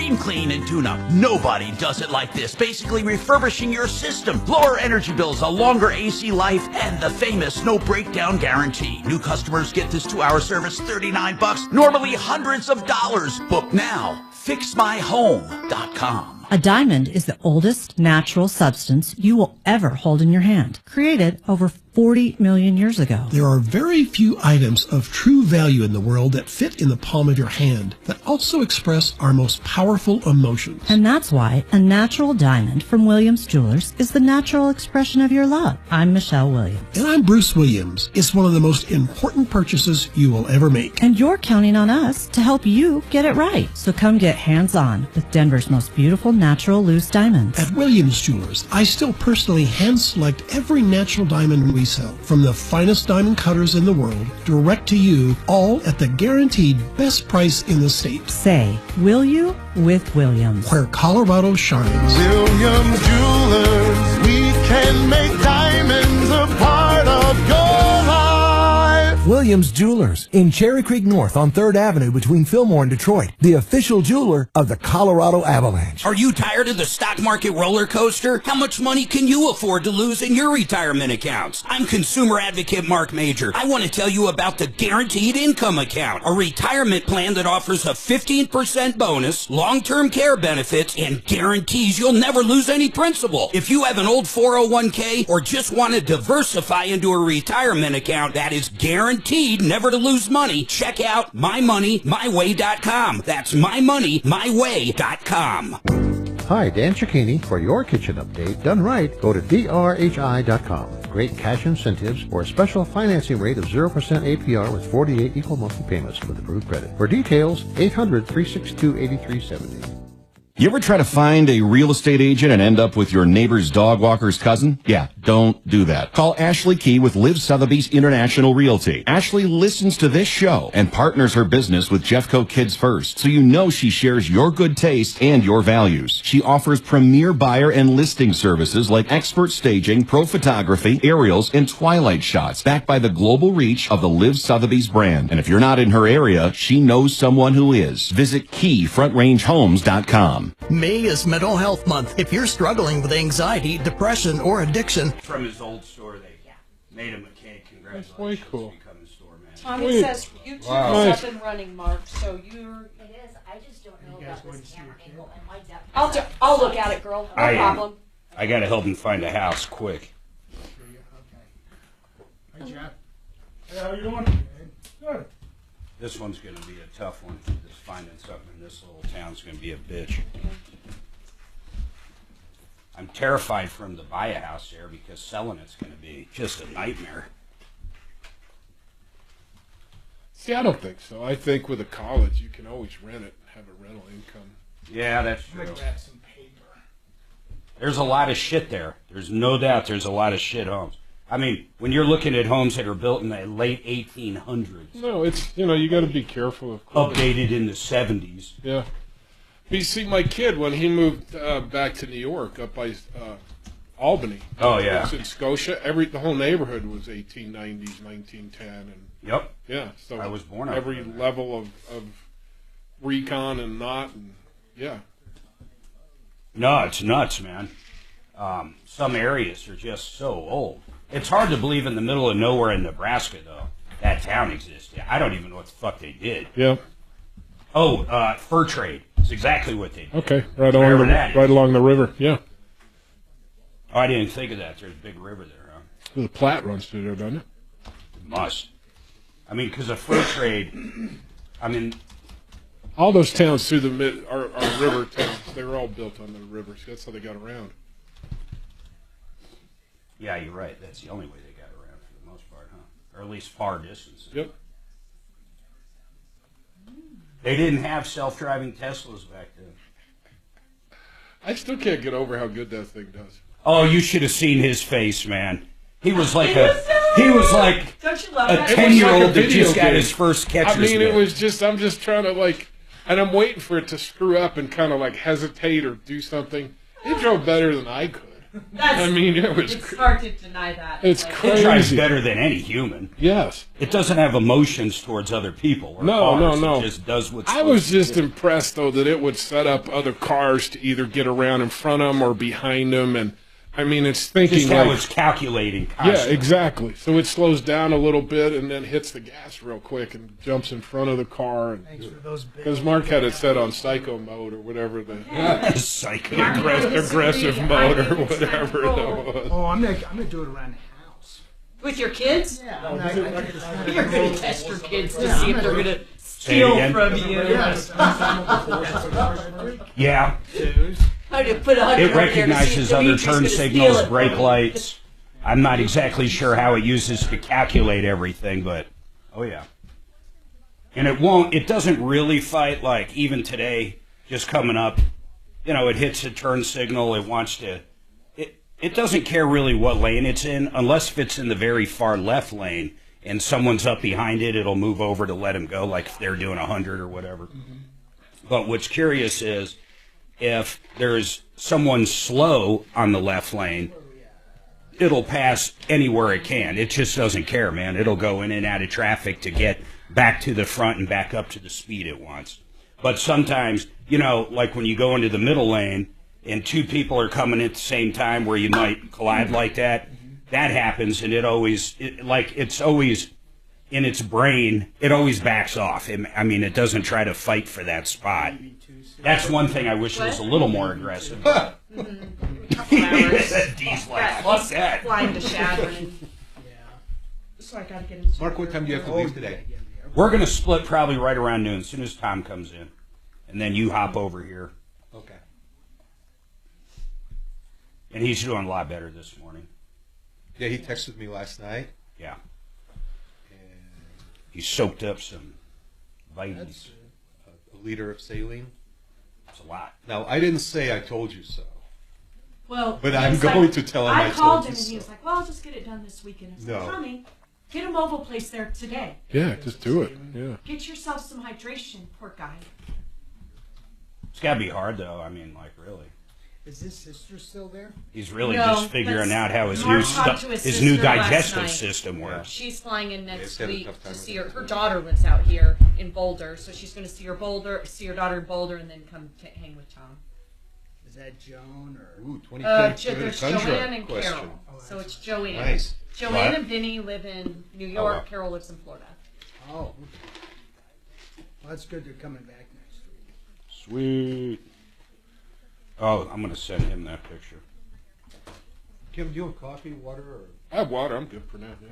Screen clean and tune-up. Nobody does it like this. Basically refurbishing your system. Lower energy bills, a longer AC life, and the famous no breakdown guarantee. New customers get this 2-hour service, $39. Normally hundreds of dollars. Book now. FixMyHome.com. A diamond is the oldest natural substance you will ever hold in your hand, created over 40 million years ago. There are very few items of true value in the world that fit in the palm of your hand, that also express our most powerful emotions. And that's why a natural diamond from Williams Jewelers is the natural expression of your love. I'm Michelle Williams. And I'm Bruce Williams. It's one of the most important purchases you will ever make. And you're counting on us to help you get it right. So come get hands-on with Denver's most beautiful natural loose diamonds. At Williams Jewelers, I still personally hand-select every natural diamond we sell, from the finest diamond cutters in the world, direct to you, all at the guaranteed best price in the state. Say, will you with Williams? Where Colorado shines. Williams Jewelers, we can make diamonds a part of your life. Williams Jewelers in Cherry Creek North on 3rd Avenue between Fillmore and Detroit, the official jeweler of the Colorado Avalanche. Are you tired of the stock market roller coaster? How much money can you afford to lose in your retirement accounts? I'm consumer advocate Marc Mager. I want to tell you about the Guaranteed Income Account, a retirement plan that offers a 15% bonus, long-term care benefits, and guarantees you'll never lose any principal. If you have an old 401k or just want to diversify into a retirement account that is guaranteed never to lose money, check out mymoneymyway.com. That's mymoneymyway.com. Hi, Dan Cicchini for your kitchen update. Done right, go to drhi.com. Great cash incentives or a special financing rate of 0% APR with 48 equal monthly payments with approved credit. For details, 800-362-8370. You ever try to find a real estate agent and end up with your neighbor's dog walker's cousin? Yeah, don't do that. Call Ashley Key with Liv Sotheby's International Realty. Ashley listens to this show and partners her business with Jeffco Kids First, so you know she shares your good taste and your values. She offers premier buyer and listing services like expert staging, pro photography, aerials, and twilight shots, backed by the global reach of the Liv Sotheby's brand. And if you're not in her area, she knows someone who is. Visit KeyFrontRangeHomes.com. May is Mental Health Month. If you're struggling with anxiety, depression, or addiction. From his old store, they made him a cake. Congratulations. That's way cool. Becoming store manager. Tommy says YouTube is up and running, Mark, so you're... It is. I just don't know about this camera angle and my depth. I'll look at it, girl. No problem. I got to help him find a house quick. Hey, Jeff. Hey, how you doing? Good. This one's going to be a tough one. Just finding something in this little town's going to be a bitch. I'm terrified for him to buy a house there because selling it's going to be just a nightmare. See, I don't think so. I think with a college, you can always rent it and have a rental income. Yeah, that's true. Grab some paper. There's a lot of shit there. There's no doubt there's a lot of shit homes. I mean, when you're looking at homes that are built in the late 1800s. No, it's, you got to be careful of course. Updated in the 70s. Yeah. But you see, my kid, when he moved back to New York, up by Albany. Oh, yeah. It was in Scotia. The whole neighborhood was 1890s, 1910. And yep. Yeah. So I was born up every level of recon and not, and yeah. No, it's nuts, man. Some areas are just so old. It's hard to believe in the middle of nowhere in Nebraska, though, that town existed. I don't even know what the fuck they did. Yeah. Oh, fur trade. That's exactly what they did. Okay, right along the river, yeah. Oh, I didn't think of that. There's a big river there, huh? The Platte runs through there, doesn't it? It must. I mean, because of fur trade, all those towns through the are river towns. They were all built on the rivers. That's how they got around. Yeah, you're right. That's the only way they got around for the most part, huh? Or at least far distances. Yep. They didn't have self-driving Teslas back then. I still can't get over how good that thing does. Oh, you should have seen his face, man. He was like a 10-year-old that just got his first catcher's mitt. it was just, I'm just trying to and I'm waiting for it to screw up and kind of hesitate or do something. It drove better than I could. I mean, It's hard to deny that. It's Like, crazy. It drives better than any human. Yes. It doesn't have emotions towards other people. Or No. It just does what's I was just impressed, though, that it would set up other cars to either get around in front of them or behind them. And, I mean, it's thinking just how it's calculating constantly. Yeah, exactly. So it slows down a little bit and then hits the gas real quick and jumps in front of the car. Thanks for those because Mark had it set on psycho mode or whatever psycho aggressive mode or whatever that was. Oh, I'm gonna do it around the house. With your kids? Yeah. You're going to test your kids to see if they're going to steal from you. Yeah. It recognizes other turn signals, brake lights. I'm not exactly sure how it uses to calculate everything, but oh yeah. And it doesn't really fight, like even today, just coming up, it hits a turn signal, it wants to, it doesn't care really what lane it's in, unless if it's in the very far left lane and someone's up behind it, it'll move over to let him go, like if they're doing 100 or whatever. Mm-hmm. But what's curious is, if there's someone slow on the left lane, it'll pass anywhere it can. It just doesn't care, man. It'll go in and out of traffic to get back to the front and back up to the speed it wants. But sometimes, like when you go into the middle lane and two people are coming at the same time where you might collide like that, that happens, and it's always in its brain, it always backs off. It doesn't try to fight for that spot. That's one thing I wish was a little more aggressive. Dee's like, what's that? Flying to Shadron. So I got to get into Mark, what time do you have to leave today? We're going to split probably right around noon, as soon as Tom comes in. And then you hop over here. Okay. And he's doing a lot better this morning. Yeah, he texted me last night. Yeah. He soaked up some vitamins. A liter of saline. That's a lot. Now, I didn't say I told you so. Well, but I'm going to tell him I called told him you and he was like, well, I'll just get it done this weekend. I was like, No. Tommy, get a mobile place there today. Yeah, just do it. Yeah. Get yourself some hydration, poor guy. It's got to be hard, though. Really. Is his sister still there? He's really just figuring out how his new digestive system works. She's flying in next week to see her. Her daughter lives out here in Boulder, so she's going to see her daughter in Boulder, and then come hang with Tom. Is that Joan or? Ooh, 20 there's Joanne and Carol. So it's Joanne. Nice. Joanne and Vinny live in New York. Oh. Carol lives in Florida. Oh, okay. Well, that's good. They're coming back next week. Sweet. Oh, I'm going to send him that picture. Kim, do you have coffee, water, or? I have water. I'm good for now, yeah.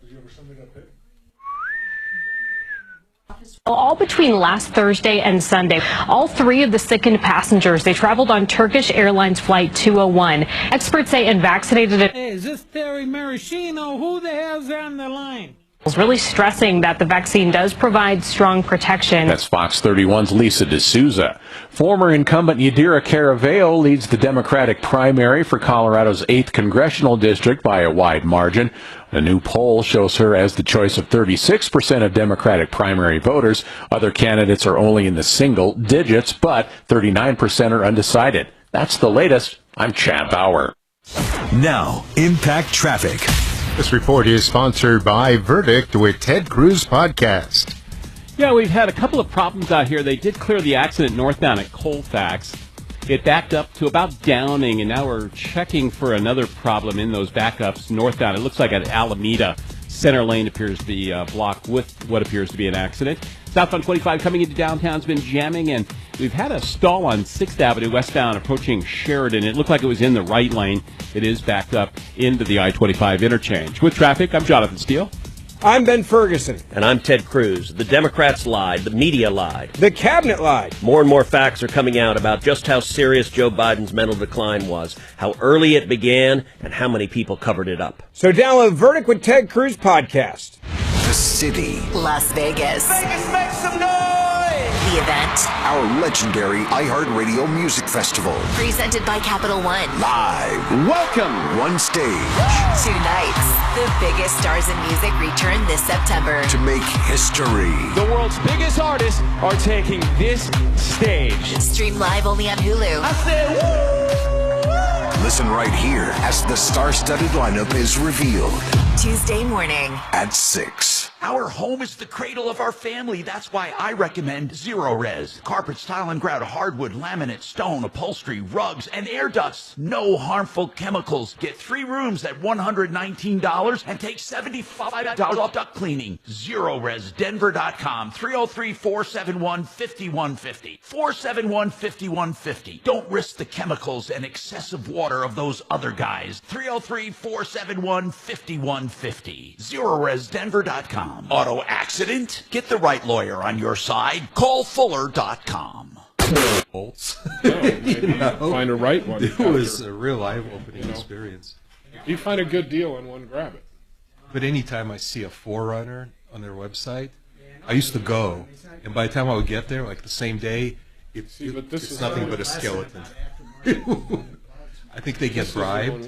Did you ever send me that pic? All between last Thursday and Sunday, all three of the sickened passengers, they traveled on Turkish Airlines Flight 201. Experts say unvaccinated... Hey, is this Terry Maraschino? Who the hell's on the line? ...really stressing that the vaccine does provide strong protection. That's Fox 31's Lisa D'Souza. Former incumbent Yadira Caraveo leads the Democratic primary for Colorado's 8th congressional district by a wide margin. A new poll shows her as the choice of 36% of Democratic primary voters. Other candidates are only in the single digits, but 39% are undecided. That's the latest. I'm Chad Bauer. Now, Impact Traffic. This report is sponsored by Verdict with Ted Cruz Podcast. Yeah, we've had a couple of problems out here. They did clear the accident northbound at Colfax. It backed up to about Downing, and now we're checking for another problem in those backups northbound. It looks like at Alameda. Center lane appears to be blocked with what appears to be an accident. Southbound 25 coming into downtown has been jamming, and we've had a stall on 6th Avenue westbound approaching Sheridan. It looked like it was in the right lane. It is backed up into the I-25 interchange. With traffic, I'm Jonathan Steele. I'm Ben Ferguson. And I'm Ted Cruz. The Democrats lied. The media lied. The cabinet lied. More and more facts are coming out about just how serious Joe Biden's mental decline was, how early it began, and how many people covered it up. So download Verdict with Ted Cruz podcast. The city. Las Vegas. Vegas, make some noise! The event. Our legendary iHeartRadio Music Festival. Presented by Capital One. Live. Welcome. One stage. 2 nights. The biggest stars in music return this September. To make history. The world's biggest artists are taking this stage. Stream live only on Hulu. I said, woo! Listen right here as the star-studded lineup is revealed. Tuesday morning at 6. Our home is the cradle of our family. That's why I recommend Zero Res. Carpets, tile and grout, hardwood, laminate, stone, upholstery, rugs, and air ducts. No harmful chemicals. Get 3 rooms at $119 and take $75 off duct cleaning. ZeroResDenver.com. 303-471-5150. 471-5150. Don't risk the chemicals and excessive water of those other guys. 303-471-5150. ZeroResDenver.com. Auto accident? Get the right lawyer on your side. Call Fuller.com. Bolts. Find a right one. It was a real eye-opening experience. If you find a good deal on one, grab it. But anytime I see a Forerunner on their website, I used to go, and by the time I would get there, like the same day, it's nothing but a skeleton. I think they get bribed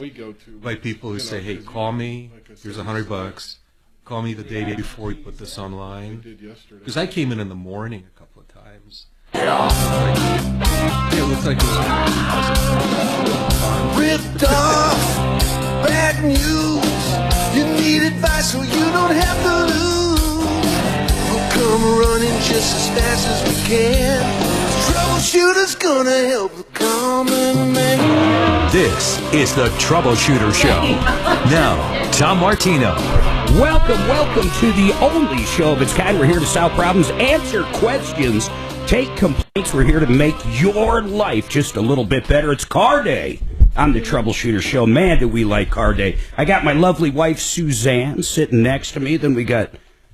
by people who say, "Hey, call me. Here's $100. Call me the day before we put this online." Because I came in the morning a couple of times. It looks like it was Ripped off, bad news. You need advice so you don't have to lose. We'll come running just as fast as we can. Troubleshooter's gonna help the common man. This is the Troubleshooter Show. Now, Tom Martino. Welcome to the only show of its kind. We're here to solve problems, answer questions, take complaints. We're here to make your life just a little bit better. It's Car Day on the Troubleshooter Show. Man, do we like Car Day. I got my lovely wife, Suzanne, sitting next to me. Then we've got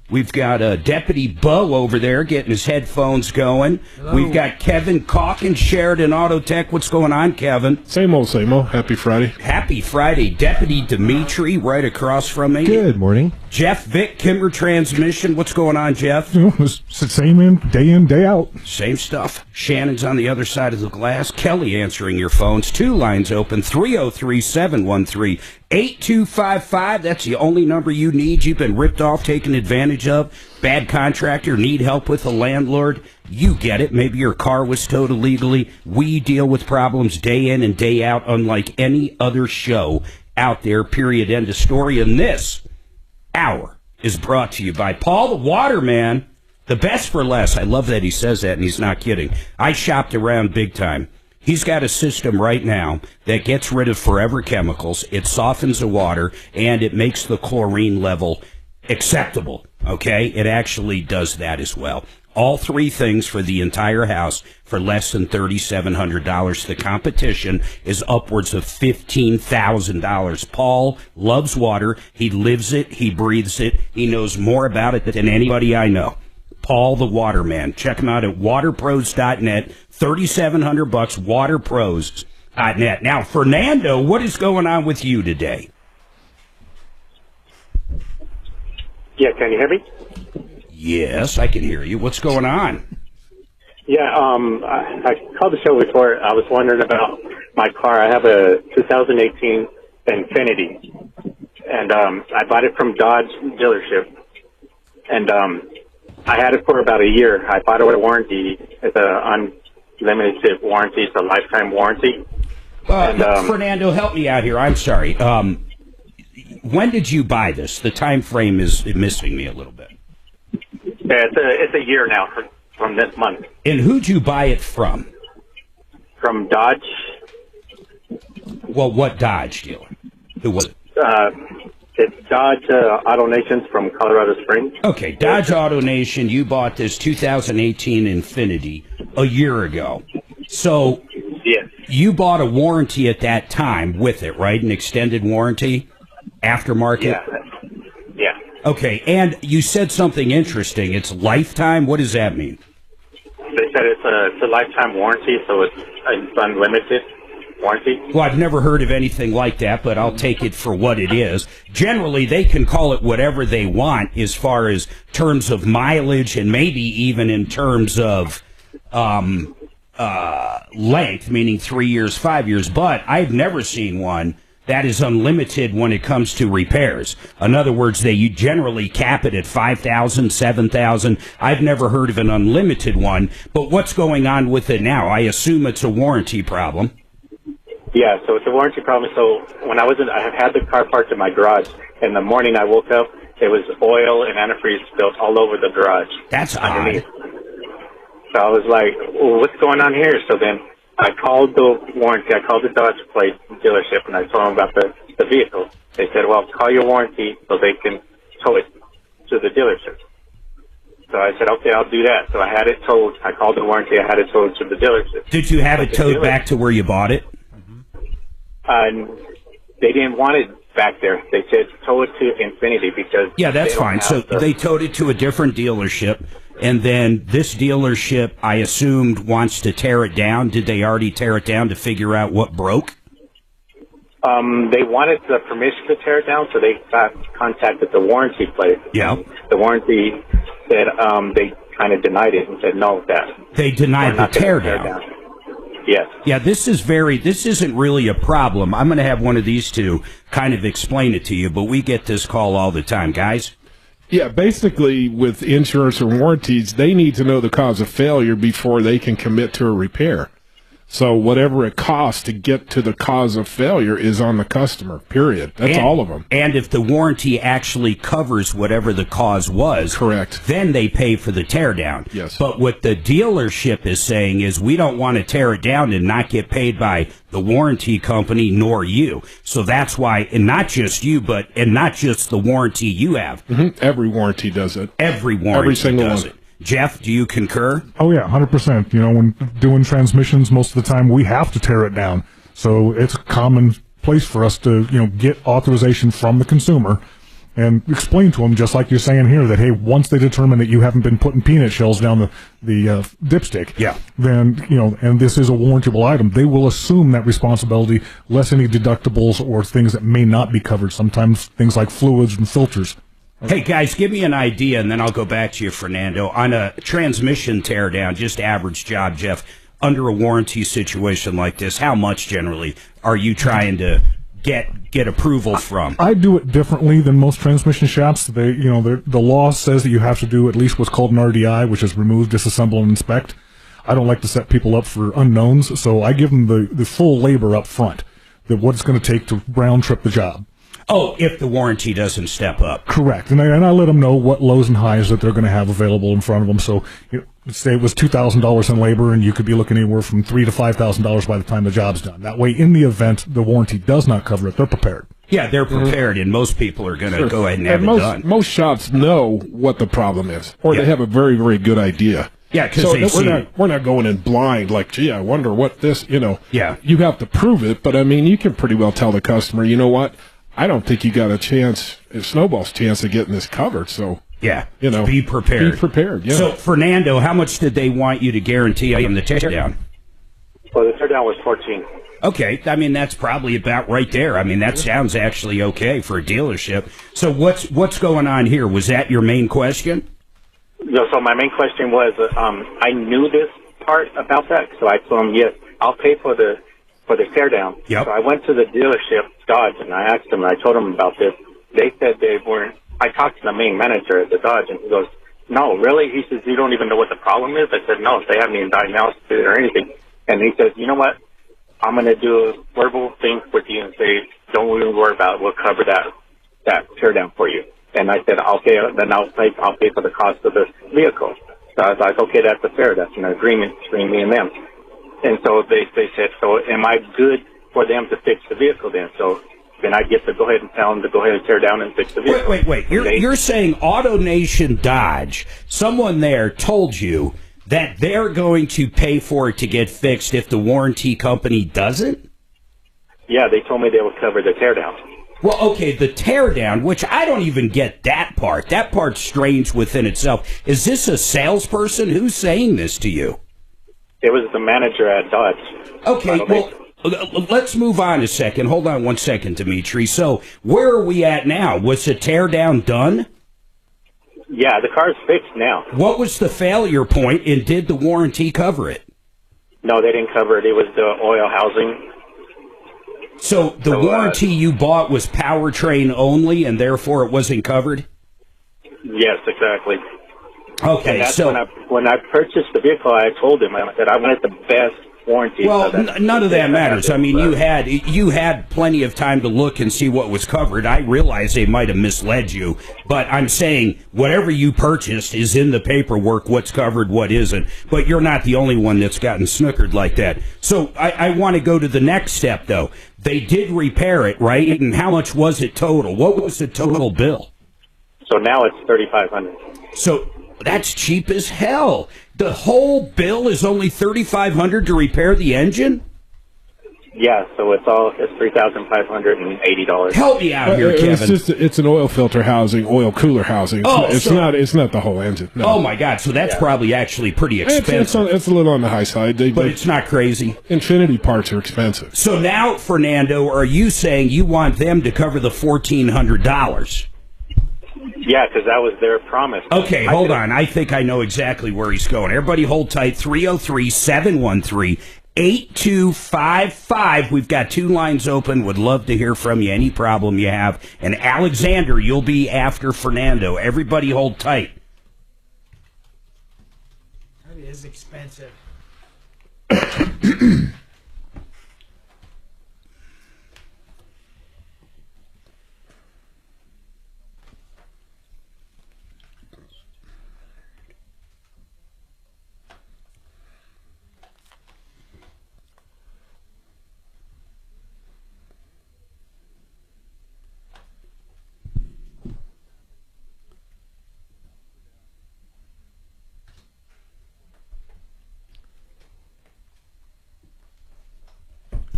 Deputy Bo over there getting his headphones going. Hello. We've got Kevin Calkins, Sheridan Auto Tech. What's going on, Kevin? Same old. Happy Friday. Happy Friday. Deputy Dimitri right across from me. Good morning. Jeff Vick, Kimber Transmission. What's going on, Jeff? It's the same in, day out. Same stuff. Shannon's on the other side of the glass. Kelly answering your phones. 2 lines open, 303-713-8255. That's the only number you need. You've been ripped off, taken advantage of. Bad contractor, need help with a landlord. You get it. Maybe your car was towed illegally. We deal with problems day in and day out, unlike any other show out there, period, end of story. And this hour is brought to you by Paul the Waterman, the best for less. I love that he says that, and he's not kidding. I shopped around big time. He's got a system right now that gets rid of forever chemicals. It softens the water, and it makes the chlorine level acceptable, okay? It actually does that as well. All 3 things for the entire house for less than $3,700. The competition is upwards of $15,000. Paul loves water. He lives it. He breathes it. He knows more about it than anybody I know. Paul the Waterman. Check him out at waterpros.net. $3,700, waterpros.net. Now, Fernando, what is going on with you today? Yeah, can you hear me? Yes, I can hear you. What's going on? Yeah, I called the show before. I was wondering about my car. I have a 2018 Infiniti, and I bought it from Dodge dealership, and I had it for about a year. I bought it with a warranty. It's an unlimited warranty. It's a lifetime warranty. Fernando, help me out here. I'm sorry. When did you buy this? The time frame is missing me a little bit. Yeah, it's a year now from this month. And who'd you buy it from? From Dodge. Well, what Dodge dealer? Who was it? It's Dodge Auto Nations from Colorado Springs. Okay, Dodge Auto Nation, you bought this 2018 Infiniti a year ago. So yes, you bought a warranty at that time with it, right? An extended warranty? Aftermarket? Yeah. Okay, and you said something interesting. It's lifetime? What does that mean? They said it's a lifetime warranty, so it's unlimited warranty. Well, I've never heard of anything like that, but I'll take it for what it is. Generally, they can call it whatever they want as far as terms of mileage and maybe even in terms of length, meaning 3 years, 5 years, but I've never seen one that is unlimited when it comes to repairs. In other words, they generally cap it at $5,000, $7,000. I've never heard of an unlimited one, but what's going on with it now? I assume it's a warranty problem. Yeah, so it's a warranty problem. So when I had the car parked in my garage. In the morning I woke up, there was oil and antifreeze spilled all over the garage. That's underneath. odd. So I was like, well, what's going on here? So then I called the warranty. I called the Dodge plate dealership, and I told them about the vehicle. They said, well, call your warranty so they can tow it to the dealership. So I said, okay, I'll do that. So I had it towed. I called the warranty. I had it towed to the dealership. Did you have it towed back to where you bought it? They didn't want it back there. They said tow it to Infinity because... Yeah, that's fine. So they towed it to a different dealership, and then this dealership, I assumed, wants to tear it down. Did they already tear it down to figure out what broke? They wanted the permission to tear it down, so they contacted the warranty place. Yeah. The warranty said they kind of denied it and said no, that they denied the tear down. Yes. Yeah, this isn't really a problem. I'm going to have one of these two kind of explain it to you, but we get this call all the time, guys. Yeah, basically with insurance or warranties, they need to know the cause of failure before they can commit to a repair. So whatever it costs to get to the cause of failure is on the customer, period. That's all of them. And if the warranty actually covers whatever the cause was, correct, then they pay for the teardown. Yes. But what the dealership is saying is we don't want to tear it down and not get paid by the warranty company nor you. So that's why, and not just you, and not just the warranty you have. Mm-hmm. Every warranty does it. Every warranty Every single does one. it. Jeff, do you concur? Oh, yeah, 100%. You know, when doing transmissions, most of the time we have to tear it down. So it's a common place for us to, get authorization from the consumer and explain to them, just like you're saying here, that, hey, once they determine that you haven't been putting peanut shells down the dipstick, yeah, then, and this is a warrantable item, they will assume that responsibility, less any deductibles or things that may not be covered, sometimes things like fluids and filters. Hey, guys, give me an idea, and then I'll go back to you, Fernando. On a transmission teardown, just average job, Jeff, under a warranty situation like this, how much generally are you trying to get approval from? I do it differently than most transmission shops. The law says that you have to do at least what's called an RDI, which is remove, disassemble, and inspect. I don't like to set people up for unknowns, so I give them the full labor up front, that what it's going to take to round trip the job. Oh, if the warranty doesn't step up. Correct. And I let them know what lows and highs that they're going to have available in front of them. So, say it was $2,000 in labor, and you could be looking anywhere from $3,000 to $5,000 by the time the job's done. That way, in the event the warranty does not cover it, they're prepared. Yeah, they're prepared, and most people are going to go ahead and have it done. Most shops know what the problem is, or they have a very, very good idea. Yeah, because we're not going in blind like, gee, I wonder what this, Yeah. You have to prove it, but, I mean, you can pretty well tell the customer, you know what? I don't think you got a snowball's chance of getting this covered. So yeah, be prepared. Be prepared. Yeah. So Fernando, how much did they want you to guarantee on the teardown? Well, the teardown was 14. Okay, I mean that's probably about right there. I mean that sounds actually okay for a dealership. So what's going on here? Was that your main question? No. So my main question was, I knew this part about that, so I told them, yes, I'll pay for the teardown. Yep. So I went to the dealership, Dodge, and I asked them, and I told them about this. They said they weren't. I talked to the main manager at the Dodge, and he goes, no, really? He says, you don't even know what the problem is? I said, no, they haven't even diagnosed it or anything. And he says, you know what? I'm going to do a verbal thing with you and say, don't even worry about it. We'll cover that teardown for you. And I said, okay, then I'll pay for the cost of the vehicle. So I was like, okay, that's fair. That's an agreement between me and them. And so they said, so am I good for them to fix the vehicle then? So then I get to go ahead and tell them to go ahead and tear down and fix the vehicle. Wait. You're saying AutoNation Dodge, someone there told you that they're going to pay for it to get fixed if the warranty company doesn't? Yeah, they told me they would cover the teardown. Well, okay, the teardown, which I don't even get that part. That part's strange within itself. Is this a salesperson? Who's saying this to you? It was the manager at Dodge. Okay, well, let's move on a second. Hold on one second, Dimitri. So, where are we at now? Was the teardown done? Yeah, the car's fixed now. What was the failure point, and did the warranty cover it? No, they didn't cover it. It was the oil housing. So, the warranty you bought was powertrain only, and therefore it wasn't covered? Yes, exactly. Okay, and that's so when I purchased the vehicle, I told him, I said I wanted the best warranty. Well, so that's- none of that matters. I mean, you had plenty of time to look and see what was covered. I realize they might have misled you, but I'm saying whatever you purchased is in the paperwork, what's covered, what isn't. But you're not the only one that's gotten snookered like that. So I want to go to the next step, though. They did repair it, right? And how much was it total? What was the total bill? So now it's $3,500. So that's cheap as hell. The whole bill is only $3,500 to repair the engine? Yeah, so it's $3,580. Help me out here, Kevin. It's an oil filter housing, oil cooler housing. It's not the whole engine. No. Oh my God! So that's probably actually pretty expensive. It's a little on the high side, but it's not crazy. Infinity parts are expensive. So now, Fernando, are you saying you want them to cover the $1,400? Yeah, because that was their promise. Okay, hold on. I think I know exactly where he's going. Everybody hold tight. 303-713-8255. We've got 2 lines open. Would love to hear from you. Any problem you have. And Alexander, you'll be after Fernando. Everybody hold tight. That is expensive.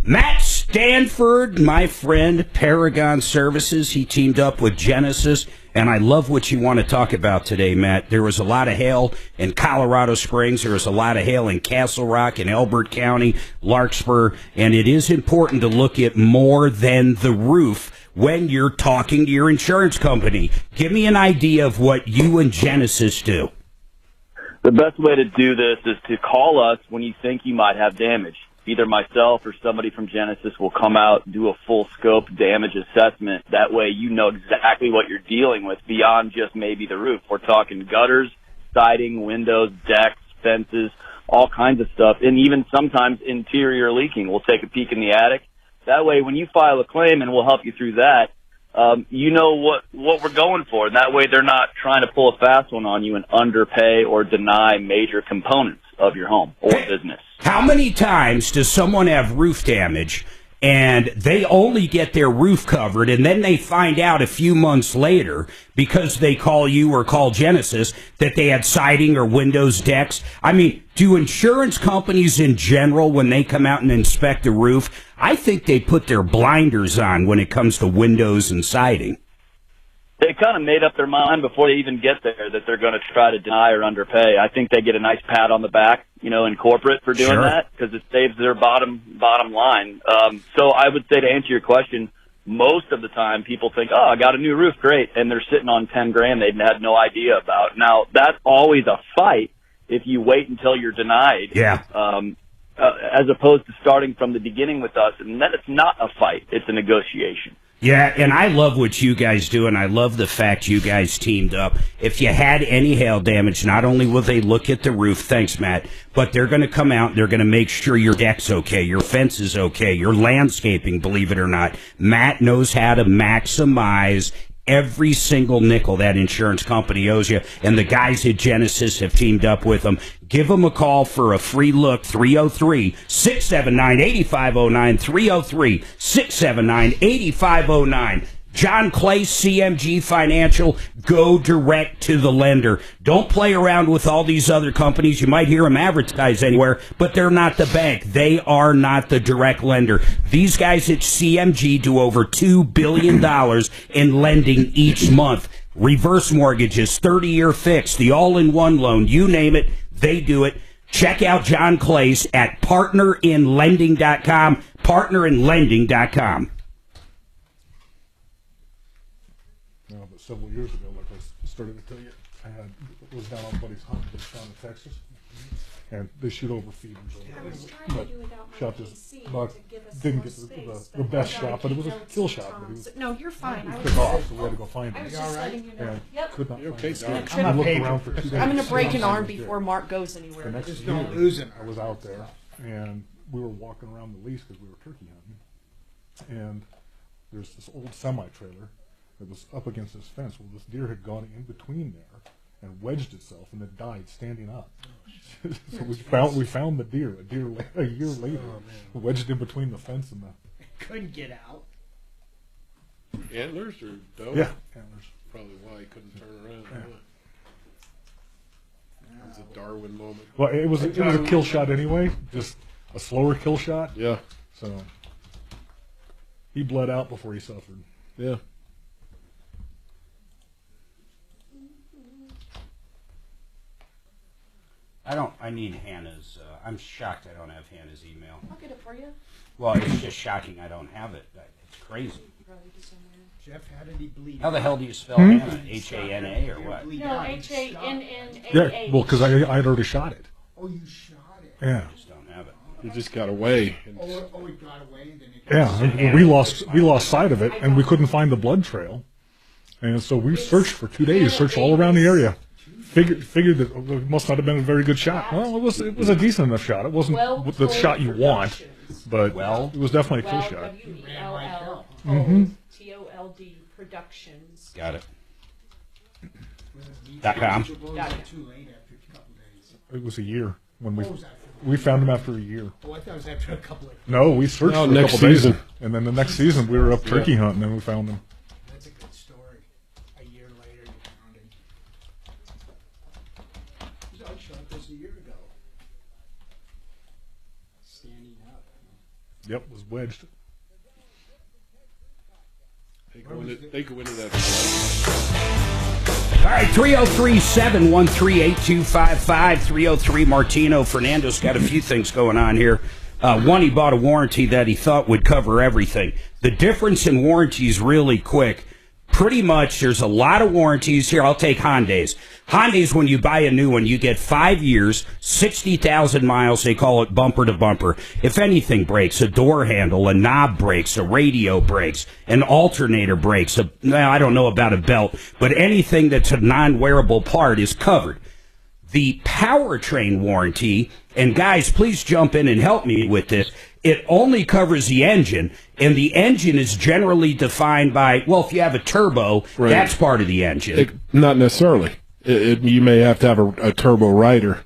Matt Stanford, my friend, Paragon Services. He teamed up with Genesis, and I love what you want to talk about today, Matt. There was a lot of hail in Colorado Springs. There was a lot of hail in Castle Rock and Elbert County, Larkspur, and it is important to look at more than the roof when you're talking to your insurance company. Give me an idea of what you and Genesis do. The best way to do this is to call us when you think you might have damage. Either myself or somebody from Genesis will come out and do a full scope damage assessment. That way you know exactly what you're dealing with beyond just maybe the roof. We're talking gutters, siding, windows, decks, fences, all kinds of stuff, and even sometimes interior leaking. We'll take a peek in the attic. That way when you file a claim, and we'll help you through that, you know what we're going for. And that way they're not trying to pull a fast one on you and underpay or deny major components of your home or business. How many times does someone have roof damage and they only get their roof covered, and then they find out a few months later, because they call you or call Genesis, that they had siding or windows, decks? I mean, do insurance companies in general, when they come out and inspect a roof, I think they put their blinders on when it comes to windows and siding. They kind of made up their mind before they even get there that they're going to try to deny or underpay. I think they get a nice pat on the back, in corporate for doing that, because it saves their bottom line. So I would say, to answer your question, most of the time people think, oh, I got a new roof, great, and they're sitting on $10,000 they had no idea about. Now, that's always a fight if you wait until you're denied. Yeah. As opposed to starting from the beginning with us, and then it's not a fight, it's a negotiation. Yeah, and I love what you guys do, and I love the fact you guys teamed up. If you had any hail damage, not only will they look at the roof, thanks, Matt, but they're going to come out and they're going to make sure your deck's okay, your fence is okay, your landscaping, believe it or not. Matt knows how to maximize every single nickel that insurance company owes you, and the guys at Genesis have teamed up with them. Give them a call for a free look, 303-679-8509, 303-679-8509. John Clay, CMG Financial, go direct to the lender. Don't play around with all these other companies. You might hear them advertise anywhere, but they're not the bank. They are not the direct lender. These guys at CMG do over $2 billion in lending each month. Reverse mortgages, 30-year fixed, the all-in-one loan, you name it, they do it. Check out John Clay's at partnerinlending.com, partnerinlending.com. Several years ago, like I started to tell you, I was down on Buddy's hunt down in Texas, and they shoot over feeders. But shot this buck, didn't get the best shot, but it was a kill shot. But he was, no, you're fine. He took off, so we had to go find him. I was just letting you know. Yep. Could not find him. I'm looked around for 2 days. I'm going to break an arm before Mark goes anywhere. The next Just don't lose him. I was out there, and we were walking around the Lease because we were turkey hunting, and there's this old semi-trailer that was up against this fence. Well, this deer had gone in between there and wedged itself, and it died standing up. So we found the deer a year later, wedged in between the fence and the. Couldn't get out. Antlers or doe? Yeah, antlers. Probably why he couldn't turn around. It was a Darwin moment. Well, it was a kill shot anyway, just a slower kill shot. Yeah. So he bled out before he suffered. Yeah. I need Hannah's. I'm shocked I don't have Hannah's email. I'll get it for you. Well, it's just shocking I don't have it. It's crazy. Jeff, how did he bleed? How the hell do you spell Hannah? H-A-N-A or what? No, H-A-N-N-A-H. Yeah, well, because I had already shot it. Oh, you shot it? Yeah. I just don't have it. You just got away. Oh, it got away, and then it Yeah, we lost sight of it, and we couldn't find the blood trail, and so we searched for 2 days, searched all around the area. Figured that it must not have been a very good shot. Well, it was a decent enough shot. It wasn't the shot you want, but it was definitely a kill shot. WELLTOLD Productions. Got it. .com. It was a year when we found him after a year. Oh, I thought it was after a couple of. No, we searched for a couple days, and then the next season we were up turkey hunting, and we found him. That's a good story. A year later, you found him. I shot this a year ago. Standing up. Yep, was wedged. They go into that. All right, 303-713-8255, 303 Martino. Fernando's got a few things going on here. One, he bought a warranty that he thought would cover everything. The difference in warranties really quick. Pretty much, there's a lot of warranties here. I'll take Hyundai's. Hyundai's, when you buy a new one, you get 5 years, 60,000 miles. They call it bumper to bumper. If anything breaks, a door handle, a knob breaks, a radio breaks, an alternator breaks. I don't know about a belt, but anything that's a non-wearable part is covered. The powertrain warranty, and guys, please jump in and help me with this. It only covers the engine, and the engine is generally defined by, well, if you have a turbo, that's part of the engine. Not necessarily. You may have to have a turbo rider,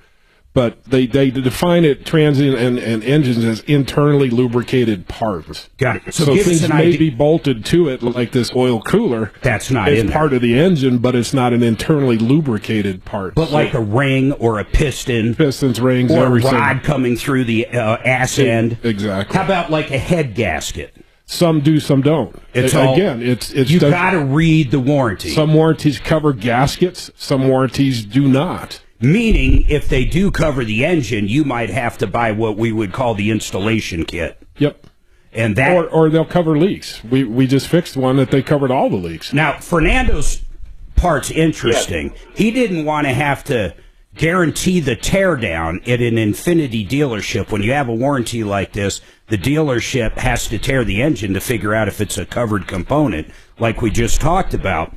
but they define it, transient and engines, as internally lubricated parts. Got it. So things may be bolted to it, like this oil cooler. That's not in there. It's part of the engine, but it's not an internally lubricated part. But like a ring or a piston. Pistons, rings, or everything. a rod coming through the ass end. Exactly. How about like a head gasket? Some do, some don't. It's you got to read the warranty. Some warranties cover gaskets, some warranties do not. Meaning, if they do cover the engine, you might have to buy what we would call the installation kit. Yep. And that, or they'll cover leaks. We just fixed one that they covered all the leaks. Now, Fernando's part's interesting. Yes. He didn't want to have to guarantee the teardown at an Infinity dealership. When you have a warranty like this, the dealership has to tear the engine to figure out if it's a covered component, like we just talked about.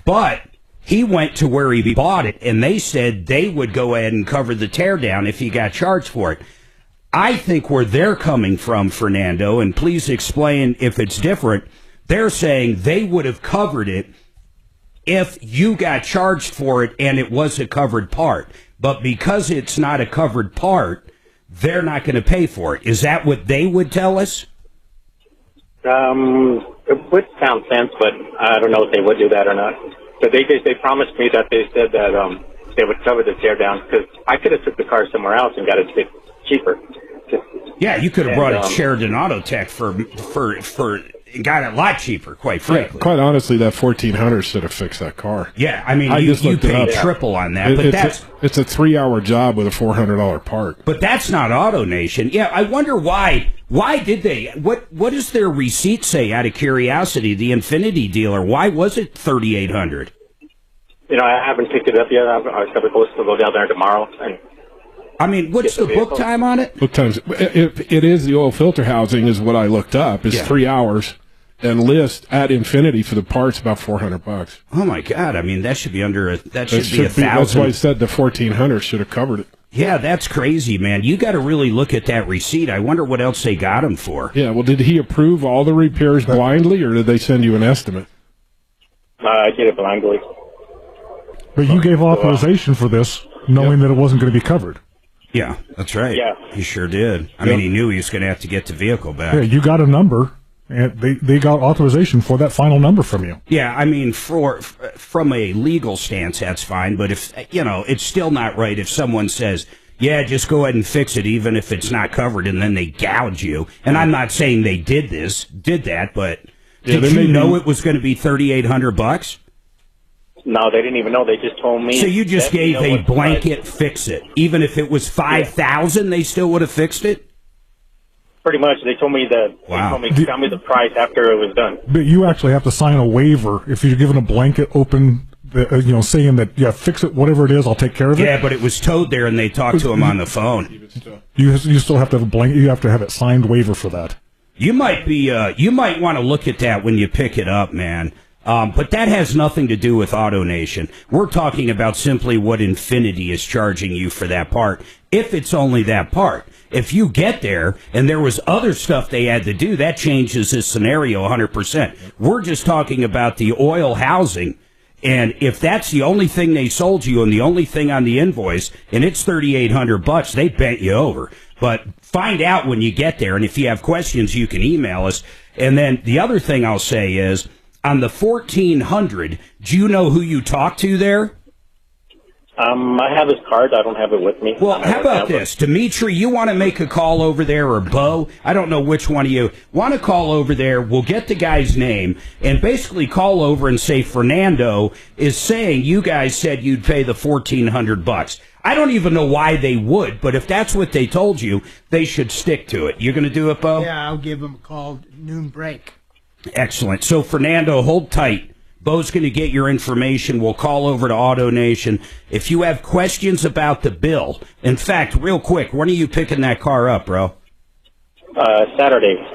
But he went to where he bought it, and they said they would go ahead and cover the teardown if he got charged for it. I think where they're coming from, Fernando, and please explain if it's different, they're saying they would have covered it if you got charged for it and it was a covered part. But because it's not a covered part, they're not going to pay for it. Is that what they would tell us? It would sound sense, but I don't know if they would do that or not. But they promised me that they said that they would cover the teardown, because I could have took the car somewhere else and got it cheaper. Yeah, you could have brought it Sheridan Auto Tech for got it a lot cheaper, quite frankly. Yeah, quite honestly, that 1400 should have fixed that car. Yeah, I mean, you paid triple on that, but it's a 3-hour job with a $400 part. But that's not AutoNation. Yeah, I wonder why. Why did they? What does their receipt say? Out of curiosity, the Infinity dealer. Why was it $3,800? I haven't picked it up yet. I was supposed to go down there tomorrow. And I mean, what's the book time on it? Book times. It is the oil filter housing, is what I looked up. It's 3 hours. And list at Infinity for the parts about $400. Oh my God! I mean, that should be under that should be $1,000. That's why I said the 1400 should have covered it. Yeah, that's crazy, man. You got to really look at that receipt. I wonder what else they got him for. Yeah, well, did he approve all the repairs blindly, or did they send you an estimate? I did it blindly. But you gave authorization for this, knowing that it wasn't going to be covered. Yeah, that's right. Yeah. He sure did. I mean, he knew he was going to have to get the vehicle back. Yeah, you got a number, and they got authorization for that final number from you. Yeah, I mean, from a legal stance, that's fine. But if, it's still not right if someone says, yeah, just go ahead and fix it, even if it's not covered, and then they gouge you. And I'm not saying they did that, but did you know it was going to be $3,800? No, they didn't even know. They just told me. So you just gave a blanket fix it. Even if it was $5,000, they still would have fixed it? Pretty much. They told me that. Wow. They told me tell me the price after it was done. But you actually have to sign a waiver if you're given a blanket open, saying that, yeah, fix it, whatever it is, I'll take care of it. Yeah, but it was towed there, and they talked to him on the phone. You still have to have a blanket. You have to have it signed waiver for that. You might want to look at that when you pick it up, man. But that has nothing to do with AutoNation. We're talking about simply what Infinity is charging you for that part, if it's only that part. If you get there and there was other stuff they had to do, that changes this scenario 100%. We're just talking about the oil housing. And if that's the only thing they sold you and the only thing on the invoice, and it's $3,800, they bent you over. But find out when you get there, and if you have questions, you can email us. And then the other thing I'll say is, on the 1400, do you know who you talked to there? I have his card. I don't have it with me. Well, how about this? Dimitri, you want to make a call over there, or Bo? I don't know which one of you. Want to call over there? We'll get the guy's name and basically call over and say Fernando is saying you guys said you'd pay the $1,400. I don't even know why they would, but if that's what they told you, they should stick to it. You're going to do it, Bo? Yeah, I'll give him a call noon break. Excellent. So, Fernando, hold tight. Bo's going to get your information. We'll call over to AutoNation. If you have questions about the bill, in fact, real quick, when are you picking that car up, bro? Saturday.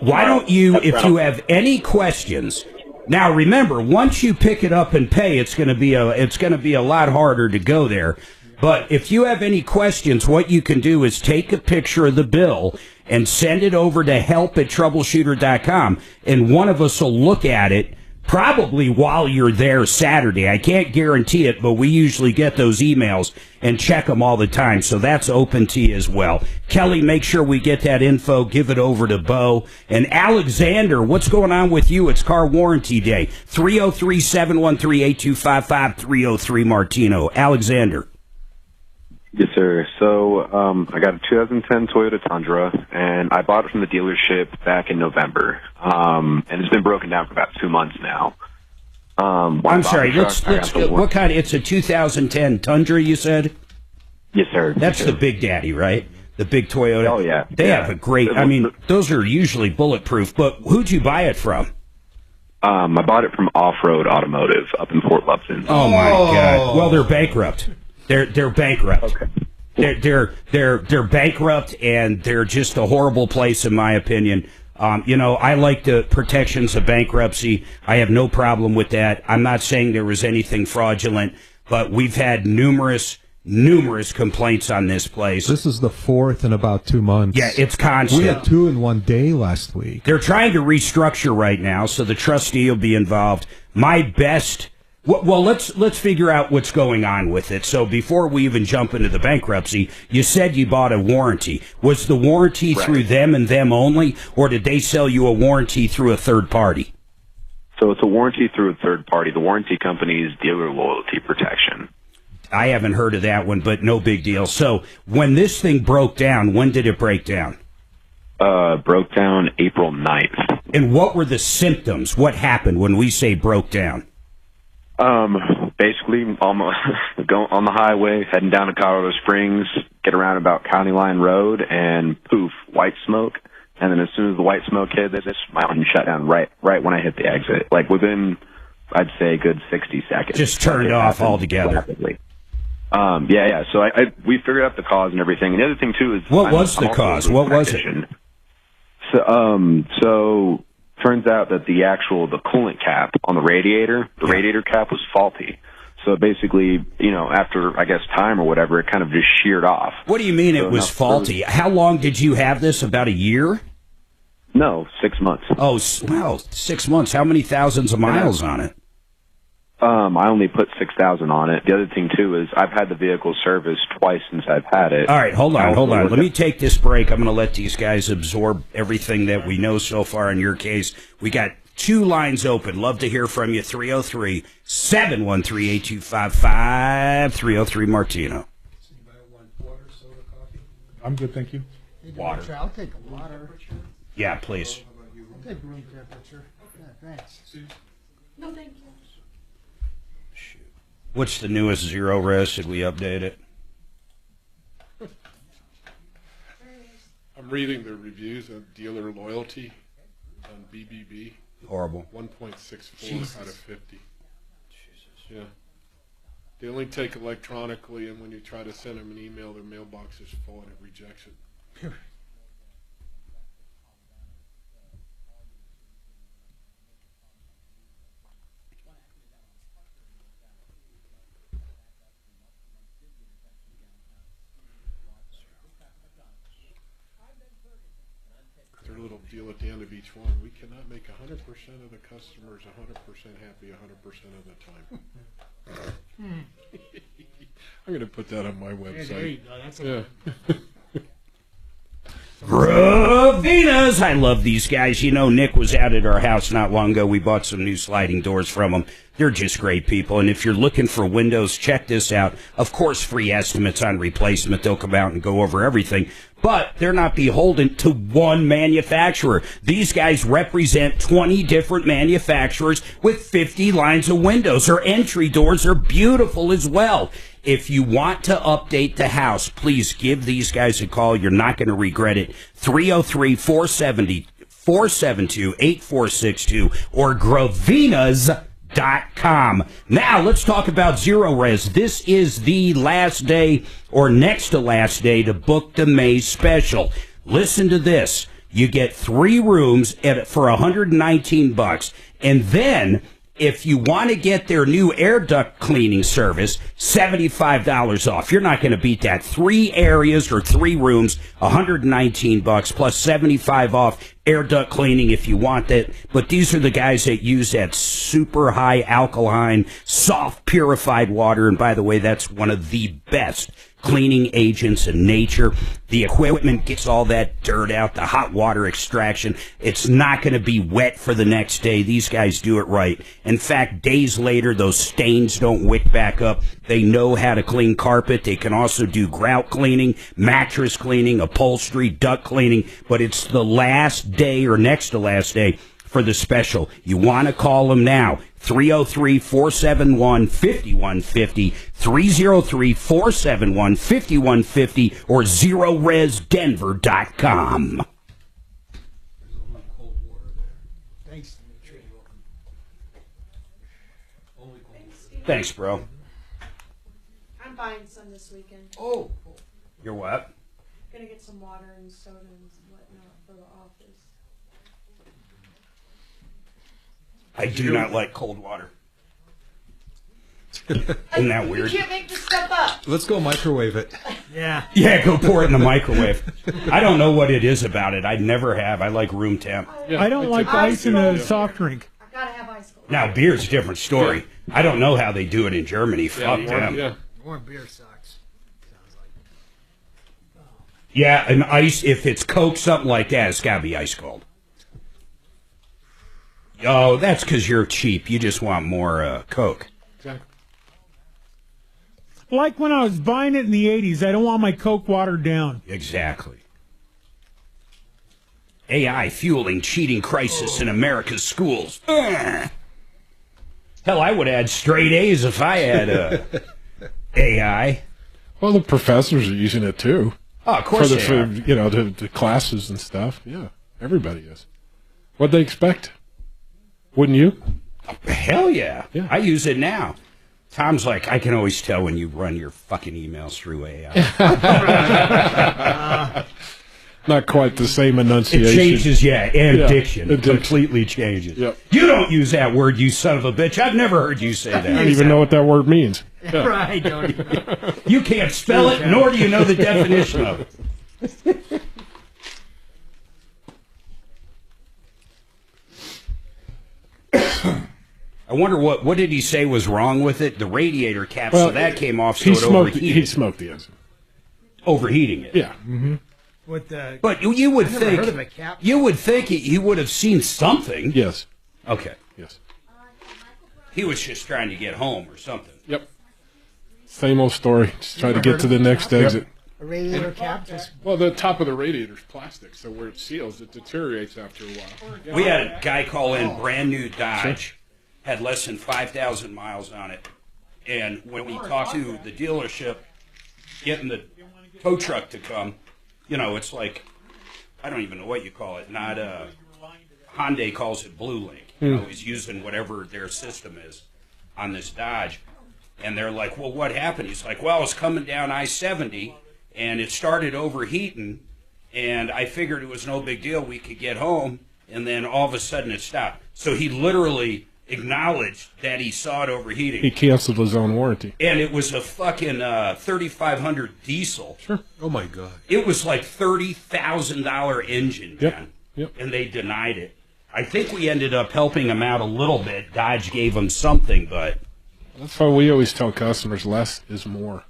Why don't you, if you have any questions, now remember, once you pick it up and pay, it's going to be a lot harder to go there. But if you have any questions, what you can do is take a picture of the bill and send it over to help@troubleshooter.com, and one of us will look at it probably while you're there Saturday. I can't guarantee it, but we usually get those emails and check them all the time, so that's open to you as well. Kelly, make sure we get that info, give it over to Bo. And Alexander, what's going on with you? It's Car Warranty Day. 303-713-8255, 303 Martino. Alexander. Yes, sir. So I got a 2010 Toyota Tundra, and I bought it from the dealership back in November. And it's been broken down for about 2 months now. I'm sorry, let's go. What kind? It's a 2010 Tundra, you said? Yes, sir. That's the Big Daddy, right? The big Toyota. Oh, yeah. They have a great, I mean, those are usually bulletproof, but who'd you buy it from? I bought it from Off-Road Automotive up in Port Lupton. Oh, my God. Well, they're bankrupt. They're bankrupt. Okay. They're bankrupt, and they're just a horrible place, in my opinion. I like the protections of bankruptcy. I have no problem with that. I'm not saying there was anything fraudulent, but we've had numerous complaints on this place. This is the fourth in about 2 months. Yeah, it's constant. We had 2 in one day last week. They're trying to restructure right now, so the trustee will be involved. My best... Well, let's figure out what's going on with it. So before we even jump into the bankruptcy, you said you bought a warranty. Was the warranty through them and them only, or did they sell you a warranty through a third party? So it's a warranty through a third party. The warranty company is Dealer Loyalty Protection. I haven't heard of that one, but no big deal. So when this thing broke down, when did it break down? Broke down April 9th. And what were the symptoms? What happened when we say broke down? Basically, going on the highway, heading down to Colorado Springs, get around about County Line Road, and poof, white smoke. And then as soon as the white smoke hit, my engine shut down right when I hit the exit. Like within, I'd say, a good 60 seconds. Just turned off altogether. Rapidly. Yeah. So we figured out the cause and everything. And the other thing too is what was the cause? What was it? So turns out that the coolant cap on the radiator cap was faulty. So basically, after, I guess, time or whatever, it kind of just sheared off. What do you mean it was faulty? How long did you have this? About a year? No, 6 months. Oh, wow, 6 months. How many thousands of miles on it? I only put 6,000 on it. The other thing, too, is I've had the vehicle serviced twice since I've had it. All right, hold on. Let me take this break. I'm going to let these guys absorb everything that we know so far in your case. We got 2 lines open. Love to hear from you. 303-713-8255. 303 Martino. I'm good, thank you. Water. I'll take a water. Yeah, please. I'll take room temperature. Yeah, thanks. No, thank you. What's the newest zero res? Should we update it? I'm reading the reviews of dealer loyalty on BBB. Horrible. 1.64 out of 50. Jesus. Yeah. They only take electronically, and when you try to send them an email, their mailbox is full and it rejects it. Their little deal at the end of each one. We cannot make 100% of the customers 100% happy 100% of the time. I'm going to put that on my website. There you go. That's Ravinas! I love these guys. Nick was out at our house not long ago. We bought some new sliding doors from them. They're just great people. And if you're looking for windows, check this out. Of course, free estimates on replacement. They'll come out and go over everything. But they're not beholden to one manufacturer. These guys represent 20 different manufacturers with 50 lines of windows. Their entry doors are beautiful as well. If you want to update the house, please give these guys a call. You're not going to regret it. 303-472-8462 or Grovinas.com. Now, let's talk about Zero Res. This is the last day or next to last day to book the May special. Listen to this. You get 3 rooms for $119, and then if you want to get their new air duct cleaning service, $75 off. You're not going to beat that. 3 areas or 3 rooms, $119 plus $75 off air duct cleaning if you want that. But these are the guys that use that super high alkaline, soft purified water. And by the way, that's one of the best cleaning agents in nature. The equipment gets all that dirt out, the hot water extraction. It's not going to be wet for the next day. These guys do it right. In fact, days later, those stains don't wick back up. They know how to clean carpet. They can also do grout cleaning, mattress cleaning, upholstery, duct cleaning. But it's the last day or next to last day for the special. You want to call them now. 303-471-5150, 303-471-5150, or ZeroResDenver.com. Thanks. Thanks, bro. I'm buying some this weekend. Oh. You're what? Gonna get some water and soda and whatnot for the office. I do not like cold water. Isn't that weird? You can't make this stuff up. Let's go microwave it. Yeah. Yeah, go pour it in the microwave. I don't know what it is about it. I never have. I like room temp. I don't like ice in a soft drink. I gotta have ice cold. Now, beer's a different story. I don't know how they do it in Germany. Fuck them. Yeah. Warm beer sucks. Sounds like. Yeah, and ice, if it's Coke, something like that, it's got to be ice cold. Oh, that's because you're cheap. You just want more Coke. Exactly. Like when I was buying it in the 80s, I don't want my Coke watered down. Exactly. AI fueling cheating crisis in America's schools. Hell, I would add straight A's if I had AI. Well, the professors are using it too. Oh, of course they are. The classes and stuff. Yeah, everybody is. What'd they expect? Wouldn't you? Hell yeah. I use it now. Tom's like, I can always tell when you run your fucking emails through AI. Not quite the same enunciation. It changes, and diction. Addiction. Completely changes. Yep. You don't use that word, you son of a bitch. I've never heard you say that. I don't even know what that word means. Yeah. Right, don't you? You can't spell it, nor do you know the definition of it. I wonder what did he say was wrong with it? The radiator cap, so that came off, so it overheated. He smoked the engine. Overheating it. Yeah. Mm-hmm. With the, but you would I never think heard of a cap. you would think he would have seen something. Yes. Okay. Yes. He was just trying to get home or something. Yep. Same old story. Just try to get to the next exit. A radiator cap? Well, the top of the radiator is plastic, so where it seals, it deteriorates after a while. Yeah. We had a guy call in, brand new Dodge, had less than 5,000 miles on it, and when we talked to the dealership, getting the tow truck to come, it's like, I don't even know what you call it. Not Hyundai calls it Blue Link. He's using whatever their system is on this Dodge, and they're like, "Well, what happened?" He's like, "Well, I was coming down I-70, and it started overheating, and I figured it was no big deal. We could get home, and then all of a sudden it stopped." So he literally acknowledged that he saw it overheating. He canceled his own warranty. And it was a fucking 3,500 diesel. Sure. Oh, my God. It was like $30,000 engine, man. Yep. And they denied it. I think we ended up helping him out a little bit. Dodge gave him something, but... That's why we always tell customers less is more.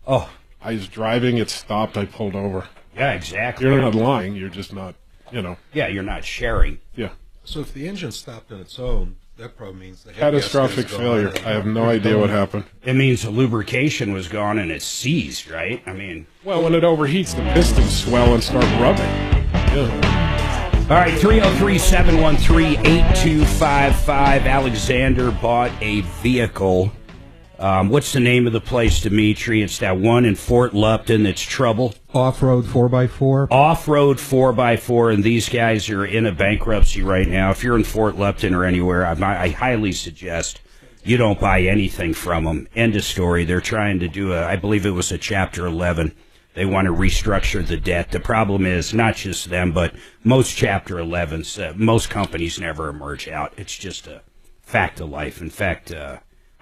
Oh. I was driving, it stopped, I pulled over. Yeah, exactly. You're not lying, you're just not, Yeah, you're not sharing. Yeah. So if the engine stopped on its own, that probably means the catastrophic failure. I have no idea what happened. It means the lubrication was gone and it's seized, right? I mean... Well, when it overheats, the pistons swell and start rubbing. Yeah. All right, 303-713-8255. Alexander bought a vehicle. What's the name of the place, Dimitri? It's that one in Fort Lupton that's trouble. Off-road 4x4. Off-road 4x4, and these guys are in a bankruptcy right now. If you're in Fort Lupton or anywhere, I highly suggest you don't buy anything from them. End of story. They're trying to do I believe it was a Chapter 11. They want to restructure the debt. The problem is not just them, but most Chapter 11s, most companies never emerge out. It's just a fact of life. In fact,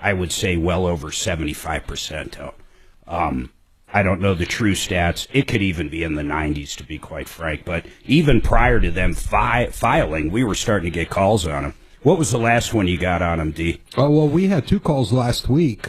I would say well over 75% out. I don't know the true stats. It could even be in the 90s, to be quite frank. But even prior to them filing, we were starting to get calls on them. What was the last one you got on them, D? Oh, well, we had 2 calls last week.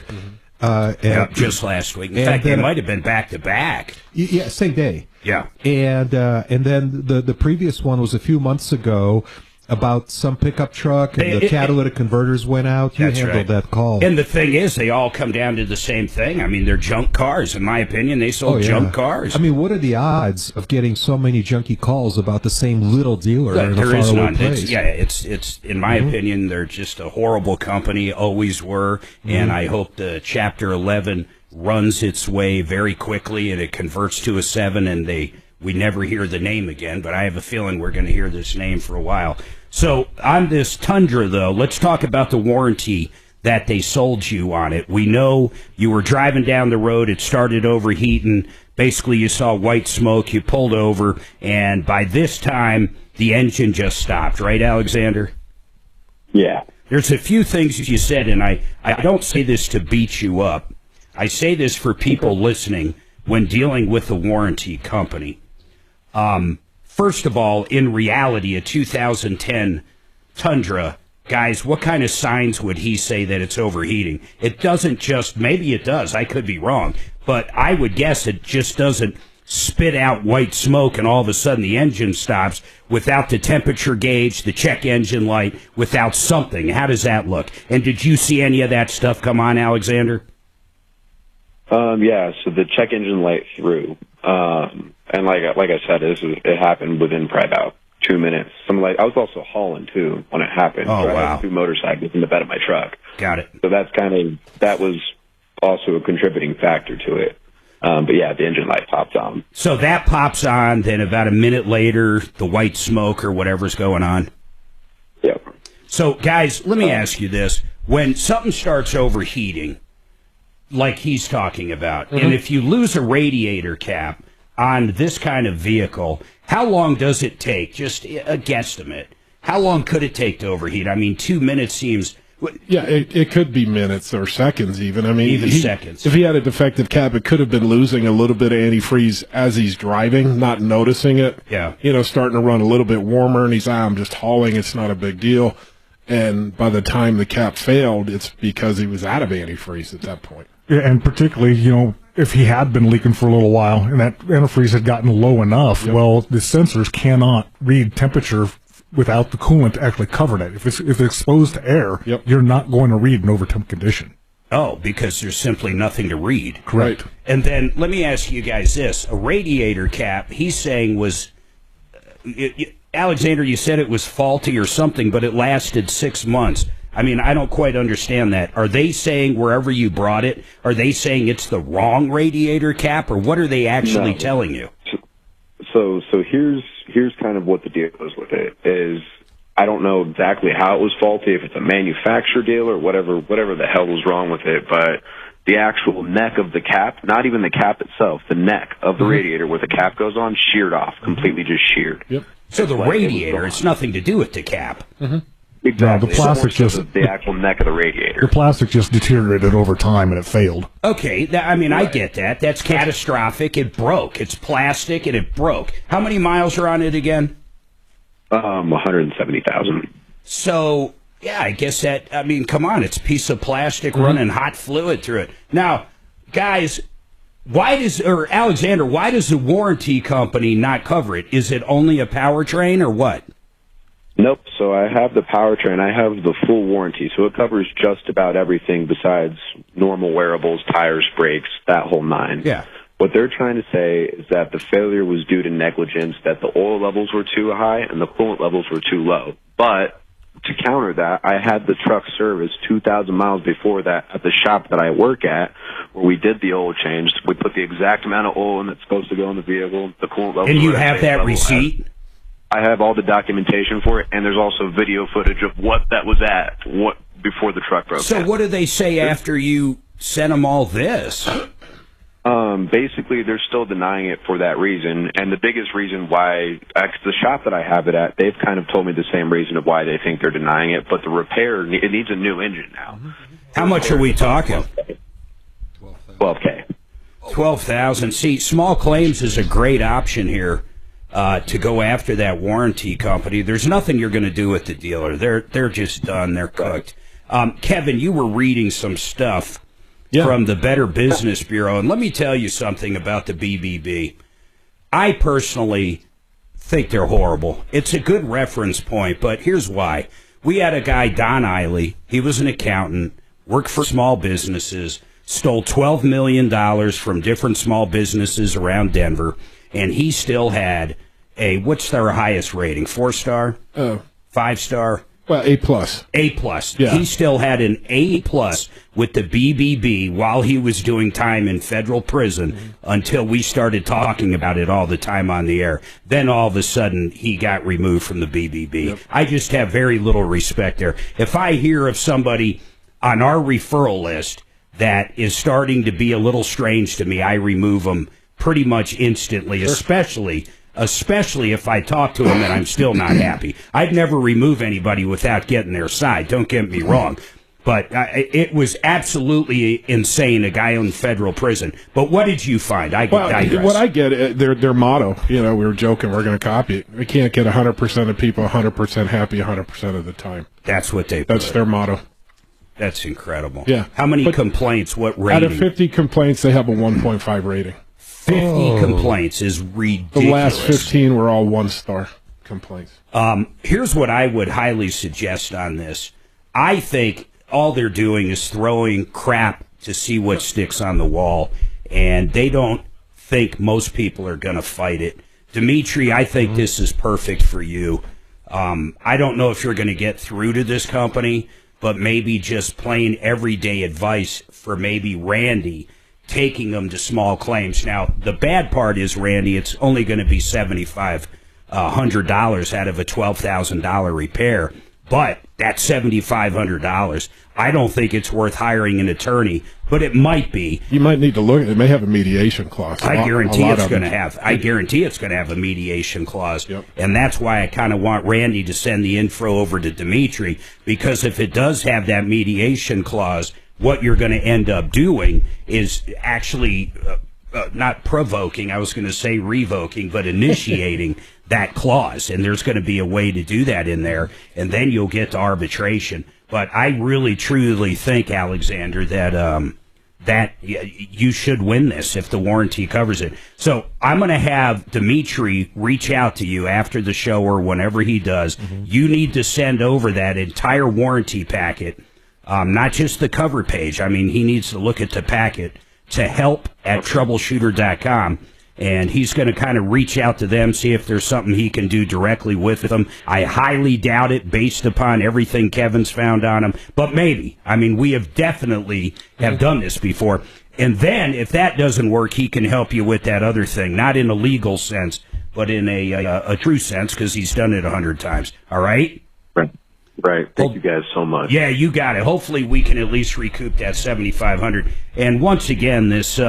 Just last week. In fact, they might have been back-to-back. Yeah, same day. Yeah. And then the previous one was a few months ago about some pickup truck and the catalytic converters went out. You handled that call. And the thing is, they all come down to the same thing. I mean, they're junk cars. In my opinion, they sold junk cars. I mean, what are the odds of getting so many junky calls about the same little dealer in a faraway place? It's in my opinion, they're just a horrible company, always were, and I hope the Chapter 11 runs its way very quickly and it converts to a 7 and we never hear the name again, but I have a feeling we're going to hear this name for a while. So on this Tundra, though, let's talk about the warranty that they sold you on it. We know you were driving down the road. It started overheating. Basically, you saw white smoke. You pulled over. And by this time, the engine just stopped. Right, Alexander? Yeah. There's a few things you said, and I don't say this to beat you up. I say this for people listening when dealing with a warranty company. First of all, in reality, a 2010 Tundra, guys, what kind of signs would he say that it's overheating? It doesn't just, maybe it does, I could be wrong, but I would guess it just doesn't spit out white smoke and all of a sudden the engine stops without the temperature gauge, the check engine light, without something. How does that look? And did you see any of that stuff come on, Alexander? Yeah, so the check engine light threw. And like I said, it happened within probably about 2 minutes. I was also hauling too when it happened. Oh, so wow. I had 2 motorcycles in the bed of my truck. Got it. So that was also a contributing factor to it. But yeah, the engine light popped on. So that pops on, then about a minute later, the white smoke or whatever's going on. Yep. So guys, let me ask you this. When something starts overheating, like he's talking about, and if you lose a radiator cap, on this kind of vehicle, how long does it take? Just a guesstimate. How long could it take to overheat? I mean, 2 minutes seems... Yeah, it could be minutes or seconds even. I mean, even seconds. If he had a defective cap, it could have been losing a little bit of antifreeze as he's driving, not noticing it. Yeah. Starting to run a little bit warmer, and he's, I'm just hauling, it's not a big deal. And by the time the cap failed, it's because he was out of antifreeze at that point. Yeah, and particularly, if he had been leaking for a little while and that antifreeze had gotten low enough, well, the sensors cannot read temperature without the coolant actually covering it. If it's exposed to air, you're not going to read an overtemp condition. Oh, because there's simply nothing to read. Correct. And then let me ask you guys this. A radiator cap, he's saying was... Alexander, you said it was faulty or something, but it lasted 6 months. I mean, I don't quite understand that. Are they saying wherever you brought it, are they saying it's the wrong radiator cap, or what are they actually telling you? So here's kind of what the deal is with it. Is I don't know exactly how it was faulty, if it's a manufacturer deal or whatever the hell was wrong with it, but the actual neck of the cap, not even the cap itself, the neck of the radiator where the cap goes on, sheared off, completely just sheared. Yep. So the radiator, it's nothing to do with the cap. Exactly. No, the plastic the actual neck of the radiator. The plastic just deteriorated over time and it failed. Okay, I get that. That's catastrophic. It broke. It's plastic and it broke. How many miles are on it again? 170,000. So, yeah, I guess come on, it's a piece of plastic running hot fluid through it. Now, guys, Alexander, why does the warranty company not cover it? Is it only a powertrain or what? Nope. So I have the powertrain. I have the full warranty. So it covers just about everything besides normal wearables, tires, brakes, that whole nine. Yeah. What they're trying to say is that the failure was due to negligence, that the oil levels were too high and the coolant levels were too low. But to counter that, I had the truck serviced 2,000 miles before that at the shop that I work at, where we did the oil change. We put the exact amount of oil in that's supposed to go in the vehicle. The coolant levels. And you have that receipt? I have all the documentation for it, and there's also video footage of what that was at before the truck broke down. So what do they say after you sent them all this? Basically, they're still denying it for that reason, and the biggest reason why, the shop that I have it at, they've kind of told me the same reason of why they think they're denying it, but the repair, it needs a new engine now. How much are we talking? $12,000. $12,000. See, small claims is a great option here. To go after that warranty company. There's nothing you're going to do with the dealer. They're just done. They're cooked. Kevin, you were reading some stuff from the Better Business Bureau, and let me tell you something about the BBB. I personally think they're horrible. It's a good reference point, but here's why. We had a guy, Don Eiley. He was an accountant, worked for small businesses, stole $12 million from different small businesses around Denver, and he still had what's their highest rating? 4-star? 5-star? Well, A+. A+. Yeah. He still had an A+ with the BBB while he was doing time in federal prison until we started talking about it all the time on the air. Then all of a sudden he got removed from the BBB. Yep. I just have very little respect there. If I hear of somebody on our referral list that is starting to be a little strange to me, I remove them pretty much instantly, especially if I talk to them and I'm still not happy. I'd never remove anybody without getting their side, don't get me wrong. But it was absolutely insane, a guy in federal prison. But what did you find? What I get, their motto, we were joking, we're going to copy it. We can't get 100% of people 100% happy 100% of the time. That's what they That's their motto. That's incredible. Yeah. How many complaints, what rating? Out of 50 complaints, they have a 1.5 rating. 50 complaints is ridiculous. The last 15 were all 1-star complaints. Here's what I would highly suggest on this. I think all they're doing is throwing crap to see what sticks on the wall, and they don't think most people are going to fight it. Dimitri, I think this is perfect for you. I don't know if you're going to get through to this company, but maybe just plain everyday advice for maybe Randy, taking them to small claims. Now, the bad part is, Randy, it's only going to be $7,500 out of a $12,000 repair. But that's $7,500. I don't think it's worth hiring an attorney, but it might be. You might need to look. It may have a mediation clause. I guarantee it's going to have. I guarantee it's going to have a mediation clause, and that's why I kind of want Randy to send the info over to Dimitri, because if it does have that mediation clause, what you're going to end up doing is actually not provoking. I was going to say revoking, but initiating that clause, and there's going to be a way to do that in there, and then you'll get to arbitration. But I really, truly think, Alexander, that that you should win this if the warranty covers it. So I'm going to have Dimitri reach out to you after the show or whenever he does. You need to send over that entire warranty packet, not just the cover page. I mean, he needs to look at the packet to help@troubleshooter.com. And he's going to kind of reach out to them, see if there's something he can do directly with them. I highly doubt it based upon everything Kevin's found on him, but maybe. I mean, we have definitely have done this before. And then if that doesn't work, he can help you with that other thing, not in a legal sense, but in a true sense, because he's done it 100 times. All right? Right. Thank you guys so much. Yeah, you got it. Hopefully we can at least recoup that $7,500. And once again, this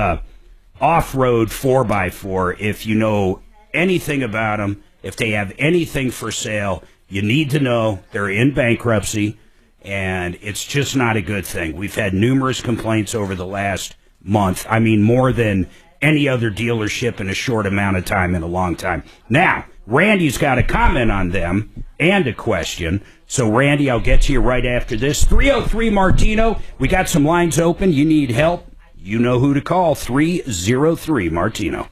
off-road 4x4, if you know anything about them, if they have anything for sale, you need to know they're in bankruptcy, and it's just not a good thing. We've had numerous complaints over the last month. I mean, more than any other dealership in a short amount of time in a long time. Now, Randy's got a comment on them and a question. So, Randy, I'll get to you right after this. 303 Martino, we got some lines open. You need help? You know who to call, 303 Martino.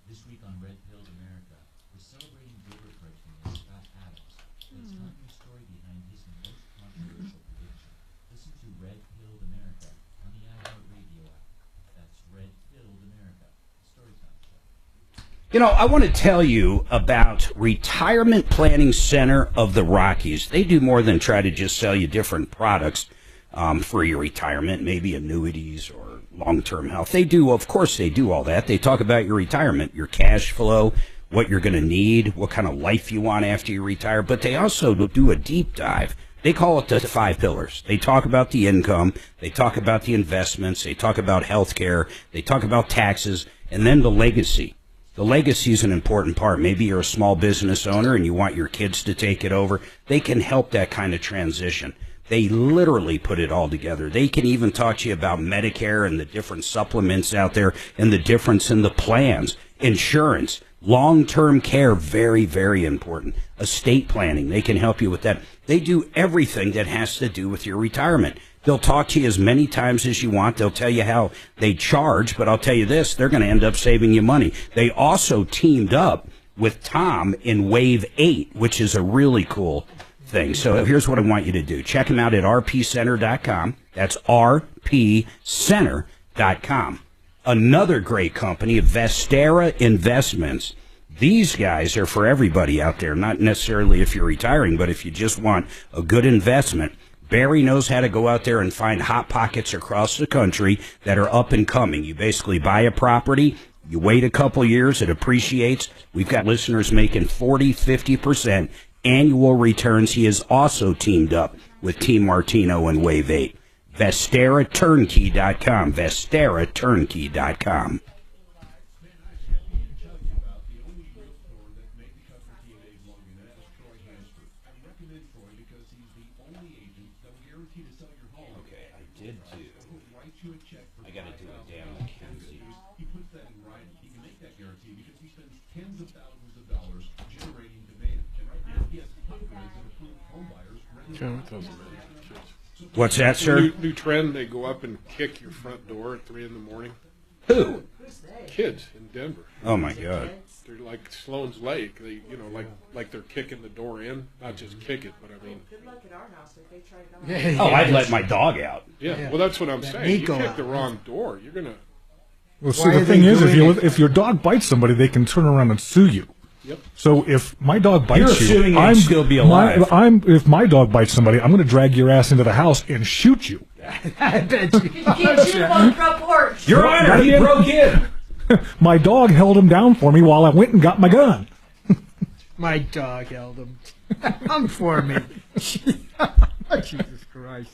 This week on Red Pilled America, we're celebrating Gilbert Brickman and Scott Adams. Let's find the story behind his most controversial prediction. Listen to Red Pilled America on the iHeartRadio app. That's Red Pilled America, the Storytime Show. You know, I want to tell you about Retirement Planning Center of the Rockies. They do more than try to just sell you different products for your retirement, maybe annuities or long-term health. They do, of course, they do all that. They talk about your retirement, your cash flow, what you're going to need, what kind of life you want after you retire. But they also do a deep dive. They call it the 5 pillars. They talk about the income. They talk about the investments. They talk about health care. They talk about taxes. And then the legacy. The legacy is an important part. Maybe you're a small business owner and you want your kids to take it over. They can help that kind of transition. They literally put it all together. They can even talk to you about Medicare and the different supplements out there and the difference in the plans, insurance, long-term care, very, very important. Estate planning, they can help you with that. They do everything that has to do with your retirement. They'll talk to you as many times as you want. They'll tell you how they charge, but I'll tell you this, they're going to end up saving you money. They also teamed up with Tom in Wave 8, which is a really cool thing. So here's what I want you to do. Check them out at rpcenter.com. That's rpcenter.com. Another great company, Vestera Investments. These guys are for everybody out there, not necessarily if you're retiring, but if you just want a good investment. Barry knows how to go out there and find hot pockets across the country that are up and coming. You basically buy a property, you wait a couple years, it appreciates. We've got listeners making 40, 50% annual returns. He has also teamed up with Team Martino and Wave 8. VesteraTurnkey.com. VesteraTurnkey.com. Okay, I did do. I got to do a damn McKenzie. He puts that in writing. He can make that guarantee because he spends tens of thousands of dollars generating demand. And right now he has hundreds of approved home buyers. What's that, sir? New trend, they go up and kick your front door at 3 in the morning. Who? Kids in Denver. Oh my God. They're like Sloan's Lake. They, like they're kicking the door in. Not just kick it, but I mean. Good luck at our house if they tried Oh, I'd let my dog out. Yeah, well, that's what I'm saying. You kick the wrong door, you're gonna. Well, see, the thing is, if your dog bites somebody, they can turn around and sue you. Yep. So if my dog bites You're you, assuming they'd still be alive. If my dog bites somebody, I'm going to drag your ass into the house and shoot you. I bet you. Can't shoot him on the front porch. Your Honor, he broke in. My dog held him down for me while I went and got my gun. My dog held him. I'm for me. Jesus Christ.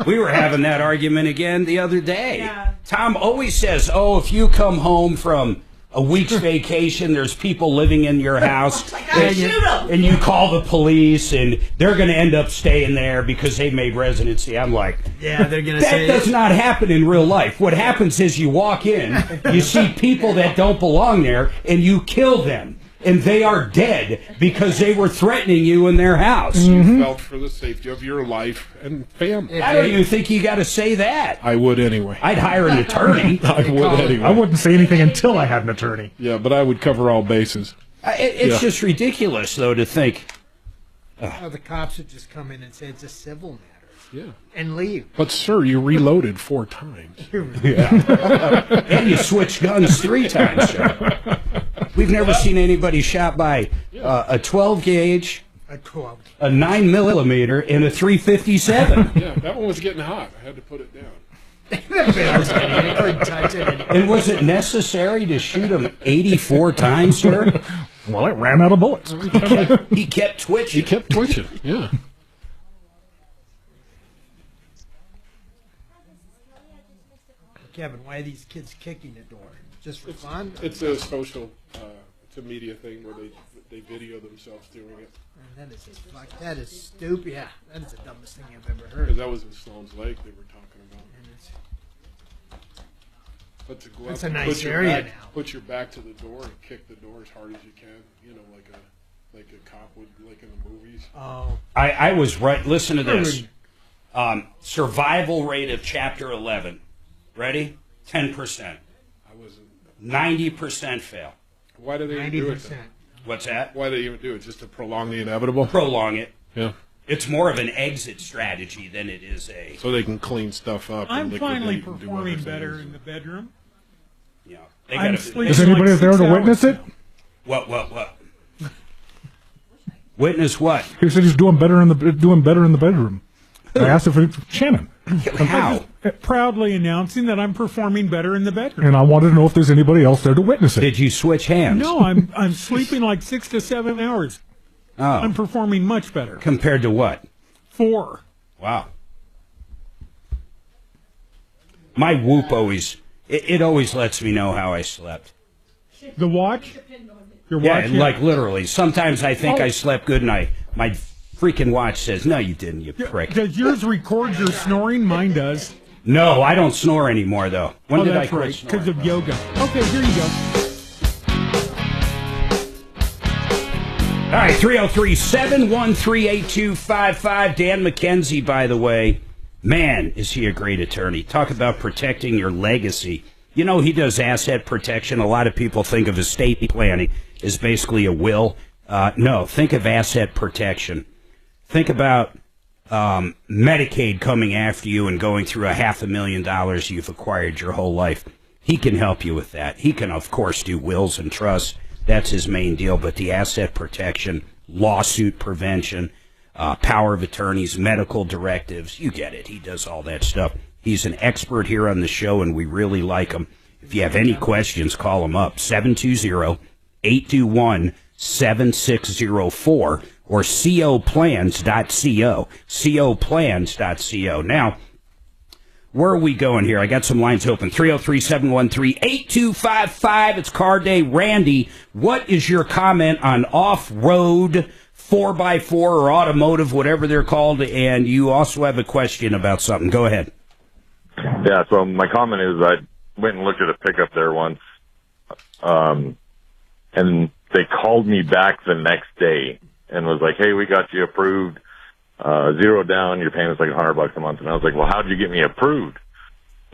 We were having that argument again the other day. Yeah. Tom always says, oh, if you come home from a week's vacation, there's people living in your house, and you call the police, and they're going to end up staying there because they made residency. I'm like, yeah, they're going to that say does not happen in real life. What happens is you walk in, you see people that don't belong there, and you kill them. And they are dead because they were threatening you in their house. You felt for the safety of your life and family. I don't even think you got to say that. I would anyway. I'd hire an attorney. I would anyway. I wouldn't say anything until I had an attorney. Yeah, but I would cover all bases. It's just ridiculous, though, to think. Oh, the cops would just come in and say it's a civil matter. Yeah. And leave. But, sir, you reloaded 4 times. Yeah. And you switched guns 3 times, sir. We've never seen anybody shot by a 12 gauge, a 12, a 9mm, and a 357. Yeah, that one was getting hot. I had to put it down. And was it necessary to shoot him 84 times, sir? Well, it ran out of bullets. He kept twitching. He kept twitching, yeah. Kevin, why are these kids kicking the door? Just for fun? It's a social, it's a media thing where they video themselves doing it. Man, that is stupid. Yeah, that is the dumbest thing I've ever heard. Because that was in Sloan's Lake they were talking about. But to go That's up a and nice area now. Put your back to the door and kick the door as hard as you can, like a cop would, like in the movies. Oh. I was right. Listen to this. Survival rate of Chapter 11. Ready? 10%. I wasn't. 90% fail. Why do they even do it then? What's that? Why do they even do it? Just to prolong the inevitable? Prolong it. Yeah. It's more of an exit strategy than it is a... So they can clean stuff up. I'm and finally liquidate and do performing other better things. in the bedroom. Yeah. Is anybody there to witness it? What? Witness what? He said he's doing better in the bedroom. I asked if it's Shannon. How? Proudly announcing that I'm performing better in the bedroom. And I wanted to know if there's anybody else there to witness it. Did you switch hands? No, I'm sleeping like 6 to 7 hours. Oh. I'm performing much better. Compared to what? 4. Wow. My Whoop always, it always lets me know how I slept. The watch? Your watch? Yeah, like literally. Sometimes I think I slept good, and my freaking watch says, "No, you didn't, you prick." Does yours record your snoring? Mine does. No, I don't snore anymore, though. When did I quit snoring? Because of yoga. Okay, here you go. All right, 303-713-8255. Dan McKenzie, by the way. Man, is he a great attorney. Talk about protecting your legacy. You know, he does asset protection. A lot of people think of estate planning as basically a will. No, think of asset protection. Think about Medicaid coming after you and going through $500,000 you've acquired your whole life. He can help you with that. He can, of course, do wills and trusts. That's his main deal. But the asset protection, lawsuit prevention, power of attorneys, medical directives, you get it. He does all that stuff. He's an expert here on the show, and we really like him. If you have any questions, call him up, 720-821-7604 or coplans.co, coplans.co. Now, where are we going here? I got some lines open. 303-713-8255. It's Car Day. Randy, what is your comment on off-road 4x4 or automotive, whatever they're called? And you also have a question about something. Go ahead. Yeah, so my comment is I went and looked at a pickup there once, and they called me back the next day and was like, "Hey, we got you approved, 0 down, your payment's like $100 a month." And I was like, "Well, how'd you get me approved?"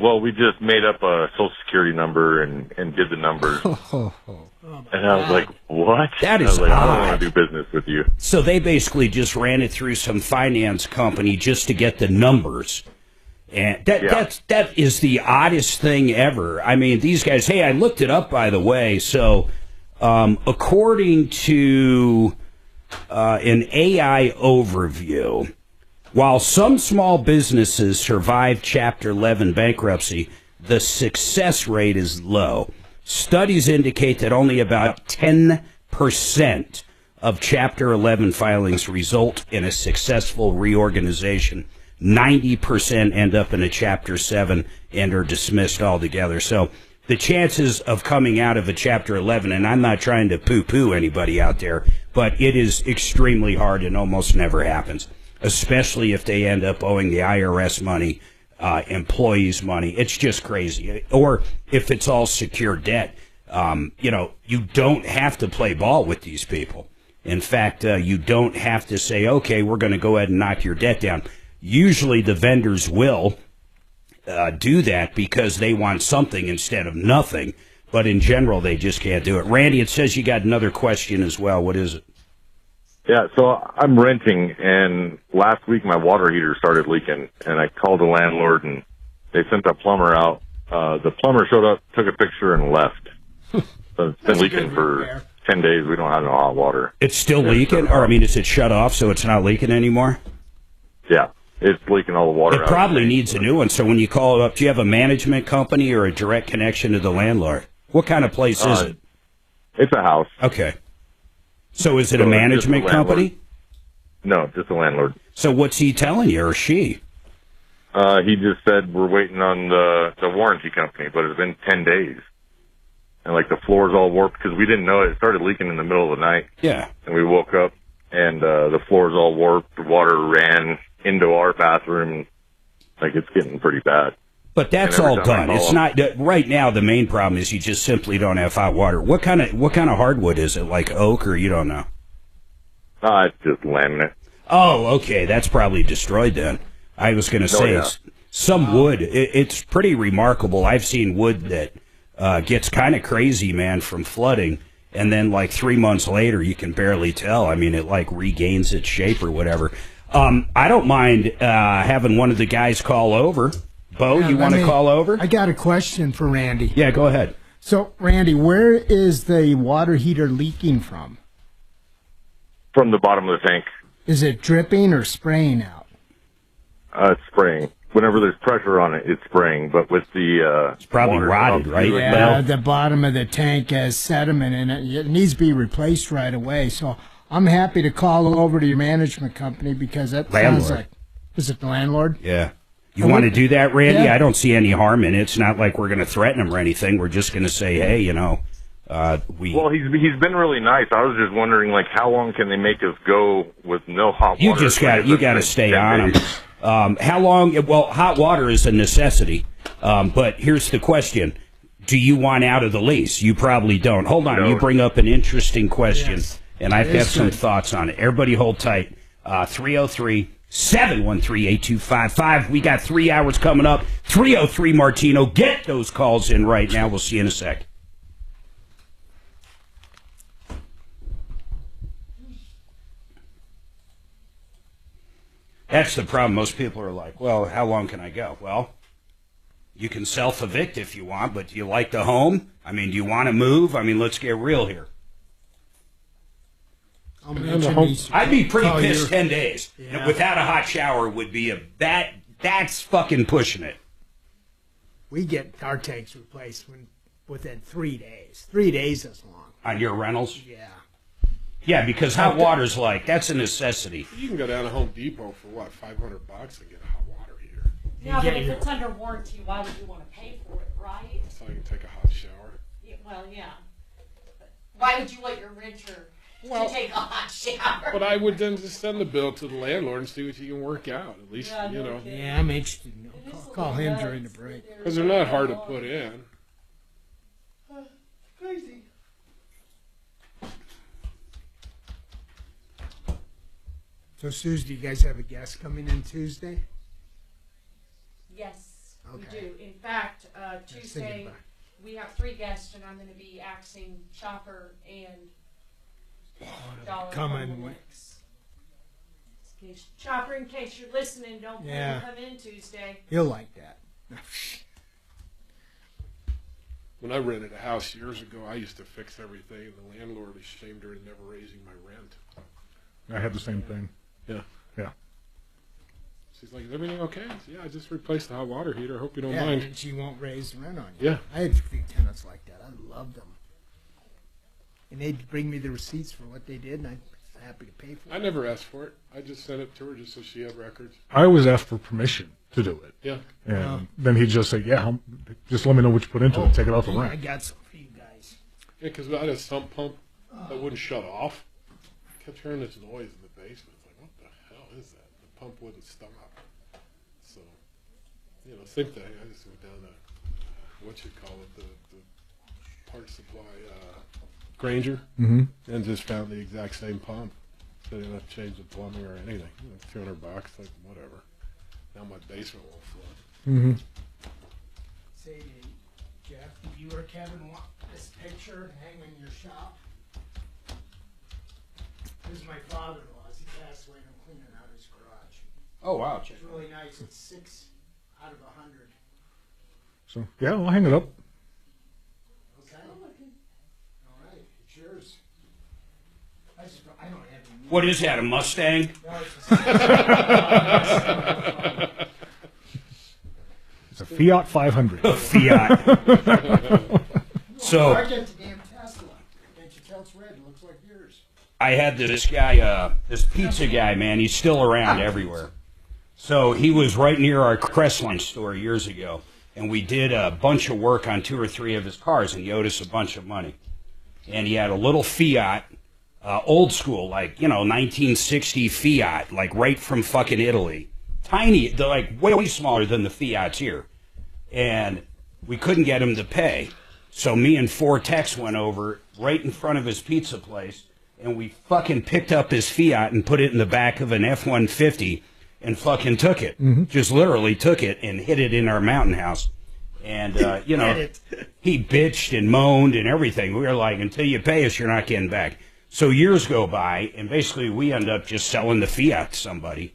Well, we just made up a social security number and did the numbers. And I was like, what? That I is was like, I don't odd. want to do business with you. So they basically just ran it through some finance company just to get the numbers. And that is the oddest thing ever. I mean, these guys, hey, I looked it up, by the way. So according to an AI overview, while some small businesses survive Chapter 11 bankruptcy, the success rate is low. Studies indicate that only about 10% of Chapter 11 filings result in a successful reorganization. 90% end up in a Chapter 7 and are dismissed altogether. So the chances of coming out of a Chapter 11, and I'm not trying to poo-poo anybody out there, but it is extremely hard and almost never happens, especially if they end up owing the IRS money, employees' money. It's just crazy. Or if it's all secure debt. You don't have to play ball with these people. In fact, you don't have to say, okay, we're going to go ahead and knock your debt down. Usually the vendors will do that because they want something instead of nothing. But in general, they just can't do it. Randy, it says you got another question as well. What is it? Yeah, so I'm renting, and last week my water heater started leaking, and I called the landlord, and they sent a plumber out. The plumber showed up, took a picture, and left. So it's been leaking for 10 days. We don't have no hot water. It's still leaking? Or, I mean, is it shut off so it's not leaking anymore? Yeah, it's leaking all the water It out. probably needs a new one. So when you call it up, do you have a management company or a direct connection to the landlord? What kind of place is it? It's a house. Okay. So is it a management company? No, just a landlord. So what's he telling you, or she? He just said we're waiting on the warranty company, but it's been 10 days. And, like, the floor's all warped because we didn't know it. It started leaking in the middle of the night. Yeah. And we woke up, and the floor's all warped. The water ran into our bathroom. Like, it's getting pretty bad. But that's all done. It's not right now. The main problem is you just simply don't have hot water. What kind of hardwood is it? Like oak, or you don't know? It's just laminate. Oh, okay. That's probably destroyed then. I was going to say some wood. It's pretty remarkable. I've seen wood that gets kind of crazy, man, from flooding, and then like 3 months later, you can barely tell. I mean, it like regains its shape or whatever. I don't mind having one of the guys call over. Bo, you want to call over? I got a question for Randy. Yeah, go ahead. So, Randy, where is the water heater leaking from? From the bottom of the tank. Is it dripping or spraying out? It's spraying. Whenever there's pressure on it, it's spraying. But with the it's probably rotted, right? Yeah, the bottom of the tank has sediment in it. It needs to be replaced right away. So I'm happy to call over to your management company because that sounds like... Is it the landlord? Yeah. You want to do that, Randy? Yeah. I don't see any harm in it. It's not like we're going to threaten him or anything. We're just going to say, hey, Well, he's been really nice. I was just wondering, like, how long can they make us go with no hot water? You got to stay on them. How long? Well, hot water is a necessity. But here's the question: do you want out of the lease? You probably don't. Hold on, you bring up an interesting question, and I've got some thoughts on it. Everybody, hold tight. 303-713-8255. We got 3 hours coming up. 303 Martino. Get those calls in right now. We'll see you in a sec. That's the problem. Most people are like, well, how long can I go? Well, you can self-evict if you want, but do you like the home? I mean, do you want to move? I mean, let's get real here. I'd be pretty pissed 10 days. Yeah. Without a hot shower would be that's fucking pushing it. We get our tanks replaced within 3 days. 3 days is long. On your rentals? Yeah. Yeah, because hot water's that's a necessity. You can go down to Home Depot for what, $500 and get a hot water heater. Yeah, but if it's under warranty, why would you want to pay for it, right? So you can take a hot shower. Yeah, well, yeah. But why would you want your renter to take a hot shower? But I would then just send the bill to the landlord and see what you can work out. At least, Yeah, I'm interested. Call him during the break. Because they're not hard to put in. Crazy. So, Suze, do you guys have a guest coming in Tuesday? Yes. We do. In fact, Tuesday we have 3 guests, and I'm going to be axing Chopper and Dollar Coming. Chopper, in case you're listening, don't plan to come in Tuesday. He'll like that. When I rented a house years ago, I used to fix everything, and the landlord ashamed her of never raising my rent. I had the same thing. Yeah. Yeah. She's like, is everything okay? I said, yeah, I just replaced the hot water heater. Hope you don't Yeah, mind. and she won't raise the rent on you. Yeah. I had a few tenants like that. I loved them. And they'd bring me the receipts for what they did, and I was happy to pay for it. I never asked for it. I just sent it to her just so she had records. I always ask for permission to do it. Yeah. And then he'd just say, yeah, just let me know what you put into it. Take it off the rent. I got some for you guys. Yeah, because I had a sump pump that wouldn't shut off. I kept hearing this noise in the basement. It's like, what the hell is that? The pump wouldn't stop. So, same thing. I just went down to, the parts supply, Granger, and just found the exact same pump. So they didn't have to change the plumbing or anything. $200, like, whatever. Now my basement won't flood. Say, Jeff, do you or Kevin want this picture hanging in your shop? This is my father-in-law's. He passed away and I'm cleaning out his garage. Oh, wow. It's really nice. It's 6 out of 100. So, yeah, I'll hang it up. Okay. All right. It's yours. I don't have any. What is that, a Mustang? No, It's a Fiat 500. A Fiat. So I get the damn Tesla. Can't you tell it's red? It looks like yours. I had this guy, this pizza guy, man. He's still around everywhere. So he was right near our Crestline store years ago, and we did a bunch of work on 2 or 3 of his cars, and he owed us a bunch of money. And he had a little Fiat, old school, like, 1960 Fiat, like right from fucking Italy. Tiny, like way smaller than the Fiats here. And we couldn't get him to pay. So me and 4 techs went over right in front of his pizza place, and we fucking picked up his Fiat and put it in the back of an F-150 and fucking took it. Just literally took it and hid it in our mountain house. And, he bitched and moaned and everything. We were like, until you pay us, you're not getting back. So years go by, and basically we end up just selling the Fiat to somebody.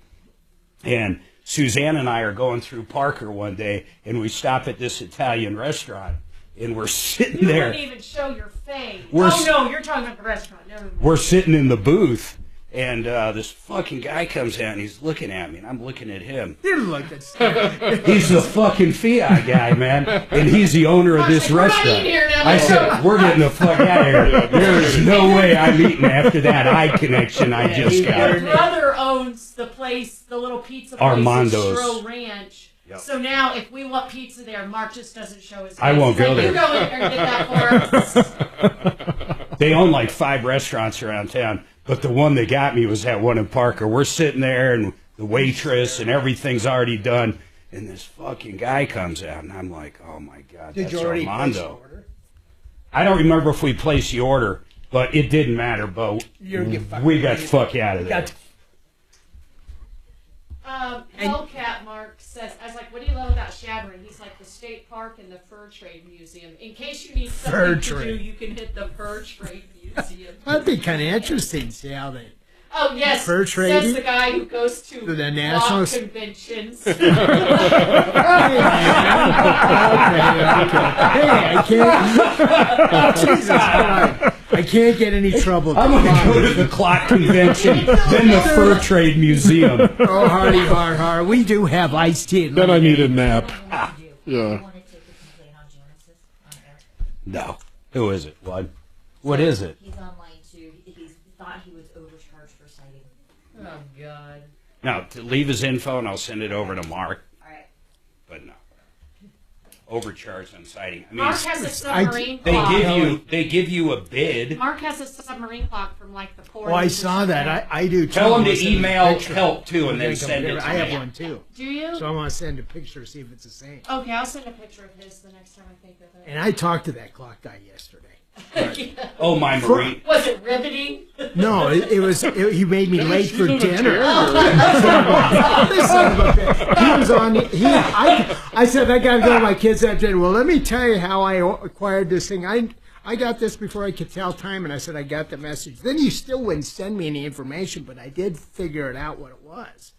And Suzanne and I are going through Parker one day, and we stop at this Italian restaurant, and we're sitting there. You wouldn't even show your face. We're no, you're talking about the restaurant. Never mind. We're sitting in the booth, and this fucking guy comes out, and he's looking at me, and I'm looking at him. You look at stuff. He's the fucking Fiat guy, man, and he's the owner of this restaurant. I said, we're getting the fuck out of here. There's no way I'm eating after that eye connection I just got. My brother owns the place, the little pizza place Armando's. in Stro Ranch. Yep. So now, if we want pizza there, Mark just doesn't show his face. I won't go there. You go in there and get that for us. They own like 5 restaurants around town, but the one that got me was that one in Parker. We're sitting there, and the waitress and everything's already done, and this fucking guy comes out, and I'm like, oh my God, Did that's you already place the Armando. order? I don't remember if we placed the order, but it didn't matter, Bo. We got the fuck out of there. Hellcat Mark says, I was like, what do you love about Shadron? He's like, the state park and the fur trade museum. In case you need something to do, you can hit the fur trade museum. That'd be kind of interesting to see how they. Oh, yes. Fur trading? Says the guy who goes to the national law conventions. Hey, I can't. Jesus Christ. I can't get any trouble. I'm going to go to the clock convention, then the fur trade museum. Oh, hardy har har. We do have iced tea. Then I need a nap. Yeah. No. Who is it? What is it? He's online too. He thought he was overcharged for citing. Oh, God. No, to leave his info, and I'll send it over to Mark. All right. But no. Overcharged on citing. I mean, Mark has a submarine clock. They give you a bid. Mark has a submarine clock from like the 40s. Oh, I saw that. I do too. Tell him to email help too, and then send it to me. I have one too. Do you? So I want to send a picture, see if it's the same. Okay, I'll send a picture of his the next time I think of it. And I talked to that clock guy yesterday. Oh, my Marie. Was it riveting? No, it was. He made me late for dinner. He was on. I said I got to go to my kids after dinner. Well, let me tell you how I acquired this thing. I got this before I could tell time, and I said I got the message. Then you still wouldn't send me any information, but I did figure it out what it was.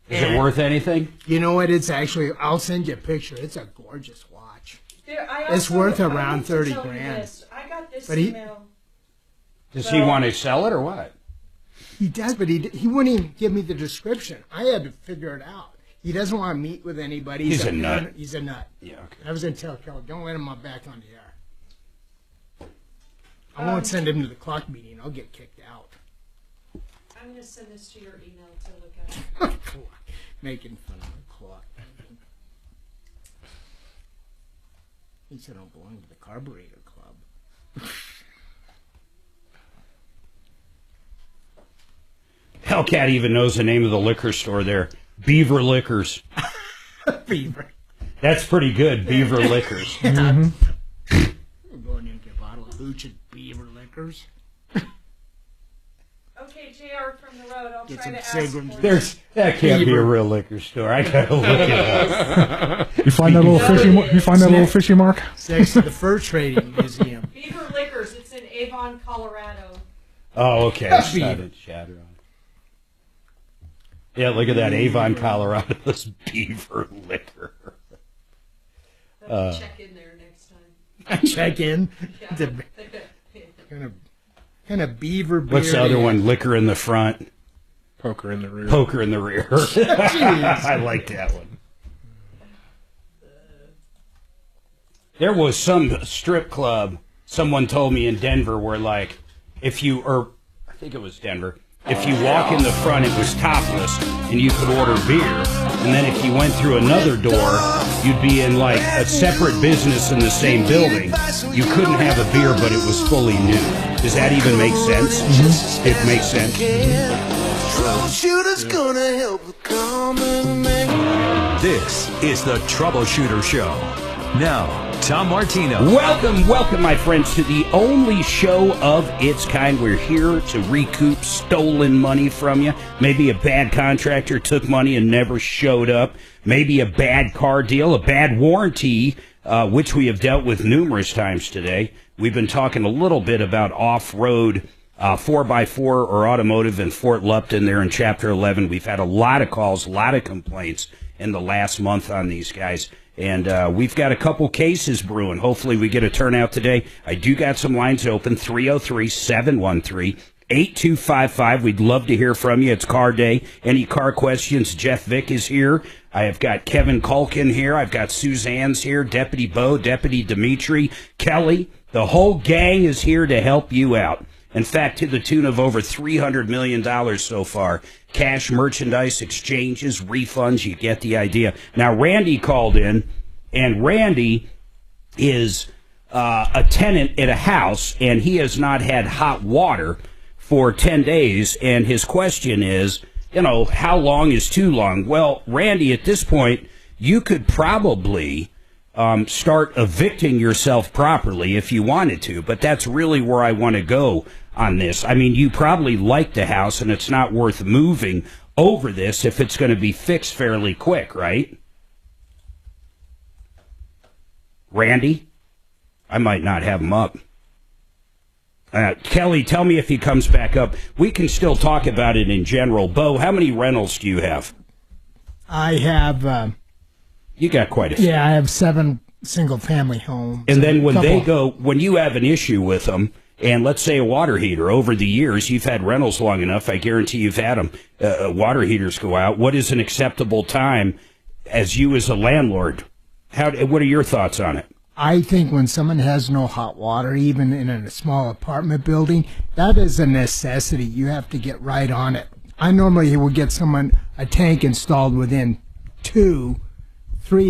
Is it worth anything? You know what? It's actually. I'll send you a picture. It's a gorgeous watch. I It's also- worth I around need to 30 tell you grand. this. I got this But he- email. Does he want to sell it or what? He does, but he wouldn't even give me the description. I had to figure it out. He doesn't want to meet with anybody. He's a nut. He's a nut. Yeah, okay. I was going to tell Kelly, don't let him back on the air. I won't send him to the clock meeting. I'll get kicked out. I'm going to send this to your email to look at. Making fun of the clock. He said I don't belong to the carburetor club. Hellcat even knows the name of the liquor store there. Beaver Liquors. Beaver. That's pretty good, Beaver Liquors. We're going into a bottle of Hooch and Beaver Liquors. Okay, JR from the road. I'll Get try to some ask Seagrams. for That can't be a real liquor store. I gotta look it up. You find that little fishy? You find that little fishy, Mark? It's next to the Fur Trading Museum. Beaver Liquors. It's in Avon, Colorado. Oh, okay. I saw it shatter on. Yeah, look at that. Avon, Colorado's Beaver Liquor. Check in there next time. Check in. Yeah. Kind of beaver beer. What's the other one? Liquor in the front. Poker in the rear. Poker in the rear. I like that one. There was some strip club, someone told me in Denver, where like, if you, or I think it was Denver, if you walk in the front, it was topless, and you could order beer. And then if you went through another door, you'd be in like a separate business in the same building. You couldn't have a beer, but it was fully nude. Does that even make sense? Mm-hmm. It makes sense. Troubleshooter's gonna help the common man. This is the Troubleshooter Show. Now, Tom Martino. Welcome, my friends, to the only show of its kind. We're here to recoup stolen money from you. Maybe a bad contractor took money and never showed up. Maybe a bad car deal, a bad warranty, which we have dealt with numerous times today. We've been talking a little bit about off-road 4x4 or automotive in Fort Lupton there in Chapter 11. We've had a lot of calls, a lot of complaints in the last month on these guys. And we've got a couple cases brewing. Hopefully we get a turnout today. I do got some lines open, 303-713-8255. We'd love to hear from you. It's car day. Any car questions? Jeff Vick is here. I have got Kevin Culkin here. I've got Suzanne's here, Deputy Bo, Deputy Dimitri, Kelly. The whole gang is here to help you out. In fact, to the tune of over $300 million so far. Cash, merchandise, exchanges, refunds, you get the idea. Now, Randy called in, and Randy is a tenant at a house, and he has not had hot water for 10 days, and his question is, how long is too long? Well, Randy, at this point, you could probably start evicting yourself properly if you wanted to, but that's really where I want to go on this. I mean, you probably like the house, and it's not worth moving over this if it's going to be fixed fairly quick, right? Randy? I might not have him up. Kelly, tell me if he comes back up. We can still talk about it in general. Bo, how many rentals do you have? I have... you got quite a few. Yeah, I have 7 single-family homes. And then when you have an issue with them, and let's say a water heater, over the years, you've had rentals long enough, I guarantee you've had them, water heaters go out. What is an acceptable time as you as a landlord? What are your thoughts on it? I think when someone has no hot water, even in a small apartment building, that is a necessity. You have to get right on it. I normally will get someone a tank installed within 2-3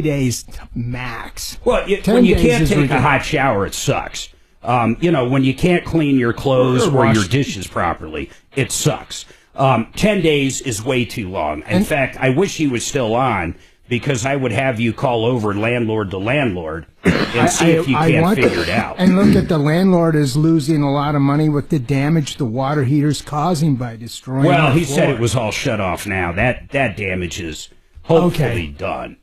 days max. Well, when you can't take a hot shower, it sucks. When you can't clean your clothes or your dishes properly, it sucks. 10 days is way too long. In fact, I wish he was still on. because I would have you call over landlord to landlord and see if you can't figure it out. And look at the landlord is losing a lot of money with the damage the water heater's causing by destroying Well, the he said floor. it was all shut off now. That damage is hopefully done.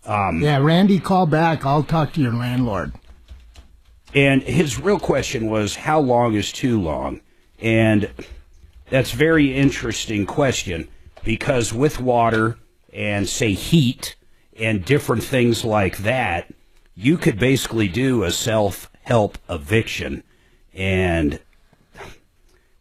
Yeah, Randy, call back. I'll talk to your landlord. And his real question was, how long is too long? And that's a very interesting question, because with water and, say, heat and different things like that, you could basically do a self-help eviction. And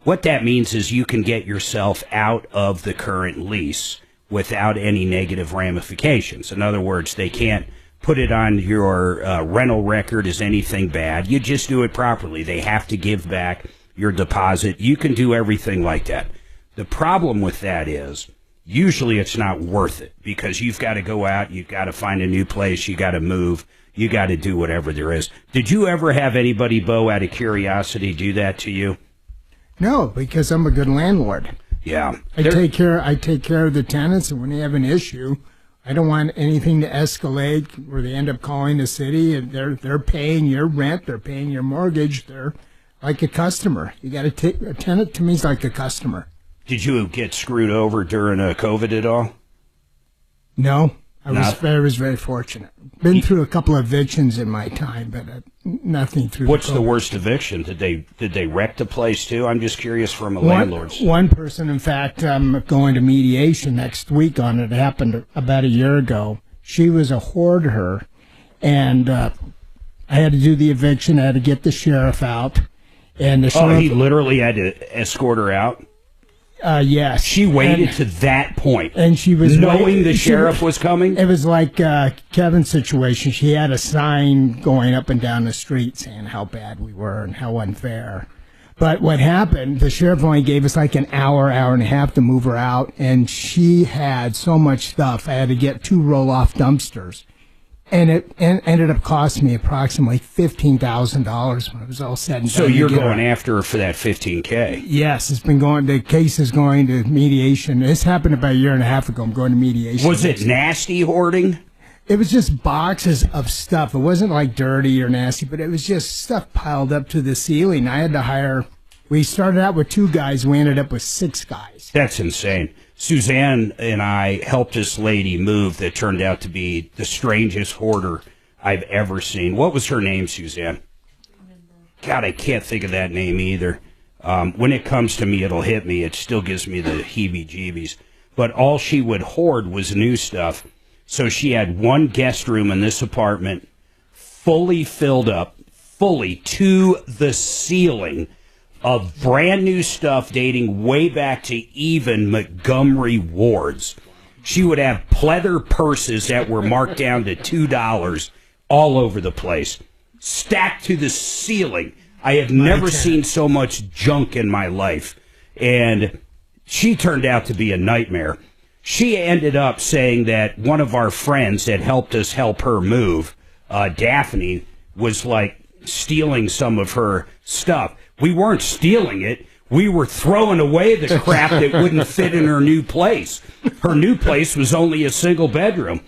what that means is you can get yourself out of the current lease without any negative ramifications. In other words, they can't put it on your rental record as anything bad. You just do it properly. They have to give back your deposit. You can do everything like that. The problem with that is usually it's not worth it, because you've got to go out, you've got to find a new place, you got to move, you got to do whatever there is. Did you ever have anybody, Bo, out of curiosity, do that to you? No, because I'm a good landlord. Yeah. I take care of the tenants, and when they have an issue, I don't want anything to escalate where they end up calling the city and they're paying your rent, they're paying your mortgage, they're like a customer. You got to take a tenant to me is like a customer. Did you get screwed over during COVID at all? No, I was very fortunate. Been through a couple of evictions in my time, but nothing through. What's the worst eviction? Did they wreck the place too? I'm just curious from a landlord's. One person, in fact, I'm going to mediation next week on it. It happened about a year ago. She was a hoarder, and I had to do the eviction. I had to get the sheriff out, and the sheriff. He literally had to escort her out. Yes. She waited to that point. And she was knowing the sheriff was coming? It was like Kevin's situation. She had a sign going up and down the street saying how bad we were and how unfair. But what happened, the sheriff only gave us like an hour and a half to move her out, and she had so much stuff. I had to get 2 roll-off dumpsters. And it ended up costing me approximately $15,000 when it was all said and done. So you're going after her for that $15K? Yes, it's been going. The case is going to mediation. This happened about a year and a half ago. I'm going to mediation. Was it nasty hoarding? It was just boxes of stuff. It wasn't like dirty or nasty, but it was just stuff piled up to the ceiling. I had to hire. We started out with 2 guys. We ended up with 6 guys. That's insane. Suzanne and I helped this lady move that turned out to be the strangest hoarder I've ever seen. What was her name, Suzanne? God, I can't think of that name either. When it comes to me, it'll hit me. It still gives me the heebie-jeebies. But all she would hoard was new stuff. So she had 1 guest room in this apartment fully filled up, fully to the ceiling, of brand new stuff dating way back to even Montgomery Ward's. She would have pleather purses that were marked down to $2 all over the place, stacked to the ceiling. I have never seen so much junk in my life. And she turned out to be a nightmare. She ended up saying that one of our friends that helped us help her move, Daphne, was like stealing some of her stuff. We weren't stealing it. We were throwing away the crap that wouldn't fit in her new place. Her new place was only a single bedroom.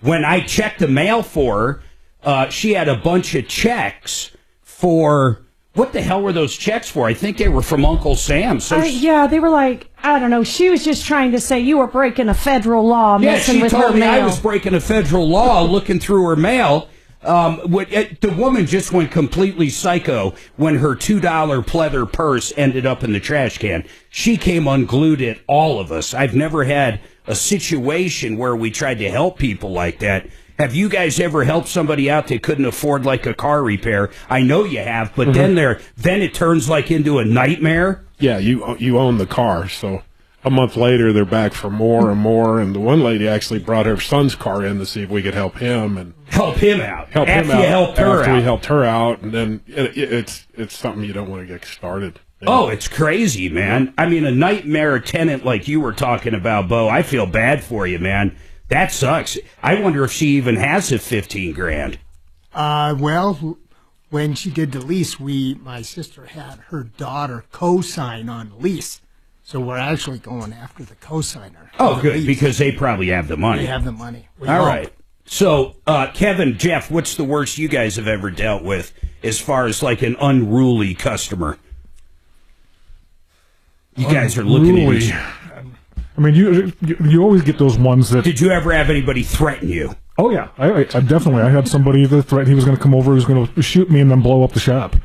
When I checked the mail for her, she had a bunch of checks for... What the hell were those checks for? I think they were from Uncle Sam. So yeah, they were like, I don't know. She was just trying to say you were breaking a federal law messing with her mail. Yeah, she told me I was breaking a federal law looking through her mail. The woman just went completely psycho when her $2 pleather purse ended up in the trash can. She came unglued at all of us. I've never had a situation where we tried to help people like that. Have you guys ever helped somebody out that couldn't afford like a car repair? I know you have, but then it turns like into a nightmare. Yeah, you own the car, so a month later they're back for more and more. And the one lady actually brought her son's car in to see if we could help him and help him out. We helped her out, and then it's something you don't want to get started. Oh, it's crazy, man. I mean, a nightmare tenant like you were talking about, Bo. I feel bad for you, man. That sucks. I wonder if she even has the $15,000. Well, when she did the lease, my sister had her daughter co-sign on the lease. So we're actually going after the cosigner. Oh, good, because they probably have the money. They have the money. All right. So, Kevin, Jeff, what's the worst you guys have ever dealt with as far as like an unruly customer? You guys are looking at each. I mean, you always get those ones that. Did you ever have anybody threaten you? Oh yeah, I definitely. I had somebody that threatened he was going to come over, he was going to shoot me and then blow up the shop.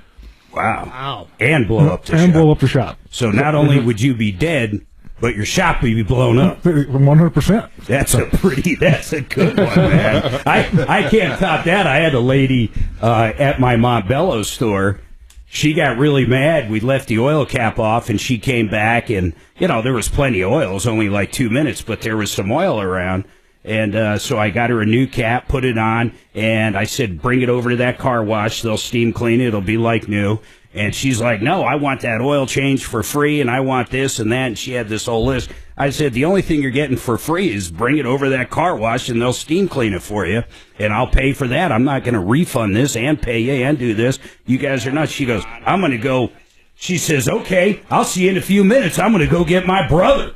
Wow. And blow up the shop. And blow up the shop. So not only would you be dead, but your shop would be blown up. 100%. That's a good one, man. I can't top that. I had a lady at my Montbello store. She got really mad. We left the oil cap off, and she came back, and, there was plenty of oil. It was only like 2 minutes, but there was some oil around. And so I got her a new cap, put it on, and I said, bring it over to that car wash. They'll steam clean it. It'll be like new. And she's like, no, I want that oil change for free, and I want this and that. And she had this whole list. I said, the only thing you're getting for free is bring it over to that car wash, and they'll steam clean it for you, and I'll pay for that. I'm not going to refund this and pay you and do this. You guys are nuts. She goes, I'm going to go. She says, okay, I'll see you in a few minutes. I'm going to go get my brother.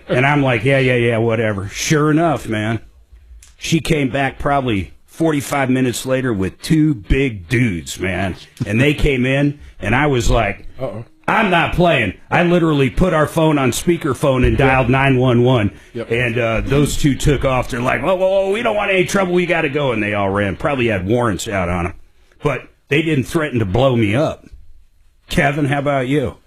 And I'm like, yeah, whatever. Sure enough, man, she came back probably 45 minutes later with two big dudes, man. And they came in, and I was like, I'm not playing. I literally put our phone on speakerphone and dialed 911. Yep. And those two took off. They're like, whoa, we don't want any trouble. We got to go. And they all ran. Probably had warrants out on them. But they didn't threaten to blow me up. Kevin, how about you?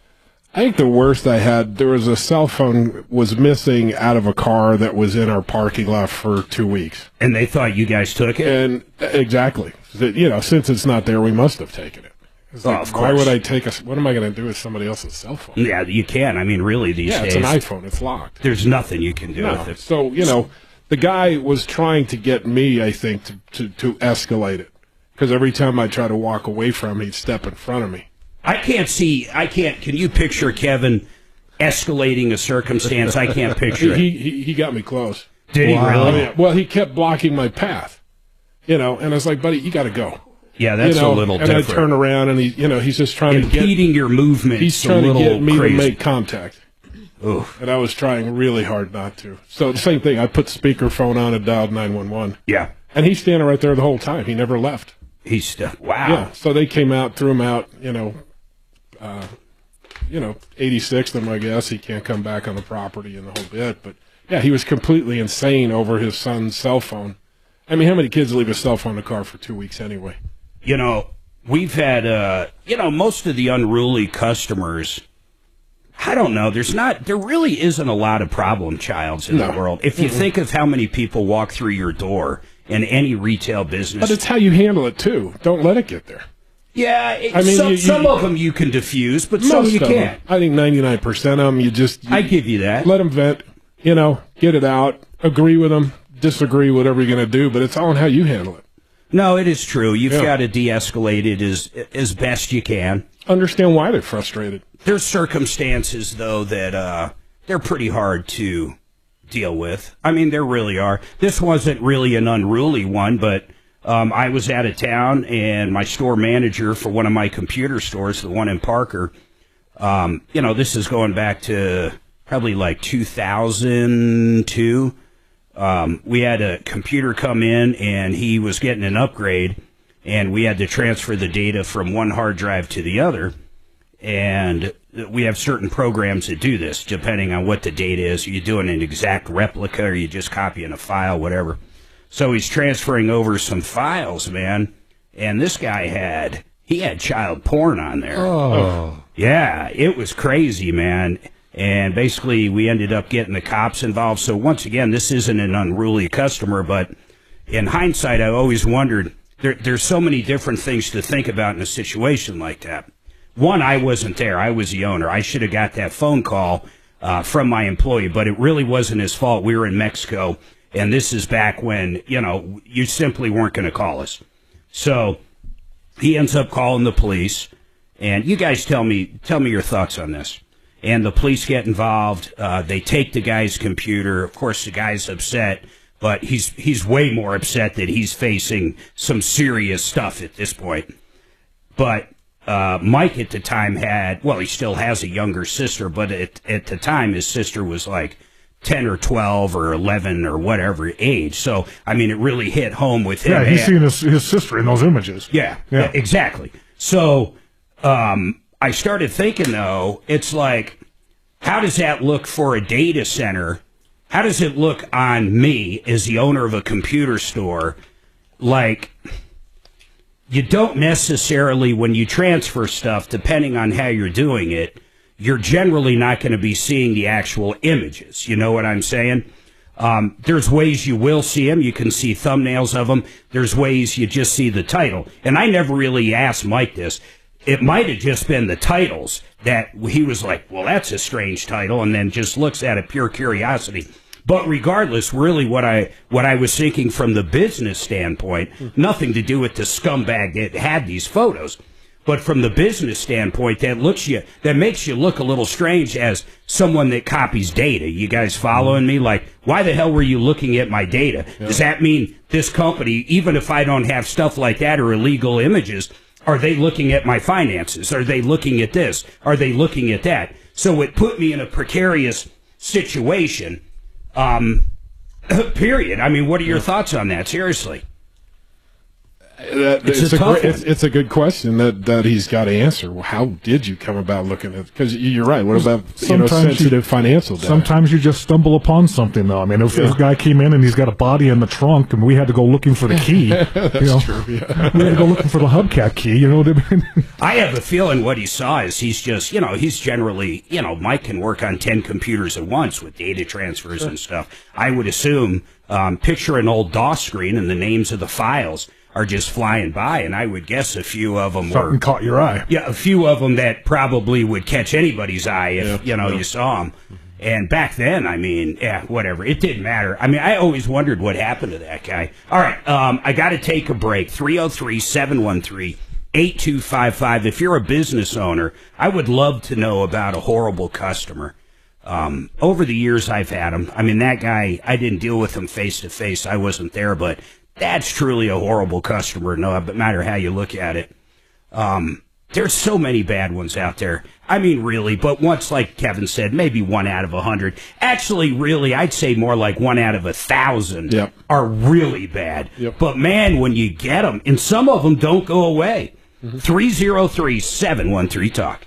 I think the worst I had, there was a cell phone was missing out of a car that was in our parking lot for 2 weeks. And they thought you guys took it? And exactly. Since it's not there, we must have taken it. Of course. Why would I take what am I going to do with somebody else's cell phone? Yeah, you can. I mean, really, these days. Yeah, it's an iPhone. It's locked. There's nothing you can do with it. So, the guy was trying to get me, I think, to escalate it. Because every time I try to walk away from him, he'd step in front of me. Can you picture Kevin escalating a circumstance? I can't picture it. He got me close. Did he really? Well, he kept blocking my path, and I was like, buddy, you got to go. Yeah, that's a little different. And I turn around, and he's just trying to impeding your movement. He's trying to get me to make contact. Oof. And I was trying really hard not to. So the same thing, I put speakerphone on and dialed 911. Yeah. And he's standing right there the whole time. He never left. He's still, wow. Yeah, so they came out, threw him out, 86th him, I guess. He can't come back on the property and the whole bit. But, yeah, he was completely insane over his son's cell phone. I mean, how many kids leave a cell phone in the car for 2 weeks anyway? We've had, most of the unruly customers, I don't know, there really isn't a lot of problem childs in the world. If you think of how many people walk through your door in any retail business. But it's how you handle it, too. Don't let it get there. Yeah, some of them you can diffuse, but some you can't. I think 99% of them, I give you that. Let them vent, get it out, agree with them, disagree, whatever you're going to do, but it's all in how you handle it. No, it is true. You've got to de-escalate it as best you can. Understand why they're frustrated. There's circumstances, though, that they're pretty hard to deal with. I mean, there really are. This wasn't really an unruly one, but I was out of town, and my store manager for one of my computer stores, the one in Parker, this is going back to probably like 2002. We had a computer come in, and he was getting an upgrade, and we had to transfer the data from one hard drive to the other. And we have certain programs that do this, depending on what the data is. Are you doing an exact replica, or are you just copying a file, whatever? So he's transferring over some files, man, and this guy had child porn on there. Oh. Yeah, it was crazy, man. And basically, we ended up getting the cops involved. So once again, this isn't an unruly customer, but in hindsight, I always wondered, there's so many different things to think about in a situation like that. One, I wasn't there. I was the owner. I should have got that phone call from my employee, but it really wasn't his fault. We were in Mexico, and this is back when, you simply weren't going to call us. So he ends up calling the police, and you guys tell me your thoughts on this. And the police get involved. They take the guy's computer. Of course, the guy's upset, but he's way more upset that he's facing some serious stuff at this point. But Mike at the time had, well, he still has a younger sister, but at the time his sister was like 10 or 12 or 11 or whatever age. So, I mean, it really hit home with him. Yeah, he's seen his sister in those images. Yeah, exactly. So, I started thinking, though, it's like, how does that look for a data center? How does it look on me as the owner of a computer store? Like, you don't necessarily, when you transfer stuff, depending on how you're doing it, you're generally not going to be seeing the actual images. You know what I'm saying? There's ways you will see them. You can see thumbnails of them. There's ways you just see the title. And I never really asked Mike this. It might have just been the titles that he was like, well, that's a strange title, and then just looks at it pure curiosity. But regardless, really what I was thinking from the business standpoint, nothing to do with the scumbag that had these photos. But from the business standpoint, that makes you look a little strange as someone that copies data. You guys following me? Like, why the hell were you looking at my data? Yeah. Does that mean this company, even if I don't have stuff like that or illegal images, are they looking at my finances? Are they looking at this? Are they looking at that? So it put me in a precarious situation, period. I mean, what are your thoughts on that? Seriously. It's a good question that he's got to answer. Well, how did you come about looking at? Because you're right. What about sensitive financial data? Sometimes you just stumble upon something, though. I mean, if a guy came in and he's got a body in the trunk, and we had to go looking for the key. That's true. Yeah. We had to go looking for the hubcap key. You know what I mean? I have a feeling what he saw is he's just, he's generally, Mike can work on 10 computers at once with data transfers and stuff. I would assume, picture an old DOS screen and the names of the files are just flying by, and I would guess a few of them something caught your eye. Yeah, a few of them that probably would catch anybody's eye if you saw them. And back then, I mean, whatever, it didn't matter. I mean, I always wondered what happened to that guy. All right, I got to take a break. 303-713-8255. If you're a business owner, I would love to know about a horrible customer. Over the years, I've had them. I mean, that guy, I didn't deal with him face to face. I wasn't there, but that's truly a horrible customer, no matter how you look at it. There's so many bad ones out there. I mean, really, but once, like Kevin said, maybe 1 out of 100. Actually, really, I'd say more like 1 out of 1,000 are really bad. But, man, when you get them, and some of them don't go away. 303-713-TALK.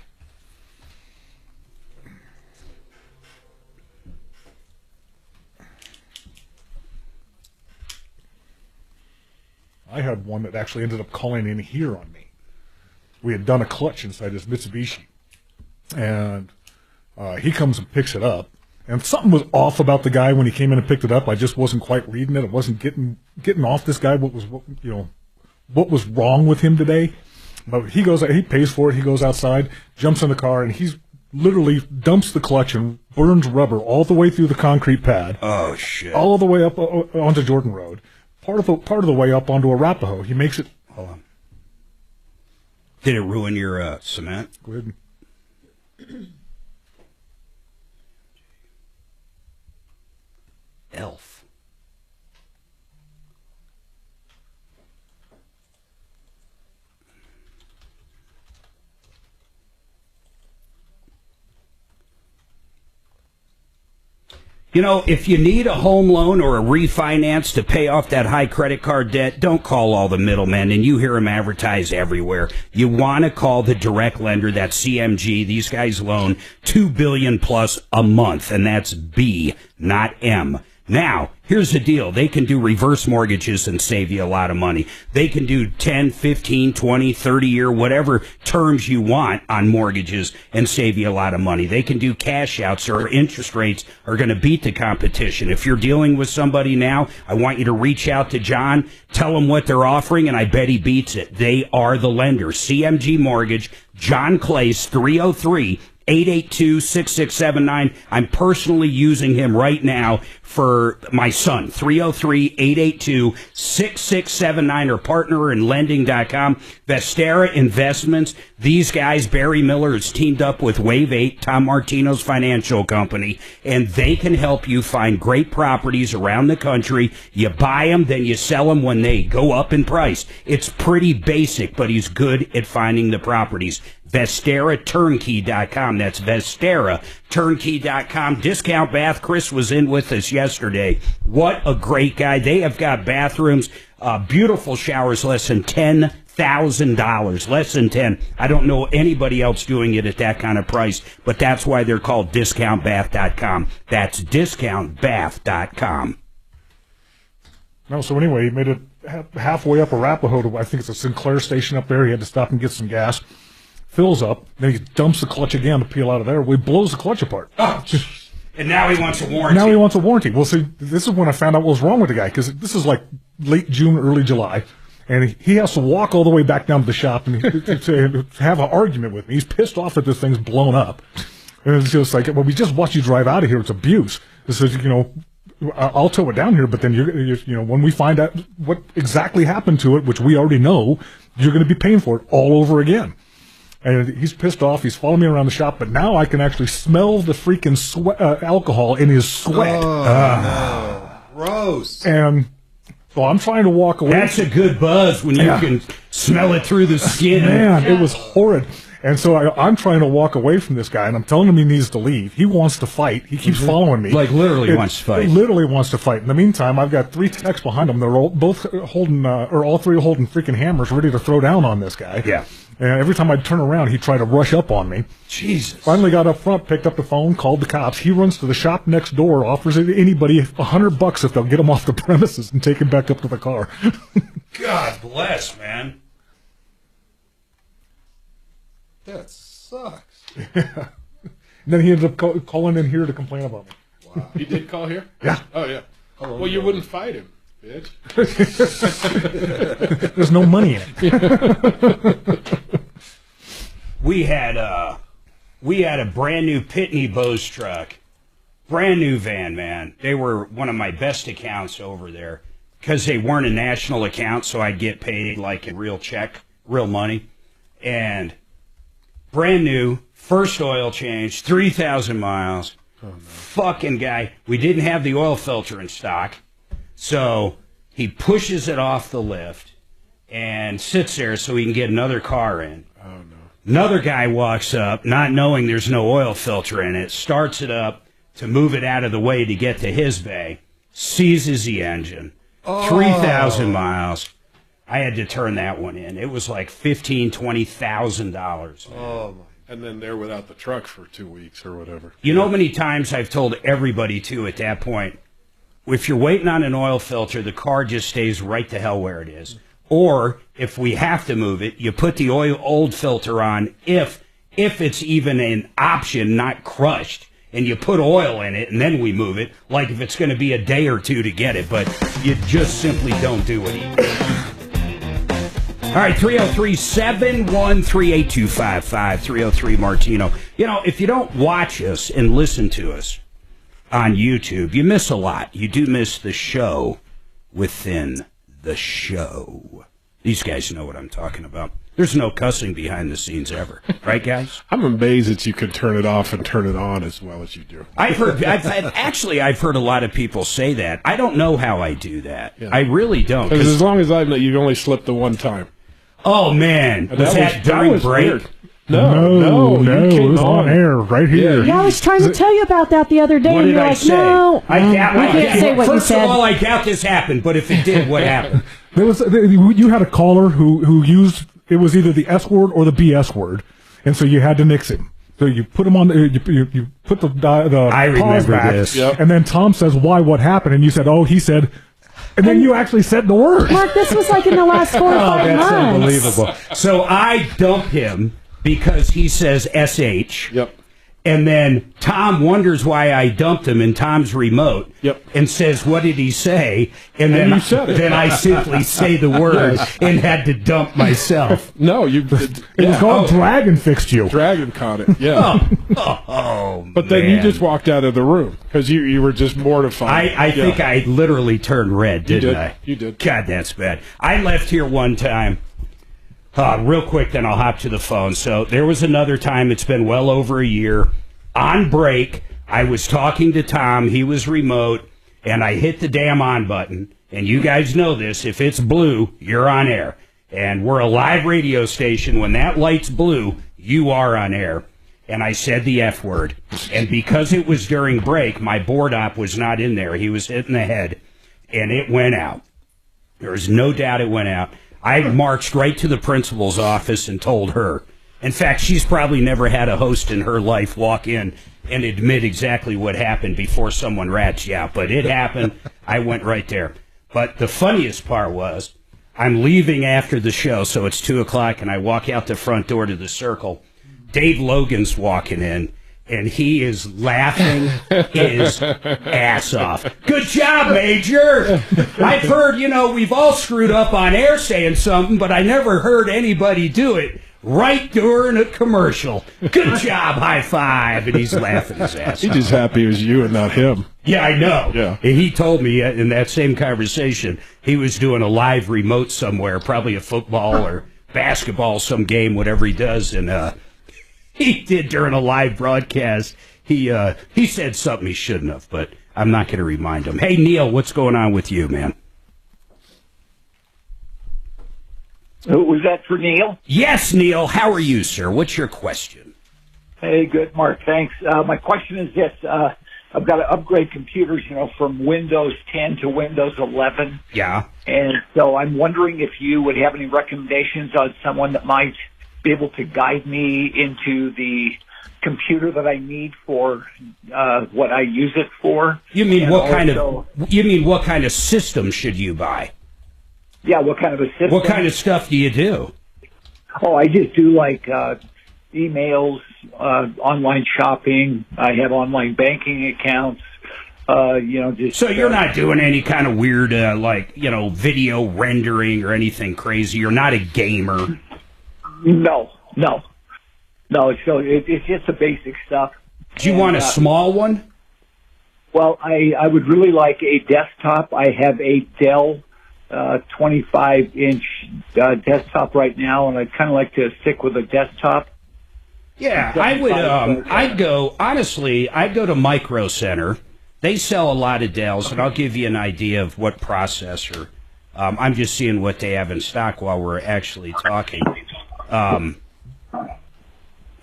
I had one that actually ended up calling in here on me. We had done a clutch inside his Mitsubishi, and he comes and picks it up, and something was off about the guy when he came in and picked it up. I just wasn't quite reading it. It wasn't getting off this guy. What was wrong with him today? But he pays for it. He goes outside, jumps in the car, and he's literally dumps the clutch and burns rubber all the way through the concrete pad. Oh shit! All the way up onto Jordan Road. Part of the way up onto Arapahoe. He makes it. Hold on. Did it ruin your cement? Go ahead. Elf. If you need a home loan or a refinance to pay off that high credit card debt, don't call all the middlemen, and you hear them advertise everywhere. You want to call the direct lender, that's CMG. These guys loan $2 billion plus a month, and that's B, not M. Now, here's the deal. They can do reverse mortgages and save you a lot of money. They can do 10, 15, 20, 30-year, whatever terms you want on mortgages and save you a lot of money. They can do cash outs, or interest rates are going to beat the competition. If you're dealing with somebody now, I want you to reach out to John, tell him what they're offering, and I bet he beats it. They are the lender. CMG Mortgage, John Clace, 303-882-6679. I'm personally using him right now for my son, 303-882-6679 or partnerinlending.com. Vestera Investments. These guys, Barry Miller has teamed up with Wave 8, Tom Martino's financial company, and they can help you find great properties around the country. You buy them, then you sell them when they go up in price. It's pretty basic, but he's good at finding the properties. VesteraTurnkey.com. That's VesteraTurnkey.com. Discount Bath. Chris was in with us yesterday. What a great guy. They have got bathrooms, beautiful showers, less than $10,000. Less than 10. I don't know anybody else doing it at that kind of price, but that's why they're called DiscountBath.com. That's DiscountBath.com. No, so anyway, he made it halfway up Arapahoe to, I think it's a Sinclair station up there. He had to stop and get some gas. Fills up, then he dumps the clutch again to peel out of there. He blows the clutch apart. Oh, and now he wants a warranty. Now he wants a warranty. Well, see, this is when I found out what was wrong with the guy, because this is like late June, early July, and he has to walk all the way back down to the shop and to have an argument with me. He's pissed off that this thing's blown up. And it's just like, well, we just watched you drive out of here. It's abuse. He says, I'll tow it down here, but then when we find out what exactly happened to it, which we already know, you're going to be paying for it all over again. And he's pissed off. He's following me around the shop, but now I can actually smell the freaking alcohol in his sweat. No. Gross. And so I'm trying to walk away. That's a good buzz when you can smell it through the skin. Man, it was horrid. And so I'm trying to walk away from this guy, and I'm telling him he needs to leave. He wants to fight. He keeps following me. Like literally wants to fight. Literally wants to fight. In the meantime, I've got 3 techs behind him. They're all holding freaking hammers ready to throw down on this guy. Yeah. And every time I'd turn around, he'd try to rush up on me. Jesus. Finally got up front, picked up the phone, called the cops. He runs to the shop next door, offers anybody $100 if they'll get him off the premises and take him back up to the car. God bless, man. That sucks. Yeah. And then he ended up calling in here to complain about me. Wow. He did call here? Yeah. Oh, yeah. Well, you wouldn't fight him, bitch. There's no money in it. We had a brand new Pitney Bowes truck. Brand new van, man. They were one of my best accounts over there because they weren't a national account, so I'd get paid like in real check, real money. And brand new, first oil change, 3,000 miles. Oh, no. Fucking guy. We didn't have the oil filter in stock, so he pushes it off the lift and sits there so he can get another car in. Oh, no. Another guy walks up, not knowing there's no oil filter in it, starts it up to move it out of the way to get to his bay, seizes the engine, 3,000 miles. I had to turn that one in. It was like $15,000, $20,000. Oh, and then they're without the truck for 2 weeks or whatever. You know how many times I've told everybody, too, at that point, if you're waiting on an oil filter, the car just stays right the hell where it is. Or if we have to move it, you put the old filter on if it's even an option, not crushed, and you put oil in it, and then we move it, like if it's going to be a day or two to get it. But you just simply don't do it. All right, 303-713-8255, 303 Martino. You know, if you don't watch us and listen to us on YouTube, you miss a lot. You do miss the show within the show. These guys know what I'm talking about. There's no cussing behind the scenes ever. Right, guys? I'm amazed that you can turn it off and turn it on as well as you do. I've heard a lot of people say that. I don't know how I do that. Yeah. I really don't. Because as long as I know, you've only slipped the one time. Oh, man. Was that during break? Weird. No, it was on air right here. Yeah, I was trying to tell you about that the other day. What and did you're I like, say? No, I can't say what you said. First of all, I doubt this happened, but if it did, what happened? You had a caller who used, it was either the S word or the BS word, and so you had to nix him. So you put him on, you put the I pause remember back, this. And then Tom says, why, what happened? And you said, he said... And then you actually said the word. Mark, this was like in the last 4 or 5 months. That's unbelievable. So I dump him because he says SH. Yep. And then Tom wonders why I dumped him in Tom's remote. Yep. And says, what did he say? And then, you said it. then I simply say the word and had to dump myself. No, you. It was called Dragon fixed you. Dragon caught it. Yeah. But then you just walked out of the room because you were just mortified. I think I literally turned red, didn't I? You did. God, that's bad. I left here one time. Real quick, then I'll hop to the phone. So there was another time, it's been well over a year. On break, I was talking to Tom. He was remote, and I hit the damn on button. And you guys know this. If it's blue, you're on air. And we're a live radio station. When that light's blue, you are on air. And I said the F word. And because it was during break, my board op was not in there. He was hit in the head, and it went out. There was no doubt it went out. I marched right to the principal's office and told her. In fact, she's probably never had a host in her life walk in and admit exactly what happened before someone rats you out. But it happened. I went right there. But the funniest part was, I'm leaving after the show, so it's 2 o'clock, and I walk out the front door to the Circle. Dave Logan's walking in, and he is laughing his ass off. Good job, Major! I've heard, we've all screwed up on air saying something, but I never heard anybody do it right during a commercial. Good job, high five! And he's laughing his ass off. He's just happy it was you and not him. Yeah, I know. Yeah. And he told me in that same conversation he was doing a live remote somewhere, probably a football or basketball, some game, whatever he does, and he did during a live broadcast. He said something he shouldn't have, but I'm not going to remind him. Hey, Neil, what's going on with you, man? Was that for Neil? Yes, Neil. How are you, sir? What's your question? Hey, good, Mark. Thanks. My question is this. I've got to upgrade computers, from Windows 10 to Windows 11. Yeah. And so I'm wondering if you would have any recommendations on someone that might be able to guide me into the computer that I need for what I use it for. You mean what kind of system should you buy? Yeah, what kind of a system? What kind of stuff do you do? Oh, I just do like emails, online shopping. I have online banking accounts. Just so you're not doing any kind of weird video rendering or anything crazy. You're not a gamer. No. It's just the basic stuff. Do you want a small one? Well, I would really like a desktop. I have a Dell 25-inch desktop right now, and I'd kind of like to stick with a desktop. Yeah, I would. I'd go to Micro Center. They sell a lot of Dells, and I'll give you an idea of what processor. I'm just seeing what they have in stock while we're actually talking.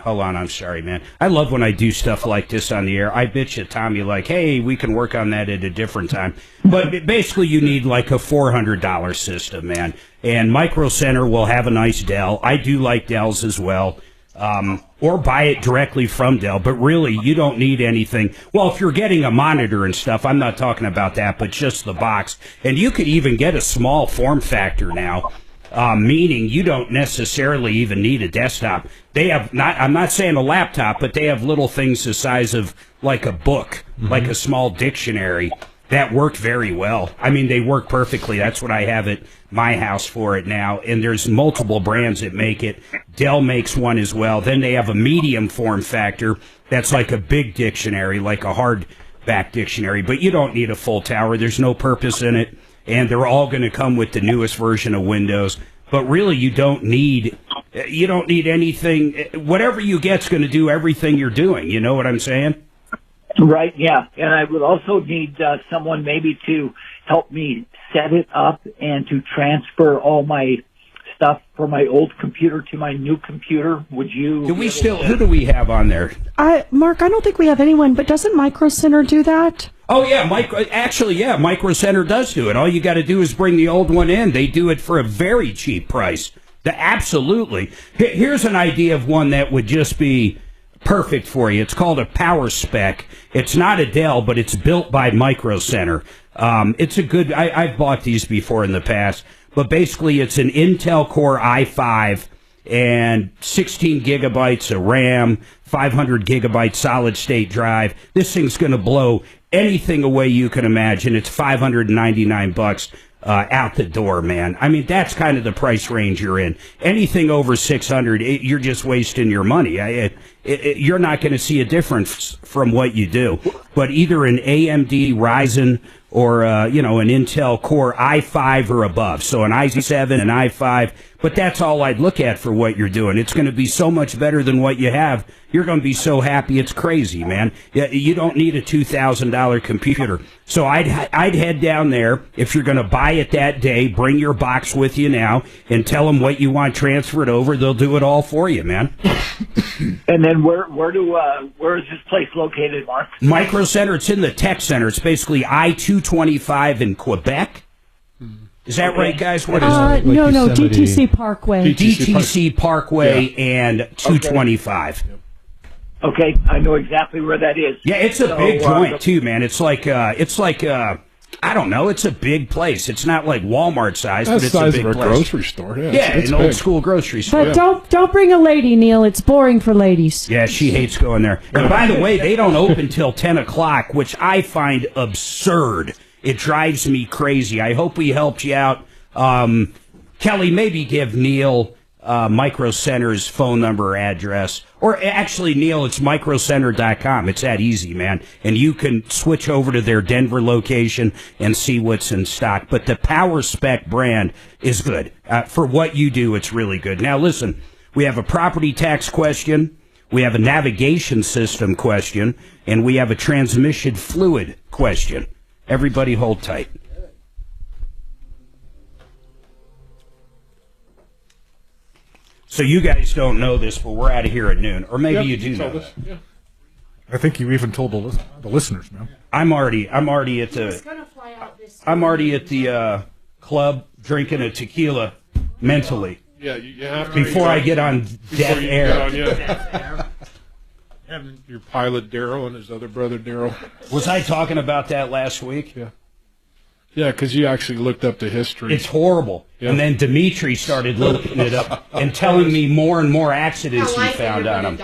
Hold on, I'm sorry, man. I love when I do stuff like this on the air. I bitch at Tommy like, hey, we can work on that at a different time. But basically you need like a $400 system, man. And Micro Center will have a nice Dell. I do like Dells as well. Or buy it directly from Dell. But really, you don't need anything. Well, if you're getting a monitor and stuff, I'm not talking about that, but just the box. And you could even get a small form factor now. Meaning you don't necessarily even need a desktop. They have I'm not saying a laptop, but they have little things the size of like a book, like a small dictionary that work very well. I mean, they work perfectly. That's what I have at my house for it now. And there's multiple brands that make it. Dell makes one as well. Then they have a medium form factor that's like a big dictionary, like a hardback dictionary, but you don't need a full tower. There's no purpose in it. And they're all going to come with the newest version of Windows. But really, you don't need anything. Whatever you get's going to do everything you're doing. You know what I'm saying? Right, yeah. And I would also need someone maybe to help me set it up and to transfer all my stuff from my old computer to my new computer. Would you? Who do we have on there? Mark, I don't think we have anyone, but doesn't Micro Center do that? Oh, yeah, Micro Center does do it. All you got to do is bring the old one in. They do it for a very cheap price. Absolutely. Here's an idea of one that would just be perfect for you. It's called a Power Spec. It's not a Dell, but it's built by Micro Center. It's a good... I've bought these before in the past, but basically it's an Intel Core i5, and 16 gigabytes of RAM, 500 gigabyte solid state drive. This thing's going to blow anything away you can imagine. It's $599 out the door, man. I mean, that's kind of the price range you're in. Anything over 600, you're just wasting your money. You're not going to see a difference from what you do. But either an AMD Ryzen or an Intel Core i5 or above. So an i7, an i5. But that's all I'd look at for what you're doing. It's going to be so much better than what you have. You're going to be so happy it's crazy, man. You don't need a $2,000 computer. So I'd head down there. If you're going to buy it that day, bring your box with you now and tell them what you want transferred over. They'll do it all for you, man. And then where is this place located, Mark? Micro Center. It's in the Tech Center. It's basically I-225 in Quebec. Is that right, guys? What is it? No, DTC Parkway. DTC Parkway and 225. Okay, I know exactly where that is. Yeah, it's a big joint too, man. It's like I don't know. It's a big place. It's not like Walmart size, but it's a big place. Grocery store. Yeah, an old school grocery store. But don't bring a lady, Neil. It's boring for ladies. Yeah, she hates going there. And by the way, they don't open till 10 o'clock, which I find absurd. It drives me crazy. I hope we helped you out. Kelly, maybe give Neil Micro Center's phone number or address. Or actually, Neil, it's microcenter.com. It's that easy, man. And you can switch over to their Denver location and see what's in stock. But the Power Spec brand is good. For what you do, it's really good. Now, listen, we have a property tax question. We have a navigation system question. And we have a transmission fluid question. Everybody hold tight. So you guys don't know this, but we're out of here at noon. Or maybe you do know this. Yeah. I think you even told the listeners, man. I'm already at the club drinking a tequila mentally. Yeah, you have to before I get on death air. Your pilot Daryl and his other brother Daryl. Was I talking about that last week? Yeah. Yeah, because you actually looked up the history. It's horrible. Yeah. And then Dimitri started looking it up and telling me more and more accidents he found on him.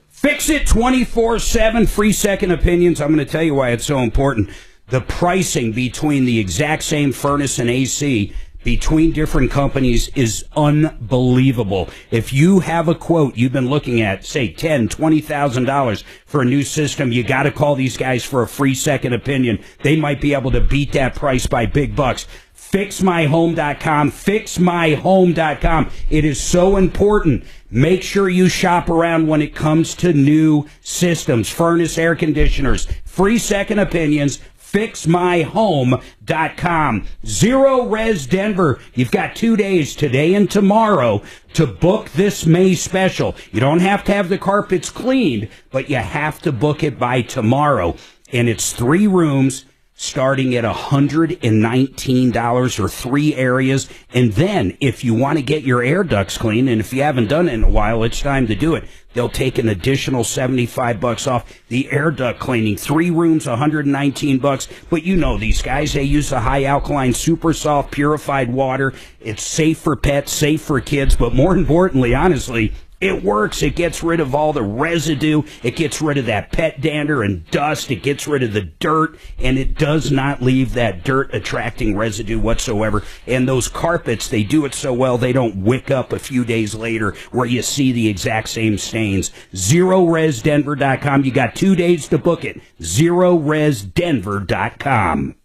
Fix it 24/7, free second opinions. I'm going to tell you why it's so important. The pricing between the exact same furnace and AC between different companies is unbelievable. If you have a quote you've been looking at, say $10,000, $20,000 for a new system, you got to call these guys for a free second opinion. They might be able to beat that price by big bucks. FixMyHome.com, FixMyHome.com. It is so important. Make sure you shop around when it comes to new systems, furnace, air conditioners, free second opinions, FixMyHome.com. Zero Res Denver. You've got 2 days, today and tomorrow, to book this May special. You don't have to have the carpets cleaned, but you have to book it by tomorrow. And it's 3 rooms, starting at $119 or 3 areas. And then if you want to get your air ducts clean, and if you haven't done it in a while, it's time to do it. They'll take an additional $75 off the air duct cleaning. 3 rooms, $119. But you know these guys, they use the high alkaline, super soft, purified water. It's safe for pets, safe for kids, but more importantly, honestly, it works. It gets rid of all the residue. It gets rid of that pet dander and dust. It gets rid of the dirt, and it does not leave that dirt-attracting residue whatsoever. And those carpets, they do it so well, they don't wick up a few days later where you see the exact same stains. ZeroResDenver.com. You got 2 days to book it. ZeroResDenver.com.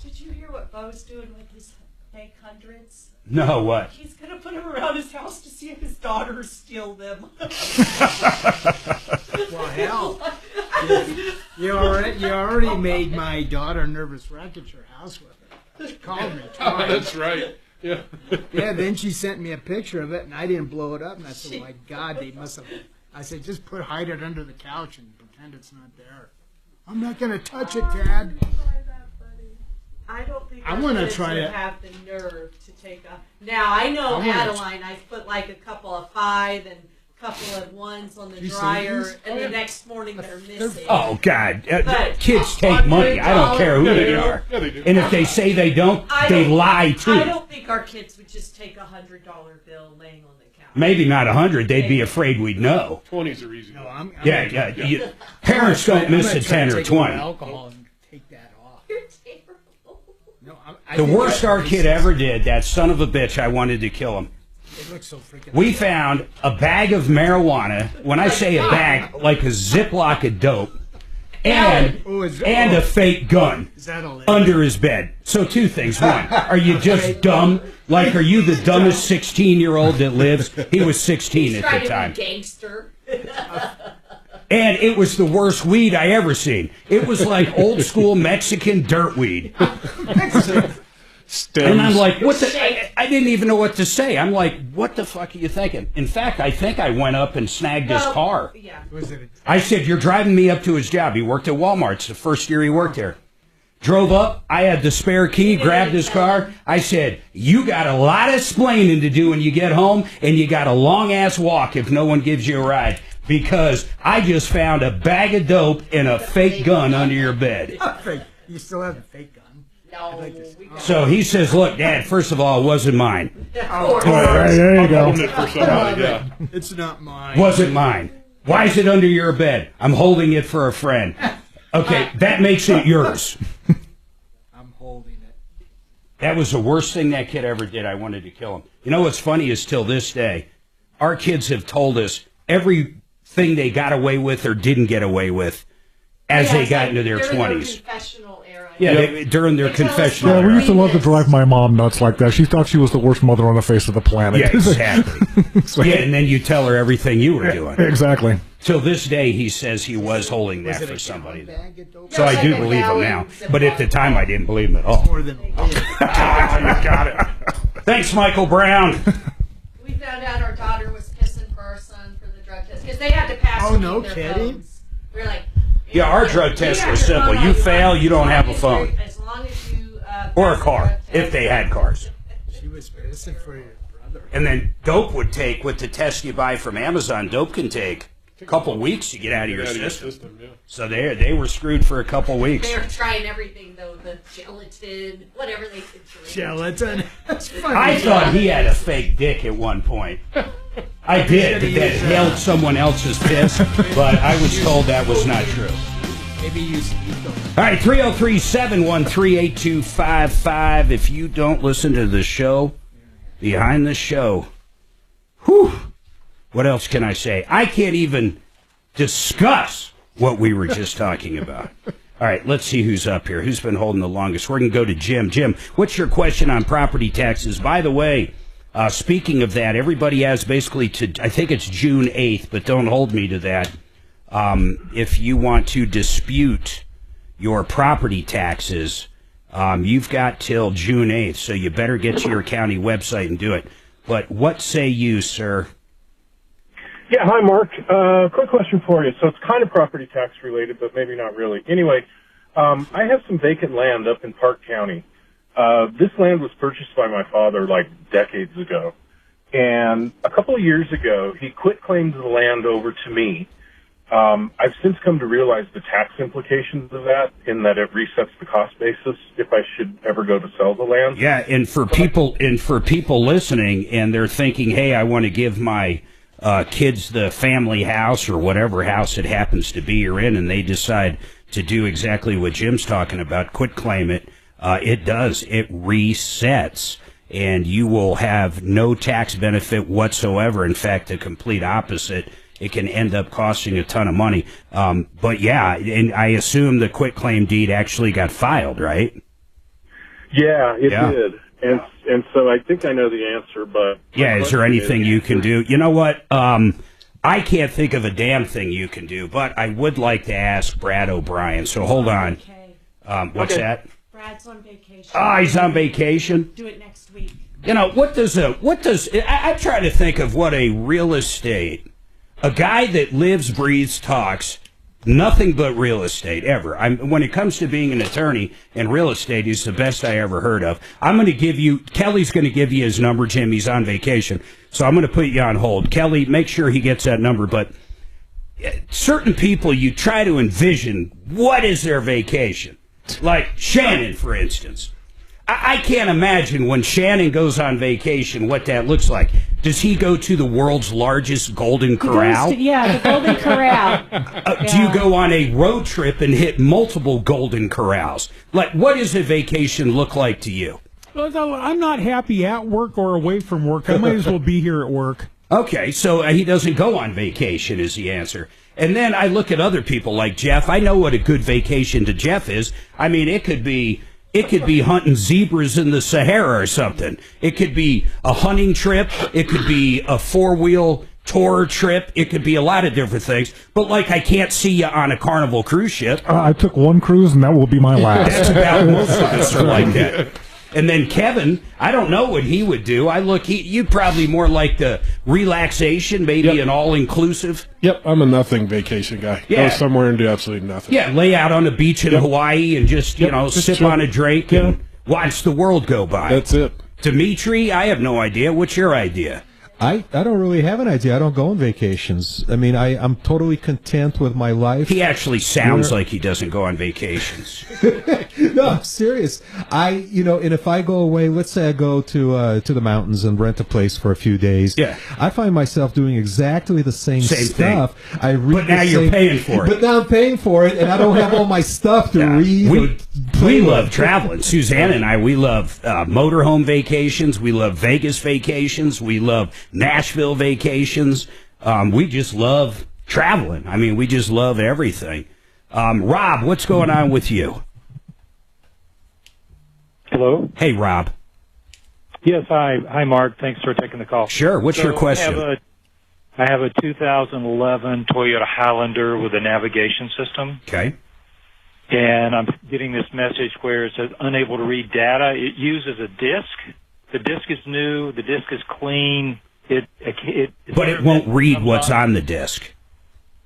Did you hear what Bo's doing with his fake hundreds? No, what? He's going to put them around his house to see if his daughters steal them. Well, hell. You already made my daughter nervous wreck at your house with it. She called me twice. That's right. Yeah. Yeah, then she sent me a picture of it, and I didn't blow it up. And I said, oh, my God, they must have I said, just hide it under the couch and pretend it's not there. I'm not going to touch it, Dad. I don't think I our want to kids try would it. have the nerve to take a... Now, I know Adeline, I put like a couple of 5 and a couple of 1s on the dryer, and the next morning they're missing. Oh, God. But Kids take money. I don't care who they are. Yeah, they do. And if they say they don't, they lie, too. I don't think our kids would just take a $100 bill laying on the couch. Maybe not 100. They'd be afraid we'd know. 20s are easy. No, I'm Yeah. Parents don't miss a 10 or 20. Alcohol and take that off. You're terrible. No, The worst our kid ever did, that son of a bitch, I wanted to kill him. It looks so freaking. We found a bag of marijuana. When I say a bag, like a Ziploc of dope, and a fake gun under his bed. So 2 things. 1, are you just dumb? Like, are you the dumbest 16-year-old that lives? He was 16 at the time. Gangster. And it was the worst weed I ever seen. It was like old school Mexican dirt weed. And I'm like, what the? I didn't even know what to say. I'm like, what the fuck are you thinking? In fact, I think I went up and snagged his car. Yeah. I said, you're driving me up to his job. He worked at Walmart. It's the first year he worked there. Drove up. I had the spare key, grabbed his car. I said, you got a lot of explaining to do when you get home, and you got a long-ass walk if no one gives you a ride. Because I just found a bag of dope and a fake gun under your bed. You still have the fake gun? No. So he says, look, Dad, first of all, it wasn't mine. There you go. It's not mine. Wasn't mine. Why is it under your bed? I'm holding it for a friend. Okay, that makes it yours. I'm holding it. That was the worst thing that kid ever did. I wanted to kill him. You know what's funny is till this day, our kids have told us everything they got away with or didn't get away with as they got into their 20s. Confessional era. Yeah, during their confessional Yeah, we era. used to love to drive my mom nuts like that. She thought she was the worst mother on the face of the planet. Yeah, exactly. Yeah, and then you tell her everything you were doing. Exactly. Till this day, he says he was holding that for somebody. So I do believe him now. But at the time, I didn't believe him at all. More than You got it. Thanks, Michael Brown. We found out our daughter was pissing for our son for the drug test because they had to pass. Oh, no their kidding? phones. We're like, Yeah, our drug tests were simple. You fail, you don't have a phone. as long as you Or a car, if they had cars. She was pissing for your brother. And then dope would take, with the test you buy from Amazon, dope can take a couple weeks to get out of your system. So they were screwed for a couple weeks. they were trying everything though, the gelatin, whatever they could drink. Gelatin. That's funny. I thought he had a fake dick at one point. I did, that held someone else's piss, but I was told that was not true. Maybe you All right, 303-713-8255. If you don't listen to the show, behind the show, whew, what else can I say? I can't even discuss what we were just talking about. All right, let's see who's up here. Who's been holding the longest? We're going to go to Jim. Jim, what's your question on property taxes? By the way, speaking of that, everybody has basically I think it's June 8th, but don't hold me to that. If you want to dispute your property taxes, you've got till June 8th, so you better get to your county website and do it. But what say you, sir? Yeah, hi, Mark. Quick question for you. So it's kind of property tax related, but maybe not really. Anyway, I have some vacant land up in Park County. This land was purchased by my father like decades ago. And a couple of years ago, he quit claimed the land over to me. I've since come to realize the tax implications of that, in that it resets the cost basis if I should ever go to sell the land. Yeah, and for people listening, and they're thinking, hey, I want to give my kids the family house or whatever house it happens to be you're in, and they decide to do exactly what Jim's talking about, quit claim it. It does. It resets, and you will have no tax benefit whatsoever. In fact, the complete opposite. It can end up costing a ton of money. But yeah, and I assume the quitclaim deed actually got filed, right? Yeah, it did. And so I think I know the answer, but... Yeah, is there anything you can do? You know what? I can't think of a damn thing you can do, but I would like to ask Brad O'Brien. So hold on. What's that? Brad's on vacation. Oh, he's on vacation? Do it next week. You know, I'm trying to think of what a real estate... a guy that lives, breathes, talks nothing but real estate ever. When it comes to being an attorney in real estate, he's the best I ever heard of. I'm going to give you, Kelly's going to give you his number, Jim. He's on vacation. So I'm going to put you on hold. Kelly, make sure he gets that number. But certain people, you try to envision, what is their vacation? Like Shannon, for instance. I can't imagine when Shannon goes on vacation what that looks like. Does he go to the world's largest Golden Corral? The Golden Corral. Do you go on a road trip and hit multiple Golden Corrals? Like, what does a vacation look like to you? Well, I'm not happy at work or away from work. I might as well be here at work. Okay, so he doesn't go on vacation is the answer. And then I look at other people like Jeff. I know what a good vacation to Jeff is. I mean, it could be hunting zebras in the Sahara or something. It could be a hunting trip. It could be a four-wheel tour trip. It could be a lot of different things. But, like, I can't see you on a Carnival cruise ship. I took one cruise, and that will be my last. That's about most of us are like that. And then Kevin, I don't know what he would do. You probably more like the relaxation, maybe an all-inclusive. Yep, I'm a nothing vacation guy. Yeah. Go somewhere and do absolutely nothing. Yeah, lay out on the beach in Hawaii and just sip chill. on a drink and watch the world go by. That's it. Dimitri, I have no idea. What's your idea? I don't really have an idea. I don't go on vacations. I mean, I'm totally content with my life. He actually sounds like he doesn't go on vacations. No, I'm serious. And if I go away, let's say I go to the mountains and rent a place for a few days. Yeah. I find myself doing exactly the same stuff. Thing. But now you're paying for it. But now I'm paying for it, and I don't have all my stuff to read. We love traveling. Suzanne and I, we love motorhome vacations. We love Vegas vacations. We love Nashville vacations. We just love traveling. I mean, we just love everything. Rob, what's going on with you? Hello? Hey, Rob. Yes, hi, Mark. Thanks for taking the call. Sure. What's your question? I have a 2011 Toyota Highlander with a navigation system. Okay. And I'm getting this message where it says unable to read data. It uses a disk. The disk is new. The disk is clean. But it won't read what's on the disk.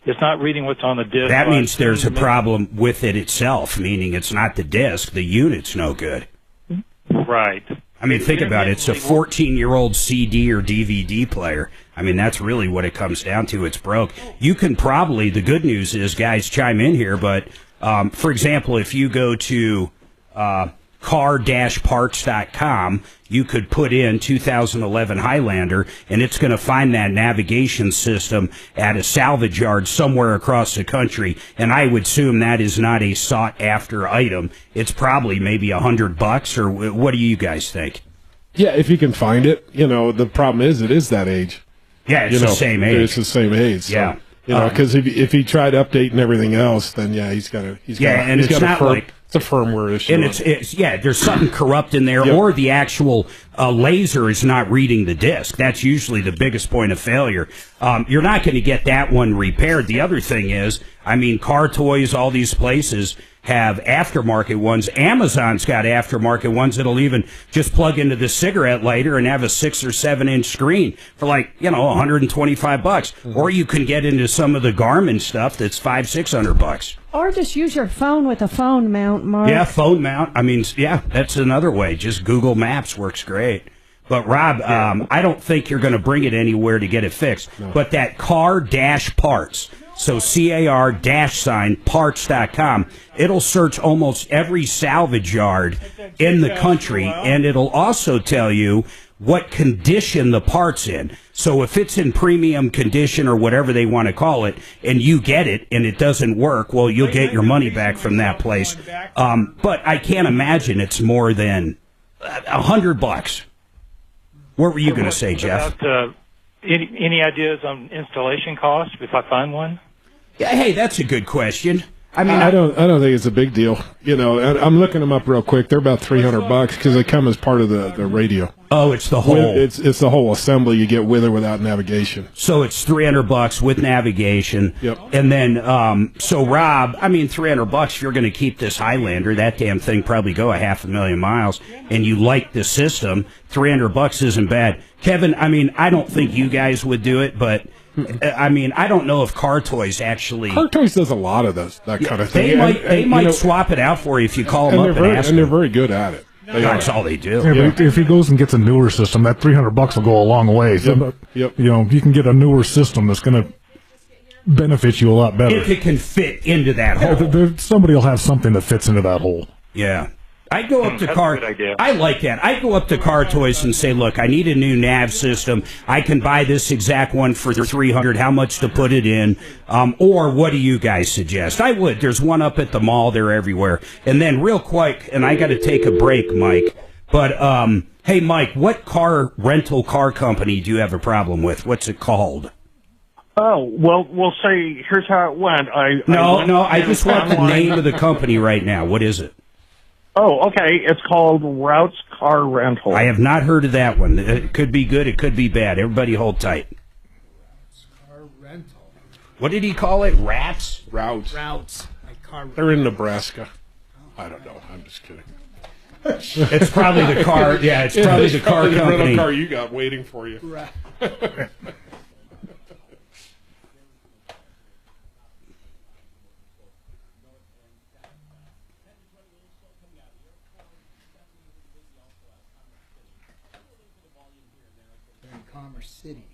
It's not reading what's on the disk. That means there's a problem with it itself, meaning it's not the disk. The unit's no good. Right. I mean, think about it. It's a 14-year-old CD or DVD player. I mean, that's really what it comes down to. It's broke. You can probably, the good news is, guys, chime in here, but, for example, if you go to car-parts.com, you could put in 2011 Highlander, and it's going to find that navigation system at a salvage yard somewhere across the country, and I would assume that is not a sought-after item. It's probably maybe $100, or what do you guys think? Yeah, if you can find it. The problem is it is that age. Yeah, it's the same age. It's the same age. So, yeah. Because if he tried updating everything else, then he's got to. And it's not like it's a firmware issue. And it's there's something corrupt in there, or the actual laser is not reading the disc. That's usually the biggest point of failure. You're not going to get that one repaired. The other thing is, I mean, Car Toys, all these places have aftermarket ones. Amazon's got aftermarket ones that'll even just plug into the cigarette lighter and have a 6 or 7 inch screen for $125. Or you can get into some of the Garmin stuff that's $500-600. Or just use your phone with a phone mount, Mark. Yeah, phone mount. I mean, that's another way. Just Google Maps works great. But Rob, I don't think you're going to bring it anywhere to get it fixed. No. But that car-parts. So car-parts.com. It'll search almost every salvage yard in the country, and it'll also tell you what condition the part's in. So if it's in premium condition or whatever they want to call it, and you get it and it doesn't work, well, you'll get your money back from that place. But I can't imagine it's more than $100. What were you going to say, Jeff? Any ideas on installation costs if I find one? Yeah, hey, that's a good question. I mean, I don't think it's a big deal. I'm looking them up real quick. They're about $300 because they come as part of the radio. Oh, it's the whole. It's the whole assembly you get with or without navigation. So it's $300 with navigation. Yep. And then, so Rob, I mean, $300. If you're going to keep this Highlander, that damn thing probably go 500,000 miles, and you like the system, $300 isn't bad. Kevin, I mean, I don't think you guys would do it, but I mean, I don't know if Car Toys actually. Car Toys does a lot of that kind of thing. They might swap it out for you if you call them up and ask and they're them. very good at it. That's all they do. Yeah, but if he goes and gets a newer system, that $300 will go a long way. So, Yep. You know, you can get a newer system that's going to benefit you a lot better. If it can fit into that hole. Somebody will have something that fits into that hole. Yeah. I'd go up to That's Car. a good idea. I like that. I'd go up to Car Toys and say, "Look, I need a new nav system. I can buy this exact one for $300. How much to put it in? Or what do you guys suggest?" I would. There's one up at the mall. They're everywhere. And then, real quick, and I got to take a break, Mike. But hey, Mike, what rental car company do you have a problem with? What's it called? Oh, well, we'll say here's how it went. I just want the name of the company right now. What is it? Oh, okay. It's called Routes Car Rental. I have not heard of that one. It could be good. It could be bad. Everybody hold tight. Car rental. What did he call it? Rats? Routes. Like car They're in Nebraska. I don't know. I'm just kidding. It's probably the car. Yeah, it's probably the car the company. rental car you got waiting for you. Right. in Commerce City.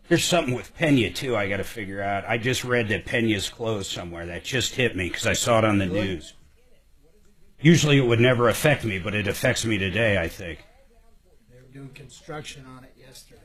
There's something with Pena, too, I got to figure out. I just read that Pena's closed somewhere. That just hit me because I saw it on the news. Usually it would never affect me, but it affects me today, I think. They were doing construction on it yesterday.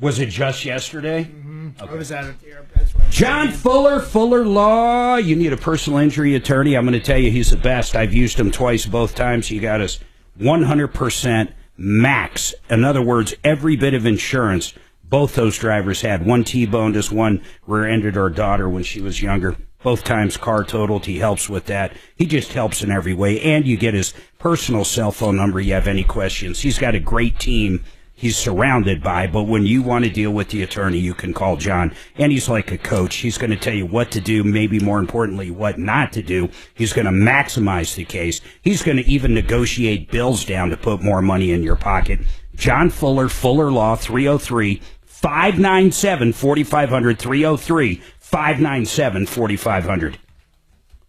Was it just yesterday? Mm-hmm. Okay. I was out at the airport. John Fuller Law. You need a personal injury attorney. I'm going to tell you he's the best. I've used him twice, both times. He got us 100% max. In other words, every bit of insurance both those drivers had. One T-boned us, one rear-ended our daughter when she was younger. Both times car totaled. He helps with that. He just helps in every way. And you get his personal cell phone number. You have any questions. He's got a great team he's surrounded by, but when you want to deal with the attorney, you can call John. And he's like a coach. He's going to tell you what to do, maybe more importantly, what not to do. He's going to maximize the case. He's going to even negotiate bills down to put more money in your pocket. John Fuller, Fuller Law, 303-597-4500, 303-597-4500.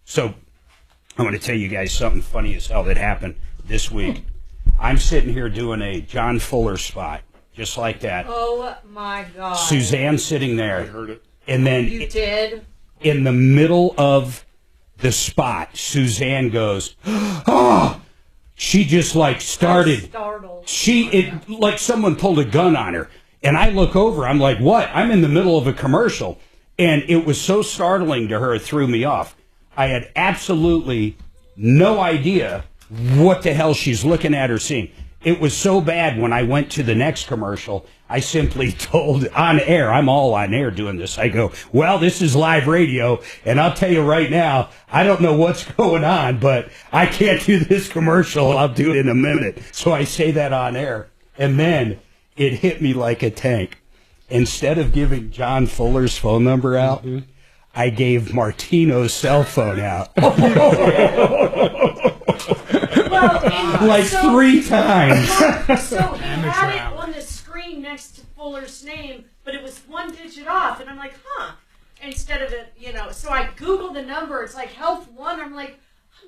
So I want to tell you guys something funny as hell that happened this week. I'm sitting here doing a John Fuller spot, just like that. Oh, my God. Suzanne's sitting there. I heard it. And then You did? in the middle of the spot, Suzanne goes, oh! She just like started. Startled. Like someone pulled a gun on her. And I look over, I'm like, what? I'm in the middle of a commercial. And it was so startling to her, it threw me off. I had absolutely no idea what the hell she's looking at or seeing. It was so bad when I went to the next commercial, I simply told on air, I'm all on air doing this. I go, well, this is live radio, and I'll tell you right now, I don't know what's going on, but I can't do this commercial. I'll do it in a minute. So I say that on air, and then it hit me like a tank. Instead of giving John Fuller's phone number out, I gave Martino's cell phone out. Like 3 times. So he had it on the screen next to Fuller's name, but it was 1 digit off, and I'm like, huh. Instead of it, so I Googled the number. It's like Health One. I'm like,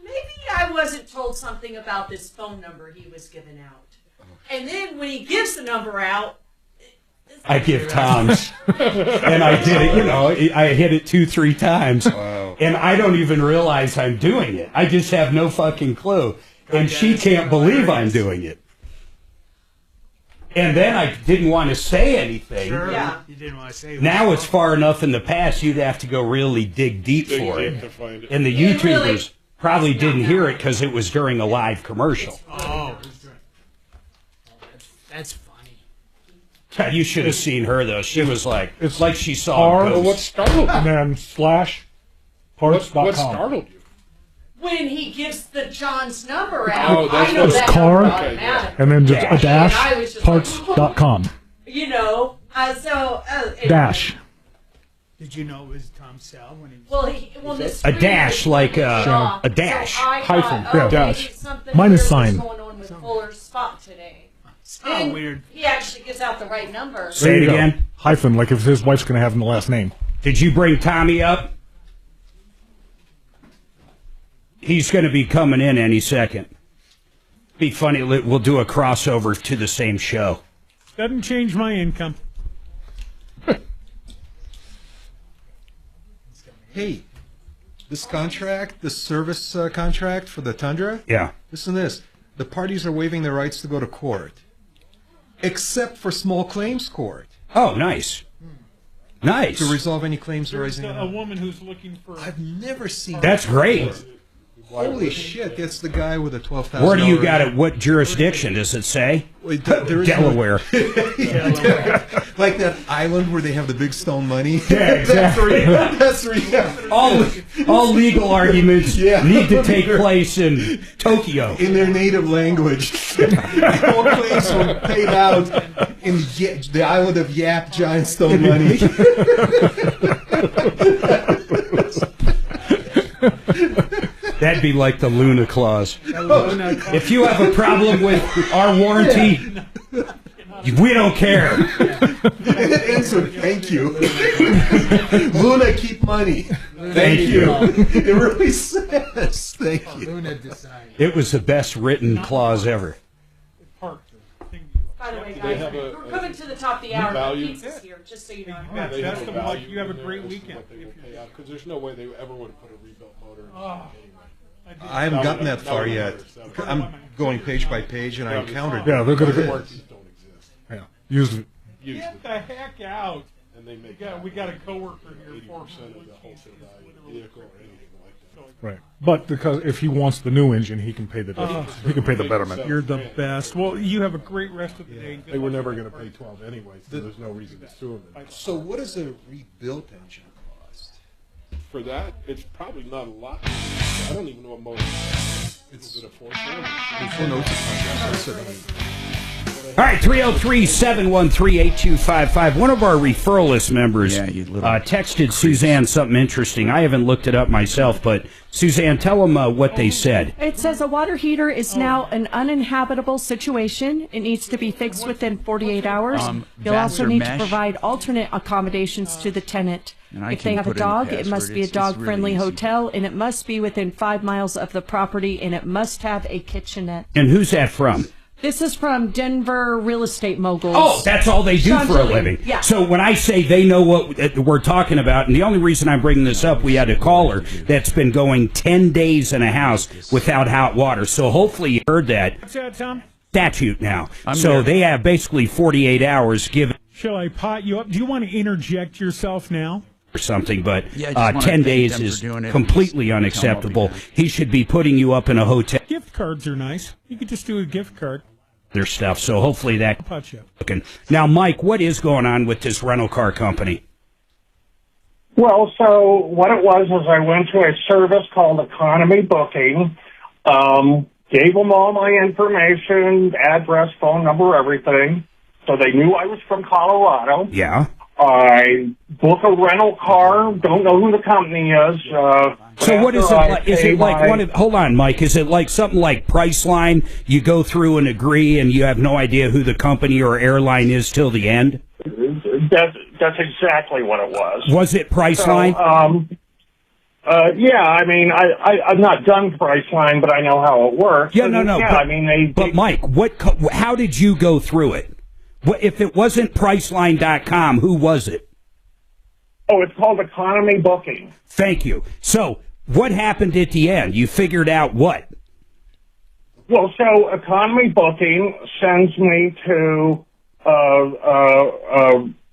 maybe I wasn't told something about this phone number he was giving out. And then when he gives the number out, I give Tom's. And I did it, I hit it 2-3 times. Wow. And I don't even realize I'm doing it. I just have no fucking clue. And she can't believe I'm doing it. And then I didn't want to say anything. Sure, yeah. You didn't want to say that. Now it's far enough in the past, you'd have to go really dig deep for it. To find it. And the YouTubers probably didn't hear it because it was during a live commercial. Oh, that's funny. God, you should have seen her, though. She was like, it's like she saw a ghost. What startled you? And then /parts.com. What startled you? when he gives the John's number out, Oh, that's I know what that car, number automatically. and then just a And I was dash just like, parts.com. You know, Dash. Did you know it was Tom Sell when he was... Well, A dash, like a dash. So I Hyphen, thought, yeah. maybe Dash. something Minus weird sign. was going on with Fuller's spot today. Oh, And weird. he actually gives out the right number. Say it again. Hyphen, like if his wife's going to have him the last name. Did you bring Tommy up? He's going to be coming in any second. Be funny. We'll do a crossover to the same show. Doesn't change my income. Hey, this contract, this service contract for the Tundra? Yeah. Listen to this. The parties are waiving their rights to go to court, except for small claims court. Oh, nice. Nice. To resolve any claims There's arising. a woman who's looking for... I've never seen That's that great. before. Holy shit, that's the guy with a $12,000. Where do you got it? What jurisdiction does it say? Wait, there is Delaware. Like that island where they have the big stone money. Yeah, exactly. That's where you have all legal arguments need to take place in Tokyo. In their native language. All claims were paid out in the island of Yap Giant Stone Money. That'd be like the Luna Clause. If you have a problem with our warranty, we don't care. It ends with thank you. Luna, keep money. Thank you. It really says thank you. Luna decided. It was the best written clause ever. By the way, guys, we're coming to the top of the hour. The pizza's here, just so you know. Best of luck. You have a great weekend. Because there's no way they ever would have put a rebuilt motor in anyway. I haven't gotten that far yet. I'm going page by page, and I encountered. Yeah, they're going to Don't go. exist. Yeah, use it. Get the heck out. And they make we got a coworker here 80% for of the wholesale value of the vehicle or anything like that. Right, but because if he wants the new engine, he can pay the difference. He can pay the betterment. You're the best. Well, you have a great rest of the day. They were never going to pay 12 anyway, so there's no reason to sue them. So, what does a rebuilt engine cost? For that, it's probably not a lot. I don't even know what motor it's a 440. All right, 303-713-8255. One of our referral list members texted Suzanne something interesting. I haven't looked it up myself, but Suzanne, tell them what they said. It says a water heater is now an uninhabitable situation. It needs to be fixed within 48 hours. You'll also need to provide alternate accommodations to the tenant. If they have a dog, it must be a dog-friendly hotel, and it must be within 5 miles of the property, and it must have a kitchenette. And who's that from? This is from Denver Real Estate Moguls. Oh, that's all they do for a living. Yeah. So when I say they know what we're talking about, and the only reason I'm bringing this up, we had a caller that's been going 10 days in a house without hot water. So hopefully you heard that. What's that, Tom? Statute now. So they have basically 48 hours given. Shall I pot you up? Do you want to interject yourself now? Or something, but 10 days is completely unacceptable. He should be putting you up in a hotel. Gift cards are nice. You could just do a gift card. Their stuff. So hopefully that. I'll pot you up. Now, Mike, what is going on with this rental car company? Well, so what it was is I went to a service called Economy Booking, gave them all my information, address, phone number, everything. So they knew I was from Colorado. Yeah. I book a rental car. Don't know who the company is. So what is it like? Is it like one of? Hold on, Mike. Is it like something like Priceline? You go through and agree, and you have no idea who the company or airline is till the end. That's exactly what it was. Was it Priceline? So, yeah. I mean, I've not done Priceline, but I know how it works. Yeah, and, no. Yeah, but, I mean, But Mike, how did you go through it? If it wasn't Priceline.com, who was it? Oh, it's called Economy Booking. Thank you. So, what happened at the end? You figured out what? Well, so Economy Booking sends me to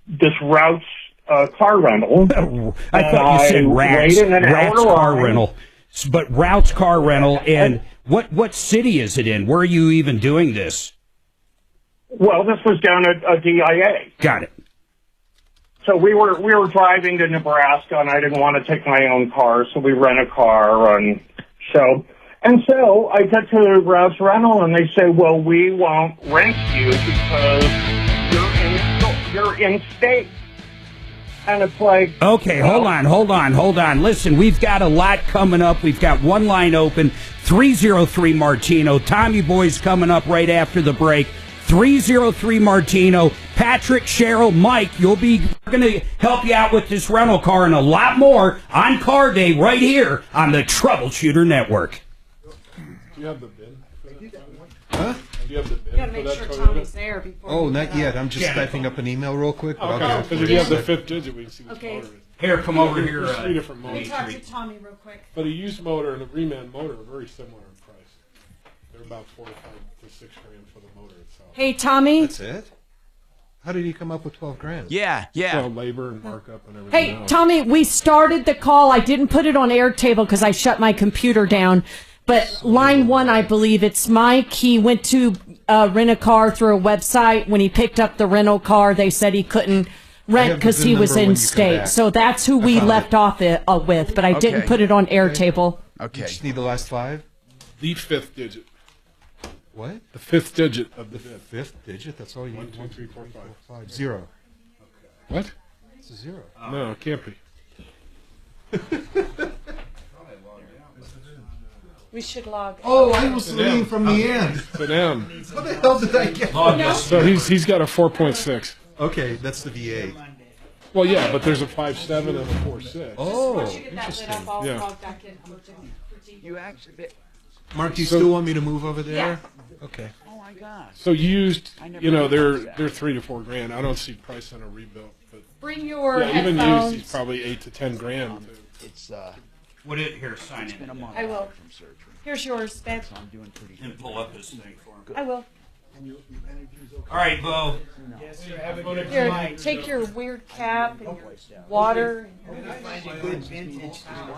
this Routes car rental. I thought you said Rats car rental. But Routes car rental, and what city is it in? Where are you even doing this? Well, this was down at DIA. Got it. So we were driving to Nebraska, and I didn't want to take my own car, so we rent a car, and so I get to Routes Rental, and they say, "Well, we won't rent you because you're in state." And it's like... Okay, hold on. Listen, we've got a lot coming up. We've got one line open, 303 Martino. Tommy Boy's coming up right after the break. 303 Martino. Patrick, Cheryl, Mike, you'll be going to help you out with this rental car and a lot more on Car Day right here on the Troubleshooter Network. Do you have the bin? Huh? Do you have the bin? You gotta make sure Tommy's there before. Oh, not yet. I'm just typing up an email real quick. But Okay, because if you have the 5th digit, we can see what Okay. motor it is. Here, come over here. There's 3 different Let me motors. talk to Tommy real quick. But a used motor and a reman motor are very similar in price. They're about $4 to $6 grand for the motor itself. Hey, Tommy. That's it? How did he come up with 12 grand? Yeah. Well, labor and markup and everything Hey, else. Tommy, we started the call. I didn't put it on Airtable because I shut my computer down. But line 1, I believe it's Mike. He went to rent a car through a website. When he picked up the rental car, they said he couldn't rent because he was in state. So that's who we left off with. But I didn't put it on Airtable. Okay. You just need the last 5? The 5th digit. What? The 5th digit of the bid. 5th digit? That's all you need? 1, 2, 3, 4, 5. 0. What? It's a 0. No, it can't be. We should log. Oh, I was reading from the end. It's an M. What the hell did I get? So he's got a 4.6. Okay, that's the V8. Well, yeah, but there's a 5.7 and a 4.6. Oh, Once you get that lit up, I'll Yeah. log back in. You actually. Mark, do you still want me to move over there? Yeah. Okay. Oh my gosh. So used, never you know, noticed they're that. $3 to $4 grand. I don't see price on a rebuild, but Bring your yeah, even headphones. used, he's probably $8 to $10 grand. It's What it here? Sign it's been a in month I will. from surgery. Here's yours, babe. So I'm doing pretty and good. pull up this thing for him. I will. All right, Bo. Here, take your weird cap and your water. Why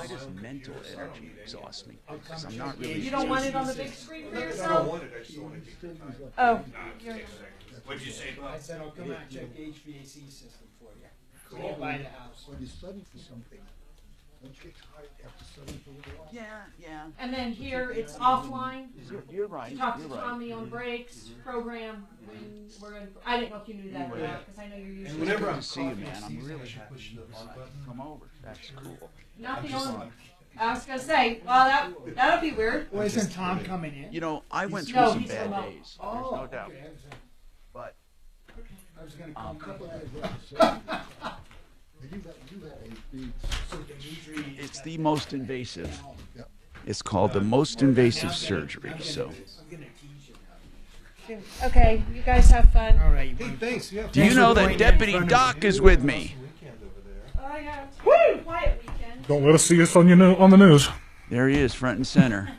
does mental energy exhaust me? Because I'm not really. You don't want it on the big screen for yourself? I want it. I just want it. Oh. Here. What'd you say, Bo? I said I'll come out and check the HVAC system for you. So you buy the house. When you study for something, don't you get tired after studying for a little while? Yeah. And then here, it's offline. You're right. Talk to You're right. Tommy on breaks, program. When we're going. I didn't know if you knew that or not, because I know you're usually. Whenever I'm see you, man, I'm really happy. Come over. That's cool. Not the only. I was gonna say, well, that'll be weird. Well, isn't Tom coming in? You know, I went through No, some he's bad remote. days. There's no doubt. Okay. But I was going to come. it's the most invasive. It's called the most invasive surgery. So. Okay, you guys have fun. All right. Hey, thanks. Yeah. Do you know that Deputy Doc is with me? I have a quiet weekend. Don't let us see us on on the news. There he is, front and center.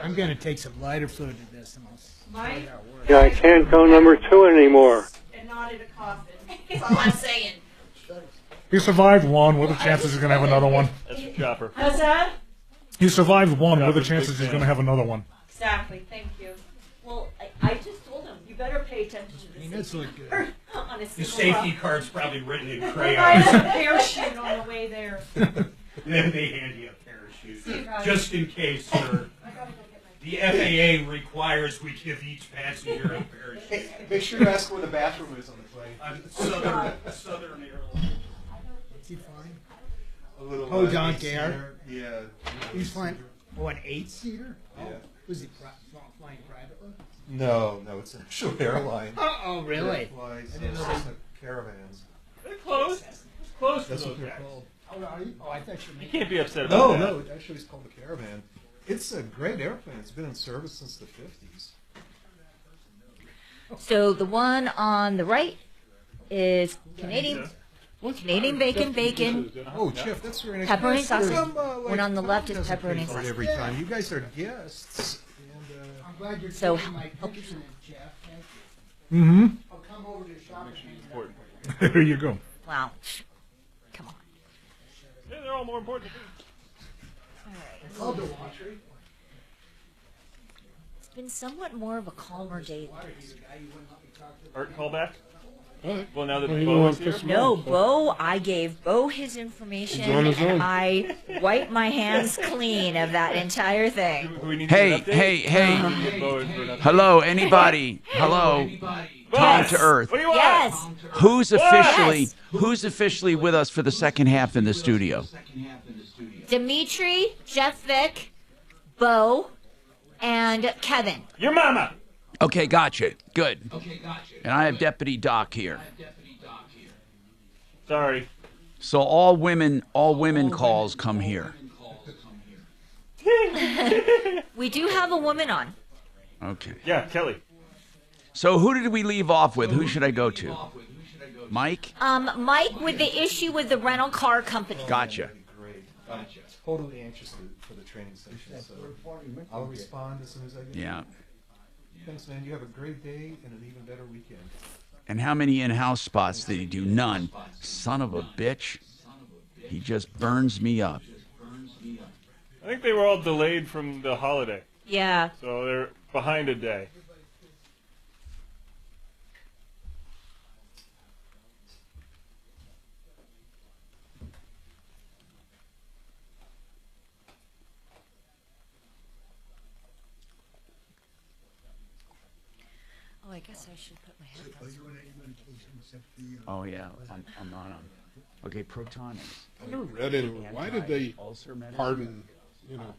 I'm going to take some lighter fluid to this. And Mike? Yeah, I can't go number 2 anymore. And not in a coffin. That's all I'm saying. He survived one. What are the chances he's going to have another one? That's a chopper. How's that? He survived one. What are the chances he's going to have another one? Exactly, thank you. Well, I just told him, you better pay attention to this. That's like On a The single safety rock. card's probably written in I crayons. have a parachute on the way there. Then they hand you a parachute. See you guys. Just in case, sir. I gotta go get my The FAA requires we give each passenger a parachute. Make sure to ask where the bathroom is on the plane. Southern Airlines. Is he fine? A little. Oh, John eight-seater. Yeah. He's flying. Oh, an 8-seater? Yeah. Was he flying privately? No, it's an actual airline. Oh, really? It flies caravans. They're close. Close to That's those what they're guys. called. Oh, are you? Oh, I thought you You can't be upset about that. No, actually it's called the Caravan. It's a great airplane. It's been in service since the 50s. So the one on the right is Canadian bacon, Oh, Jeff, that's very nice. pepperoni Yes, sausage. some, One on the left is doesn't pay pepperoni for it sausage. every time. You guys are guests. And, I'm glad you're So- taking my picture, Jeff. Thank you. Mm-hmm. I'll come over to the shop and change it up. There you go. Wow. Come on. Yeah, they're all more important. Called the laundry. It's been somewhat more of a calmer day. Art, call back? Well, now that Well, he Bo don't is want to here. piss him No, off. Bo, I gave Bo his information. He's on his own. I wiped my hands clean of that entire thing. Do we need Hey, an update? hey, hey. Get Bo in for an update. Hello, anybody? Hello. Down to earth. What do you want? Yes. Who's officially with us for the second half in the studio? Dimitri, Jeff Vick, Bo, and Kevin. Your mama. Okay, gotcha. Good. And I have Deputy Doc here. Sorry. So all women calls come here. We do have a woman on. Okay. Yeah, Kelly. So who did we leave off with? Who should I go to? Mike? Mike with the issue with the rental car company. Gotcha. Totally interested for the training session, so I'll respond as soon as I get Yeah. Thanks, man. You have a great day and an even better weekend. And how many in-house spots did he do? None. Son of a bitch. He just burns me up. I think they were all delayed from the holiday. Yeah. So they're behind a day. Oh, I guess I should put my headphones on. Oh, yeah. I'm on them. Okay, Protonics. I never read it. Why did they pardon,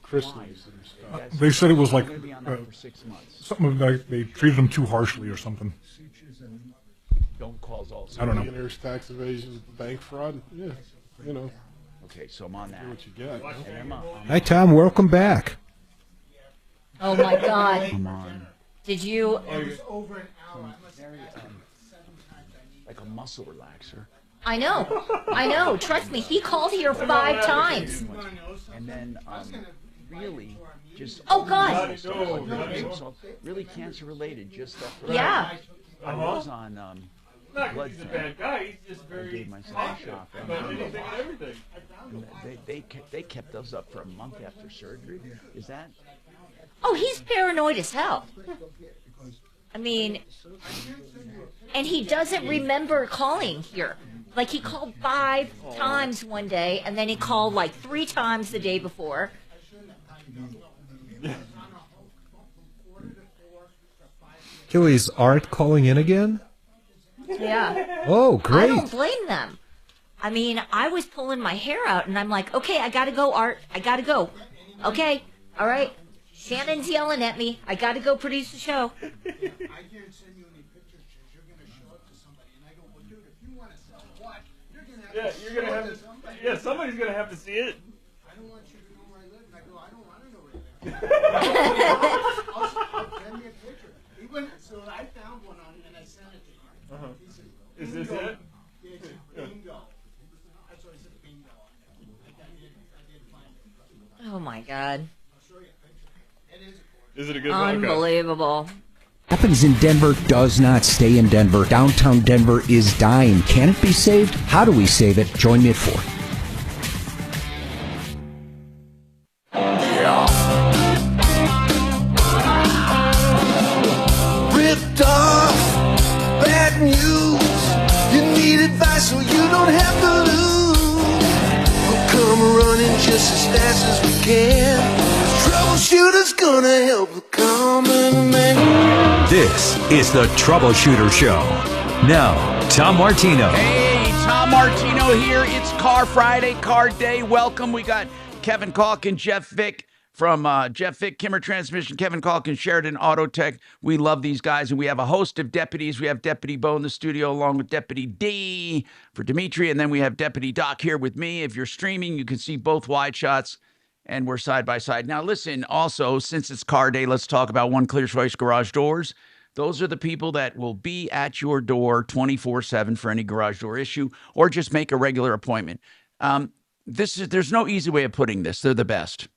Christians and stuff? They said it was like I'm gonna be on that for 6 months. something like they treated them too harshly or something. Don't cause all. I don't know. Millionaires, tax evasion, bank fraud. Yeah, Okay, so I'm on that. what you get. Hi, Tom. Welcome back. Oh my God. I'm on. Did you? It was over an hour. Like a muscle relaxer. I know. Trust me, he called here 5 times. And then, really, just... Oh, God. So really cancer related, just stuff. Yeah. I was on blood He's a bad guy. He's just very I gave myself a shot. about anything and everything. They kept those up for a month after surgery. Is that... Oh, he's paranoid as hell. I mean, and he doesn't remember calling here. Like, he called 5 times one day, and then he called like 3 times the day before. Kelly, is Art calling in again? Yeah. Oh, great. I don't blame them. I mean, I was pulling my hair out, and I'm like, okay, I gotta go, Art. I gotta go. Okay, all right. Shannon's yelling at me. I gotta go produce the show. I can't send you any pictures because you're going to show it to somebody. And I go, well, dude, if you want to sell what, you're going to have to You're gonna have to. somebody. Yeah, somebody's gonna have to see it. I don't want you to know where I live. And I go, I don't want to know where you live. Send me a picture. He went, so I found one on, and I sent it to him. He said, Is this bingo. it? Yeah, he said, bingo. That's what I said, bingo. I did find it. Oh my God. I'll show you a picture. It is a Is it a good one? Okay. Unbelievable. Happens in Denver does not stay in Denver. Downtown Denver is dying. Can it be saved? How do we save it? Join me at 4. Ripped off, bad news. You need advice so you don't have to lose. We'll come running just as fast as we can. Troubleshooter's gonna help the common man. This is the Troubleshooter Show. Now, Tom Martino. Hey, Tom Martino here. It's Car Friday, Car Day. Welcome. We got Kevin Calkin, Jeff Vick from Jeff Vick, Kimmer Transmission, Kevin Calkin, Sheridan Auto Tech. We love these guys, and we have a host of deputies. We have Deputy Bo in the studio along with Deputy D for Dimitri, and then we have Deputy Doc here with me. If you're streaming, you can see both wide shots, and we're side by side. Now, listen, also, since it's Car Day, let's talk about One Clear Choice Garage Doors. Those are the people that will be at your door 24/7 for any garage door issue, or just make a regular appointment. There's no easy way of putting this. They're the best.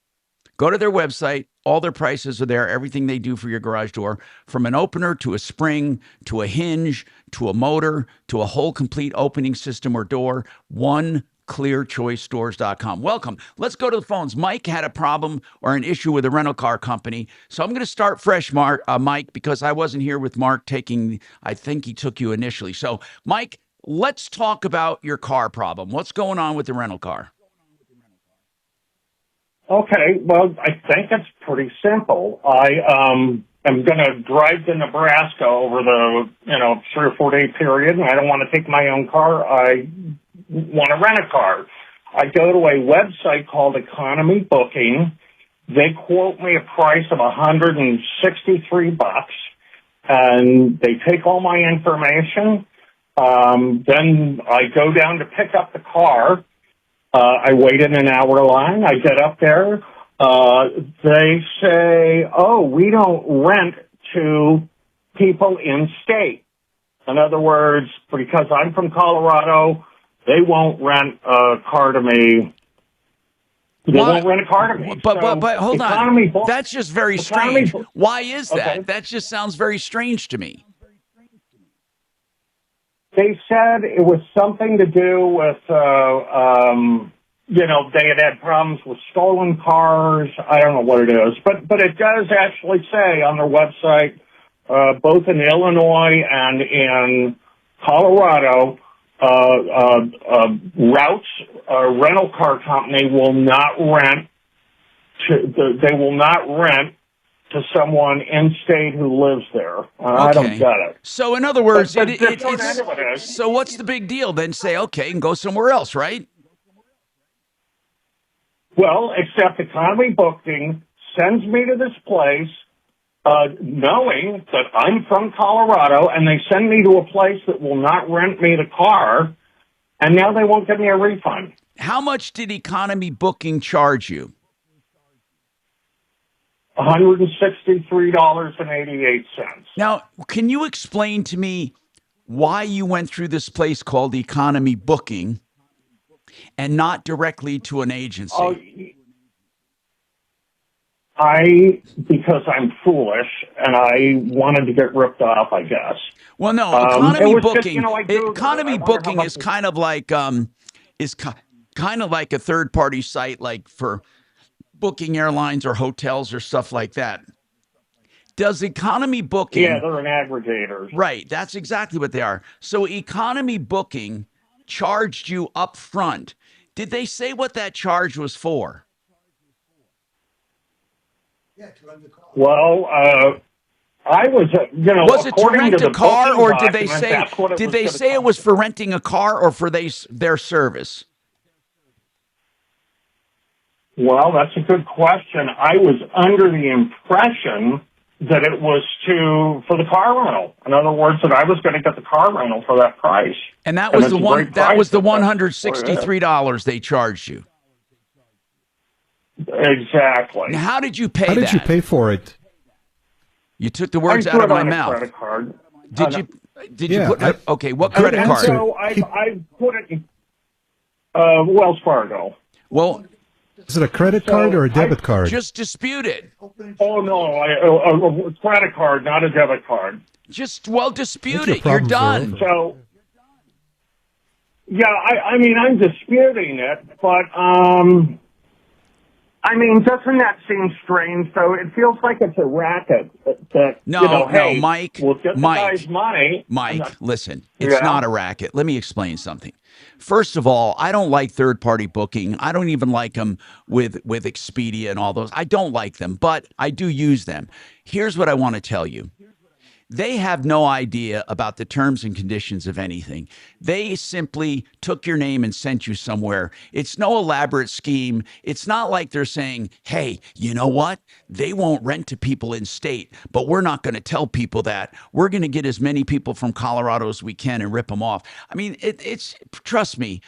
Go to their website. All their prices are there. Everything they do for your garage door, from an opener to a spring to a hinge to a motor to a whole complete opening system or door. OneClearChoiceStores.com. Welcome. Let's go to the phones. Mike had a problem or an issue with a rental car company. So I'm going to start fresh, Mike, because I wasn't here with Mark I think he took you initially. So, Mike, let's talk about your car problem. What's going on with the rental car? Okay, well, I think it's pretty simple. I am going to drive to Nebraska over the, 3 or 4 day period, and I don't want to take my own car. I want to rent a car. I go to a website called Economy Booking. They quote me a price of $163, and they take all my information. Then I go down to pick up the car. I wait in an hour line. I get up there. They say, oh, we don't rent to people in state. In other words, because I'm from Colorado, they won't rent a car to me. They won't rent a car to me. But hold on. That's just very strange. Why is that? Okay. That just sounds very strange to me. They said it was something to do with, they had problems with stolen cars. I don't know what it is. But it does actually say on their website, both in Illinois and in Colorado, Routes, a rental car company, will not rent to someone in state who lives there. I don't get it. So in other words, so what's the big deal? Then say, okay, and go somewhere else, right? Well, except Economy Booking sends me to this place, knowing that I'm from Colorado, and they send me to a place that will not rent me the car, and now they won't give me a refund. How much did Economy Booking charge you? $163.88. Now, can you explain to me why you went through this place called Economy Booking and not directly to an agency? Because I'm foolish and I wanted to get ripped off, I guess. Well, no, Economy Booking. Economy Booking is kind of like a third-party site, like for booking airlines or hotels or stuff like that. Does Economy Booking? Yeah, they're an aggregator. Right, that's exactly what they are. So Economy Booking charged you up front. Did they say what that charge was for? Well, I was, was it to rent a car, or did they say it was for renting a car or for their service? Well, that's a good question. I was under the impression that it was for the car rental. In other words, that I was going to get the car rental for that price. And that was the $163 they charged you. Exactly. Now, how did you pay that? How did you pay for it? You took the words out of my mouth. Credit card. Did you put okay, what credit card? So I put it in Wells Fargo. Well, is it a credit card or a debit card? Just dispute it. Oh, no, a credit card, not a debit card. Dispute it. You're done. So, yeah, I'm disputing it, but, doesn't that seem strange, though? It feels like it's a racket. No, Mike. We'll get the guy's money. Mike, listen, it's not a racket. Let me explain something. First of all, I don't like third-party booking. I don't even like them with Expedia and all those. I don't like them, but I do use them. Here's what I want to tell you. They have no idea about the terms and conditions of anything. They simply took your name and sent you somewhere. It's no elaborate scheme. It's not like they're saying, hey, you know what? They won't rent to people in state, but we're not going to tell people that. We're going to get as many people from Colorado as we can and rip them off. I mean, trust me,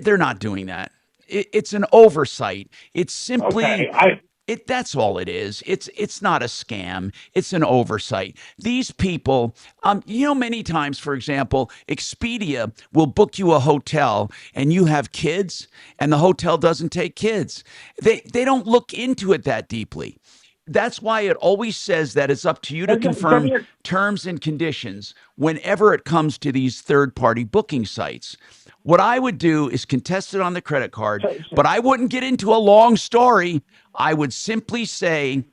they're not doing that. It's an oversight. It's simply... Okay, that's all it is. It's not a scam. It's an oversight. These people, many times, for example, Expedia will book you a hotel and you have kids and the hotel doesn't take kids. They don't look into it that deeply. That's why it always says that it's up to you to confirm terms and conditions whenever it comes to these third-party booking sites. What I would do is contest it on the credit card, but I wouldn't get into a long story. I would simply say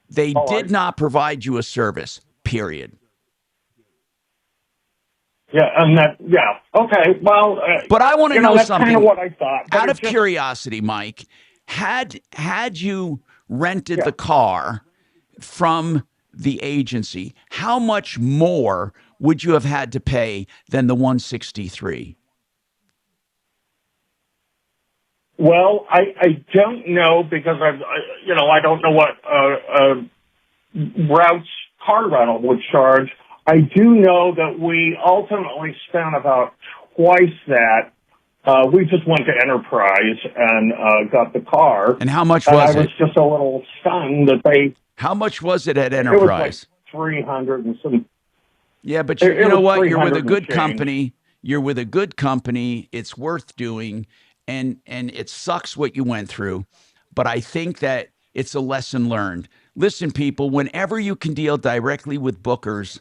they did not provide you a service, period. Okay, well... but I want to know something. That's kind of what I thought. Out of curiosity, Mike, had you rented the car from the agency, how much more would you have had to pay than the 163? Well, I don't know because I don't know what Route's car rental would charge. I do know that we ultimately spent about twice that. We just went to Enterprise and got the car. And how much was it? I was just a little stunned that they. How much was it at Enterprise? It was like 300 and some. Yeah, but you know what? You're with a good company. You're with a good company. It's worth doing. And it sucks what you went through, but I think that it's a lesson learned. Listen, people, whenever you can deal directly with bookers,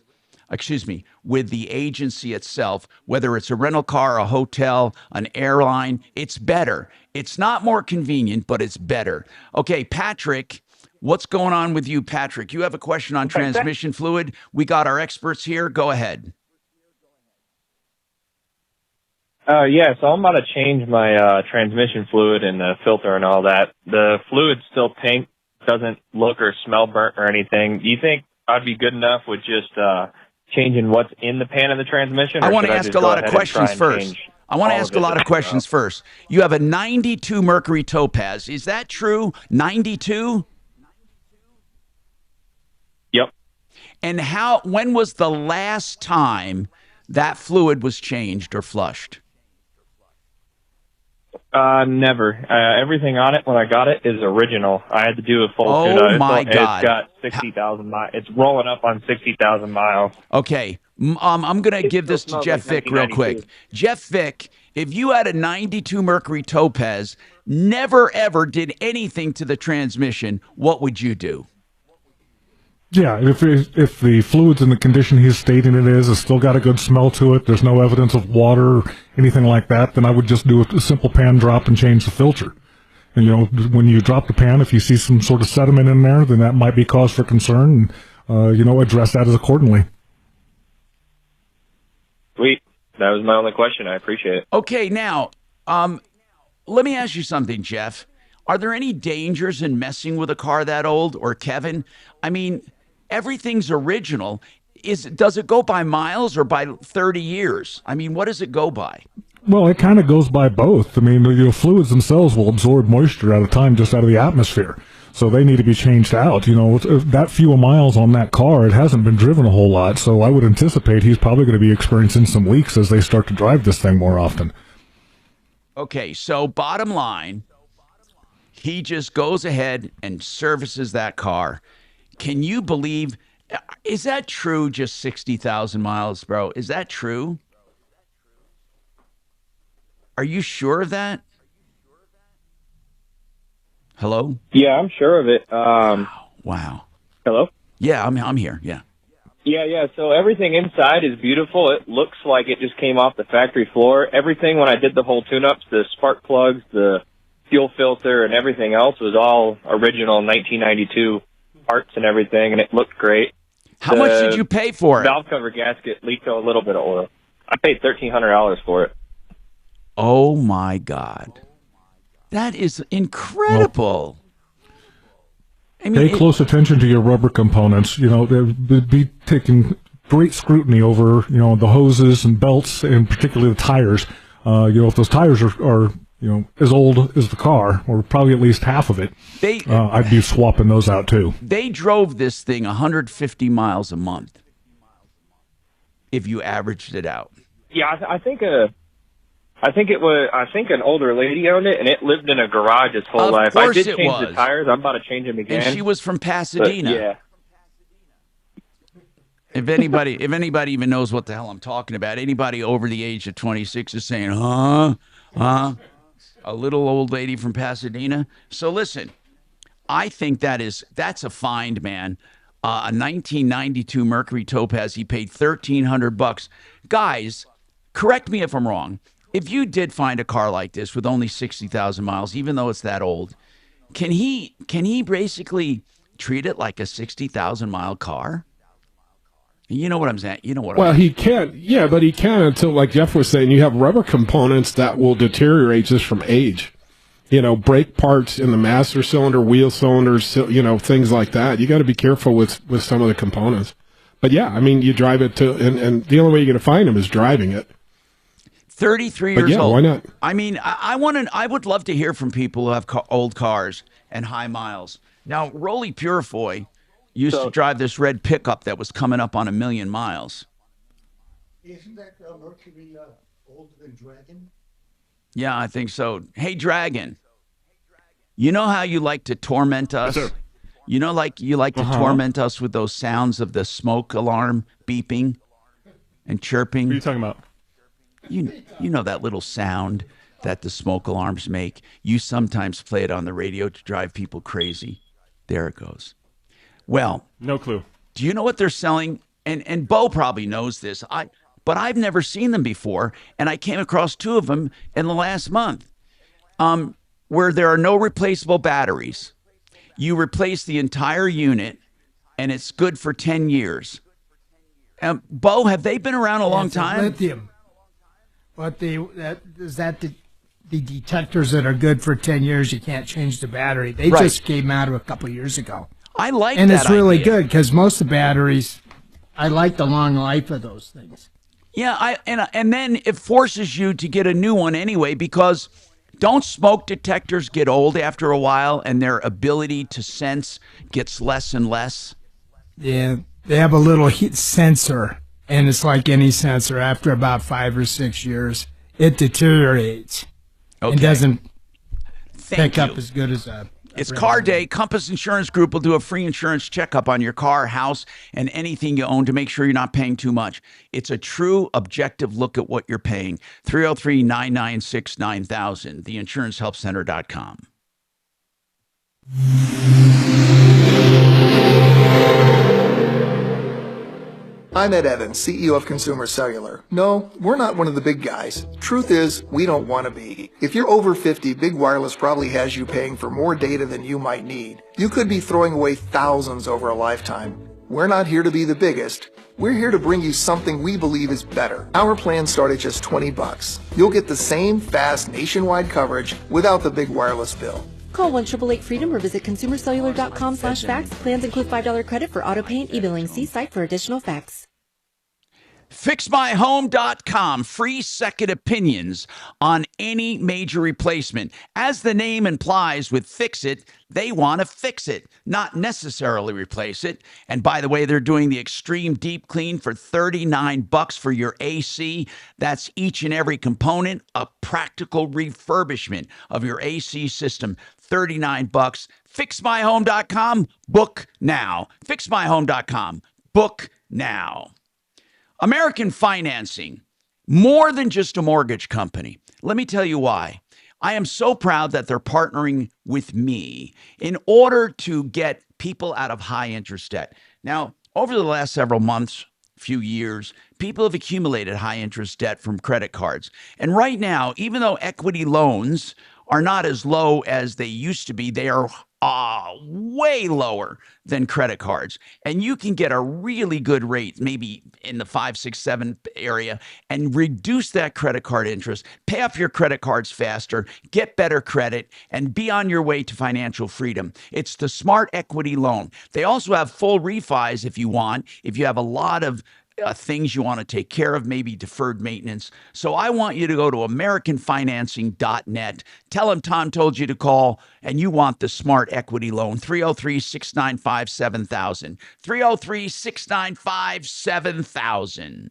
with the agency itself, whether it's a rental car, a hotel, an airline, it's better. It's not more convenient, but it's better. Okay, Patrick, what's going on with you, Patrick? You have a question on transmission fluid. We got our experts here. Go ahead. Yeah, so I'm about to change my transmission fluid and the filter and all that. The fluid's still pink, doesn't look or smell burnt or anything. Do you think I'd be good enough with just changing what's in the pan of the transmission? I want to ask a lot of questions first. You have a 92 Mercury Topaz. Is that true? 92? Yep. And when was the last time that fluid was changed or flushed? Never. Everything on it when I got it is original. I had to do a full tune-up. Oh my God! It's got 60,000 miles. It's rolling up on 60,000 miles. Okay, I'm gonna give this to Jeff Vick real quick. Jeff Vick, if you had a 92 Mercury Topaz, never ever did anything to the transmission, what would you do? Yeah, if the fluid's in the condition he's stating it is, it's still got a good smell to it, there's no evidence of water or anything like that, then I would just do a simple pan drop and change the filter. And, when you drop the pan, if you see some sort of sediment in there, then that might be cause for concern, and, address that as accordingly. Sweet. That was my only question. I appreciate it. Okay, now, let me ask you something, Jeff. Are there any dangers in messing with a car that old, or Kevin? I mean, everything's original. Does it go by miles or by 30 years? I mean, what does it go by? Well, it kind of goes by both. I mean, fluids themselves will absorb moisture at a time just out of the atmosphere. So they need to be changed out. That few miles on that car, it hasn't been driven a whole lot. So I would anticipate he's probably going to be experiencing some leaks as they start to drive this thing more often. Okay, so bottom line, he just goes ahead and services that car. Can you believe, is that true, just 60,000 miles, bro? Is that true? Are you sure of that? Hello? Yeah, I'm sure of it. Wow. Hello? Yeah, I'm here, yeah. Yeah, so everything inside is beautiful. It looks like it just came off the factory floor. Everything when I did the whole tune-ups, the spark plugs, the fuel filter, and everything else was all original 1992 parts and everything, and it looked great. How much did you pay for it? Valve cover gasket leaked a little bit of oil. I paid $1,300 for it. Oh, my God. That is incredible. Pay close attention to your rubber components. They'd be taking great scrutiny over, the hoses and belts, and particularly the tires. If those tires are as old as the car, or probably at least half of it, I'd be swapping those out too. They drove this thing 150 miles a month, if you averaged it out. Yeah, I think an older lady owned it, and it lived in a garage its whole life. I did change the tires. I'm about to change them again. And she was from Pasadena. But, yeah. If anybody even knows what the hell I'm talking about, anybody over the age of 26 is saying, huh? A little old lady from Pasadena. So listen, I think that's a find, man. A 1992 Mercury Topaz. He paid $1,300. Guys, correct me if I'm wrong. If you did find a car like this with only 60,000 miles, even though it's that old, can he basically treat it like a 60,000 mile car? You know what I'm saying? Well, he can't. Yeah, but he can until, like Jeff was saying, you have rubber components that will deteriorate just from age. brake parts in the master cylinder, wheel cylinders, things like that. You got to be careful with some of the components. But yeah, I mean, you drive it and the only way you're going to find them is driving it. 33 years old. Why not? I mean, I would love to hear from people who have old cars and high miles. Now, Rolly Purifoy used to drive this red pickup that was coming up on 1 million miles. Isn't that Mercury older than Dragon? Yeah, I think so. Hey, Dragon, you know how you like to torment us? Yes, sir. You know, like you like to torment us with those sounds of the smoke alarm beeping and chirping? What are you talking about? You know that little sound that the smoke alarms make? You sometimes play it on the radio to drive people crazy. There it goes. Well, no clue. Do you know what they're selling? And Bo probably knows this. But I've never seen them before, and I came across 2 of them in the last month, where there are no replaceable batteries. You replace the entire unit, and it's good for 10 years. Bo, have they been around a long time? Lithium. But the detectors that are good for 10 years, you can't change the battery. They just came out a couple of years ago. I like that. And it's really idea. good because most of the batteries, I like the long life of those things. Yeah, and then it forces you to get a new one anyway, because don't smoke detectors get old after a while and their ability to sense gets less and less? Yeah, they have a little heat sensor, and it's like any sensor. After about 5 or 6 years, it deteriorates. Okay. It doesn't pick up as good as a... It's Car Day. Compass Insurance Group will do a free insurance checkup on your car, house, and anything you own to make sure you're not paying too much. It's a true objective look at what you're paying. 303-996-9000, theinsurancehelpcenter.com. I'm Ed Evans, CEO of Consumer Cellular. No, we're not one of the big guys. Truth is, we don't want to be. If you're over 50, Big Wireless probably has you paying for more data than you might need. You could be throwing away thousands over a lifetime. We're not here to be the biggest. We're here to bring you something we believe is better. Our plans start at just $20. You'll get the same fast nationwide coverage without the big wireless bill. Call 1-888-FREEDOM or visit consumercellular.com/facts. Plans include $5 credit for auto pay and e-billing. See site for additional facts. FixMyHome.com, free second opinions on any major replacement. As the name implies with Fix It, they want to fix it, not necessarily replace it. And by the way, they're doing the extreme deep clean for $39 for your AC. That's each and every component, a practical refurbishment of your AC system. $39. FixMyHome.com, book now. FixMyHome.com, book now. American Financing, more than just a mortgage company. Let me tell you why. I am so proud that they're partnering with me in order to get people out of high interest debt. Now, over the last several months, few years, people have accumulated high interest debt from credit cards. And right now, even though equity loans are not as low as they used to be, they are way lower than credit cards. And you can get a really good rate, maybe in the 5, 6, 7 area, and reduce that credit card interest, pay off your credit cards faster, get better credit, and be on your way to financial freedom. It's the Smart Equity Loan. They also have full refis if you want, if you have a lot of things you want to take care of, maybe deferred maintenance. So I want you to go to AmericanFinancing.net. Tell them Tom told you to call, and you want the Smart Equity Loan. 303-695-7000. 303-695-7000.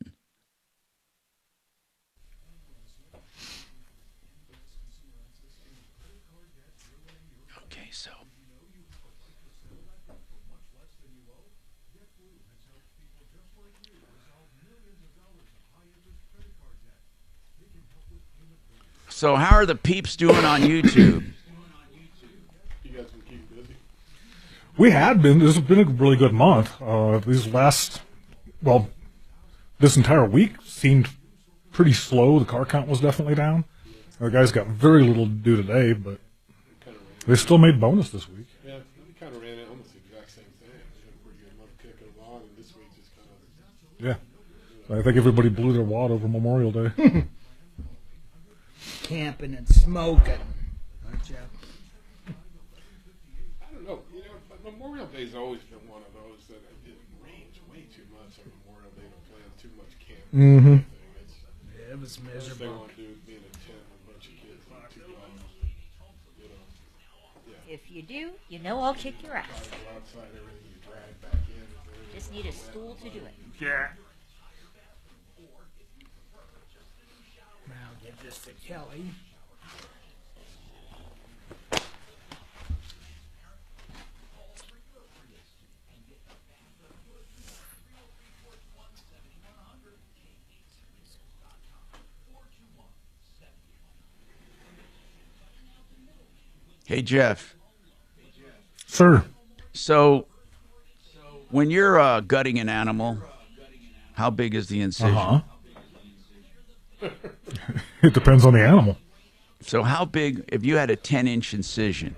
Okay, so. So how are the peeps doing on YouTube? We had been. This has been a really good month. This entire week seemed pretty slow. The car count was definitely down. The guys got very little to do today, but they still made bonus this week. Yeah, we kind of ran almost the exact same thing. We had a pretty good month kicking along, and this week just kind of... Yeah. So I think everybody blew their wad over Memorial Day. Camping and smoking. I don't know. But Memorial Day's always been one of those that it rains way too much on Memorial Day to plan too much camping. Yeah, it was miserable. They want to do is be in a tent with a bunch of kids and 2 dogs. If you do, you know I'll kick your ass. Go outside, everything you drag back in. Just need a stool to do it. Yeah. Now give this to Kelly. Hey, Jeff. Sir. So, when you're gutting an animal, how big is the incision? It depends on the animal. So how big, if you had a 10-inch incision,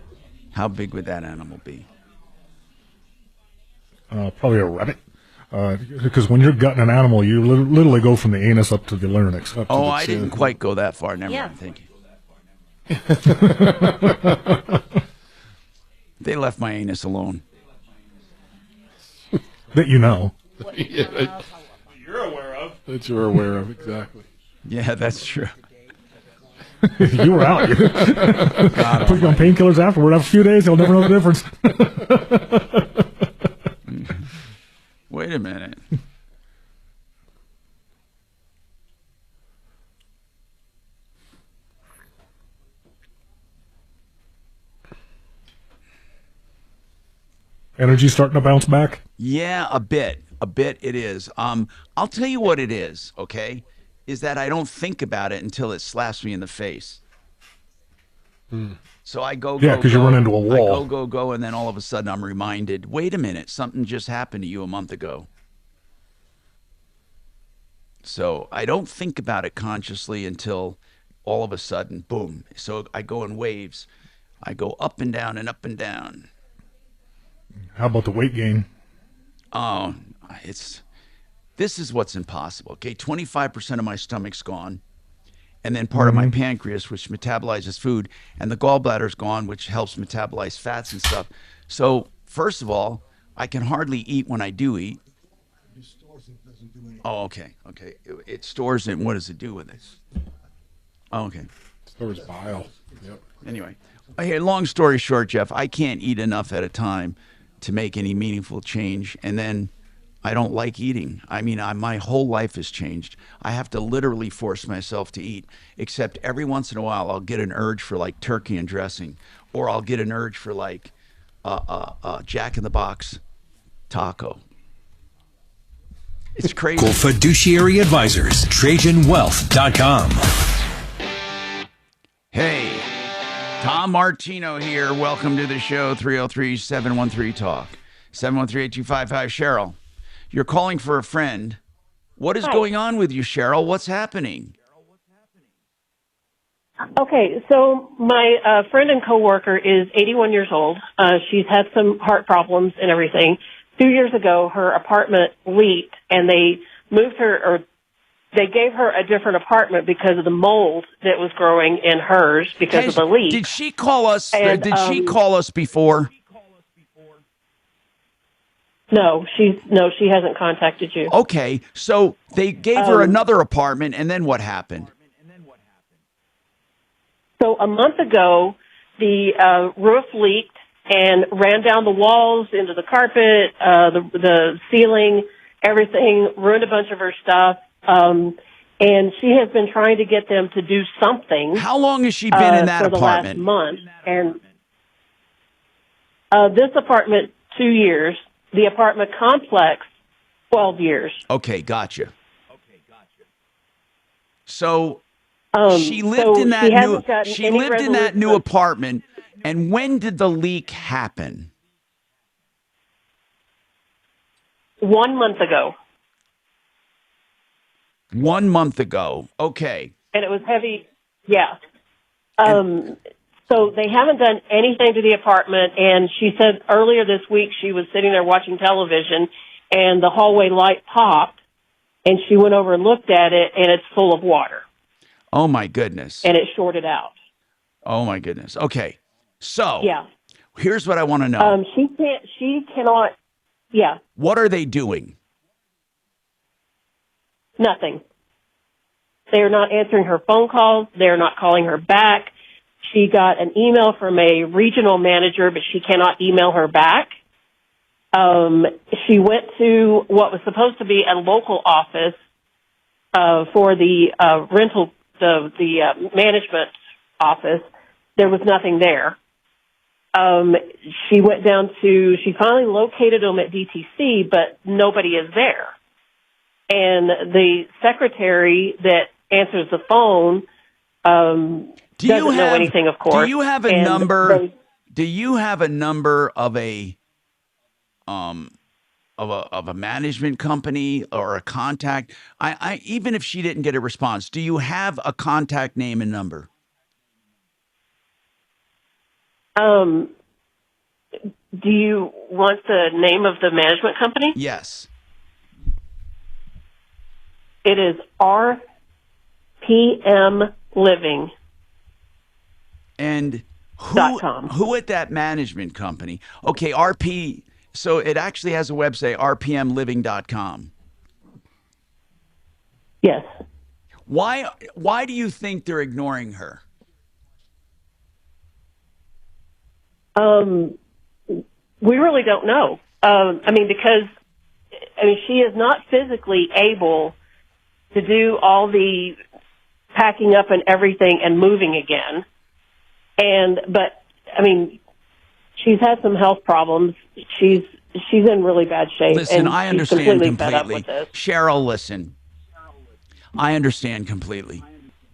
how big would that animal be? Probably a rabbit. Because when you're gutting an animal, you literally go from the anus up to the larynx. Up to the I didn't quite go that far. Never mind. Thank you. They left my anus alone. That you know. Yeah, you're aware of. That you're aware of, exactly. Yeah, that's true. You were out. Put you on painkillers afterward. After a few days, you'll never know the difference. Wait a minute. Energy starting to bounce back? Yeah, a bit. A bit it is. I'll tell you what it is, okay? Is that I don't think about it until it slaps me in the face. So I go, yeah, because you run into a wall. I go, and then all of a sudden I'm reminded, wait a minute, something just happened to you a month ago. So I don't think about it consciously until all of a sudden, boom. So I go in waves. I go up and down and up and down. How about the weight gain? Oh, this is what's impossible. Okay, 25% of my stomach's gone, and then part of my pancreas, which metabolizes food, and the gallbladder's gone, which helps metabolize fats and stuff. So first of all, I can hardly eat when I do eat. Oh, okay. It stores it. What does it do with it? Oh, okay. Stores bile. Yep. Anyway, here, long story short, Jeff, I can't eat enough at a time to make any meaningful change, and then I don't like eating. I mean, my whole life has changed. I have to literally force myself to eat, except every once in a while I'll get an urge for like turkey and dressing, or I'll get an urge for like Jack in the Box taco. It's crazy. Cool Fiduciary Advisors, TrajanWealth.com. Hey, Tom Martino here. Welcome to the show, 303-713-TALK. 713-8255. Cheryl, you're calling for a friend. What is going on with you, Cheryl? What's happening? Okay, so my friend and coworker is 81 years old. She's had some heart problems and everything. 2 years ago, her apartment leaked, and they moved her, or they gave her a different apartment because of the mold that was growing in hers because of the leak. Did she call us? And, did she call us before? No, she hasn't contacted you. Okay, so they gave her another apartment, and then what happened? So a month ago, the roof leaked and ran down the walls, into the carpet, the ceiling, everything, ruined a bunch of her stuff. And she has been trying to get them to do something. How long has she been in that for the apartment? last month. And this apartment, 2 years. The apartment complex, 12 years. Okay, gotcha. So she lived so in that she hasn't gotten she any lived in that new resolution. apartment. And when did the leak happen? 1 month ago. 1 month ago. Okay. And it was heavy. Yeah. So they haven't done anything to the apartment. And she said earlier this week she was sitting there watching television and the hallway light popped and she went over and looked at it and it's full of water. Oh, my goodness. And it shorted out. Oh, my goodness. Okay. So Yeah. here's what I want to know. She cannot, yeah, What are they doing? nothing. They're not answering her phone calls. They're not calling her back. She got an email from a regional manager, but she cannot email her back. She went to what was supposed to be a local office for the rental, the management office. There was nothing there. She went down to, she finally located them at DTC, but nobody is there. And the secretary that answers the phone doesn't know anything, of course. Do you have a number? Do you have a number of a management company or a contact? I even if she didn't get a response, do you have a contact name and number? Do you want the name of the management company? Yes. It is RPM Living. And who at that management company? Okay, RP. So it actually has a website, rpmliving.com. Yes. Why do you think they're ignoring her? We really don't know. Because she is not physically able to do all the packing up and everything and moving again. But she's had some health problems. She's in really bad shape. Listen, and I she's understand completely. completely. Cheryl, listen. I understand completely.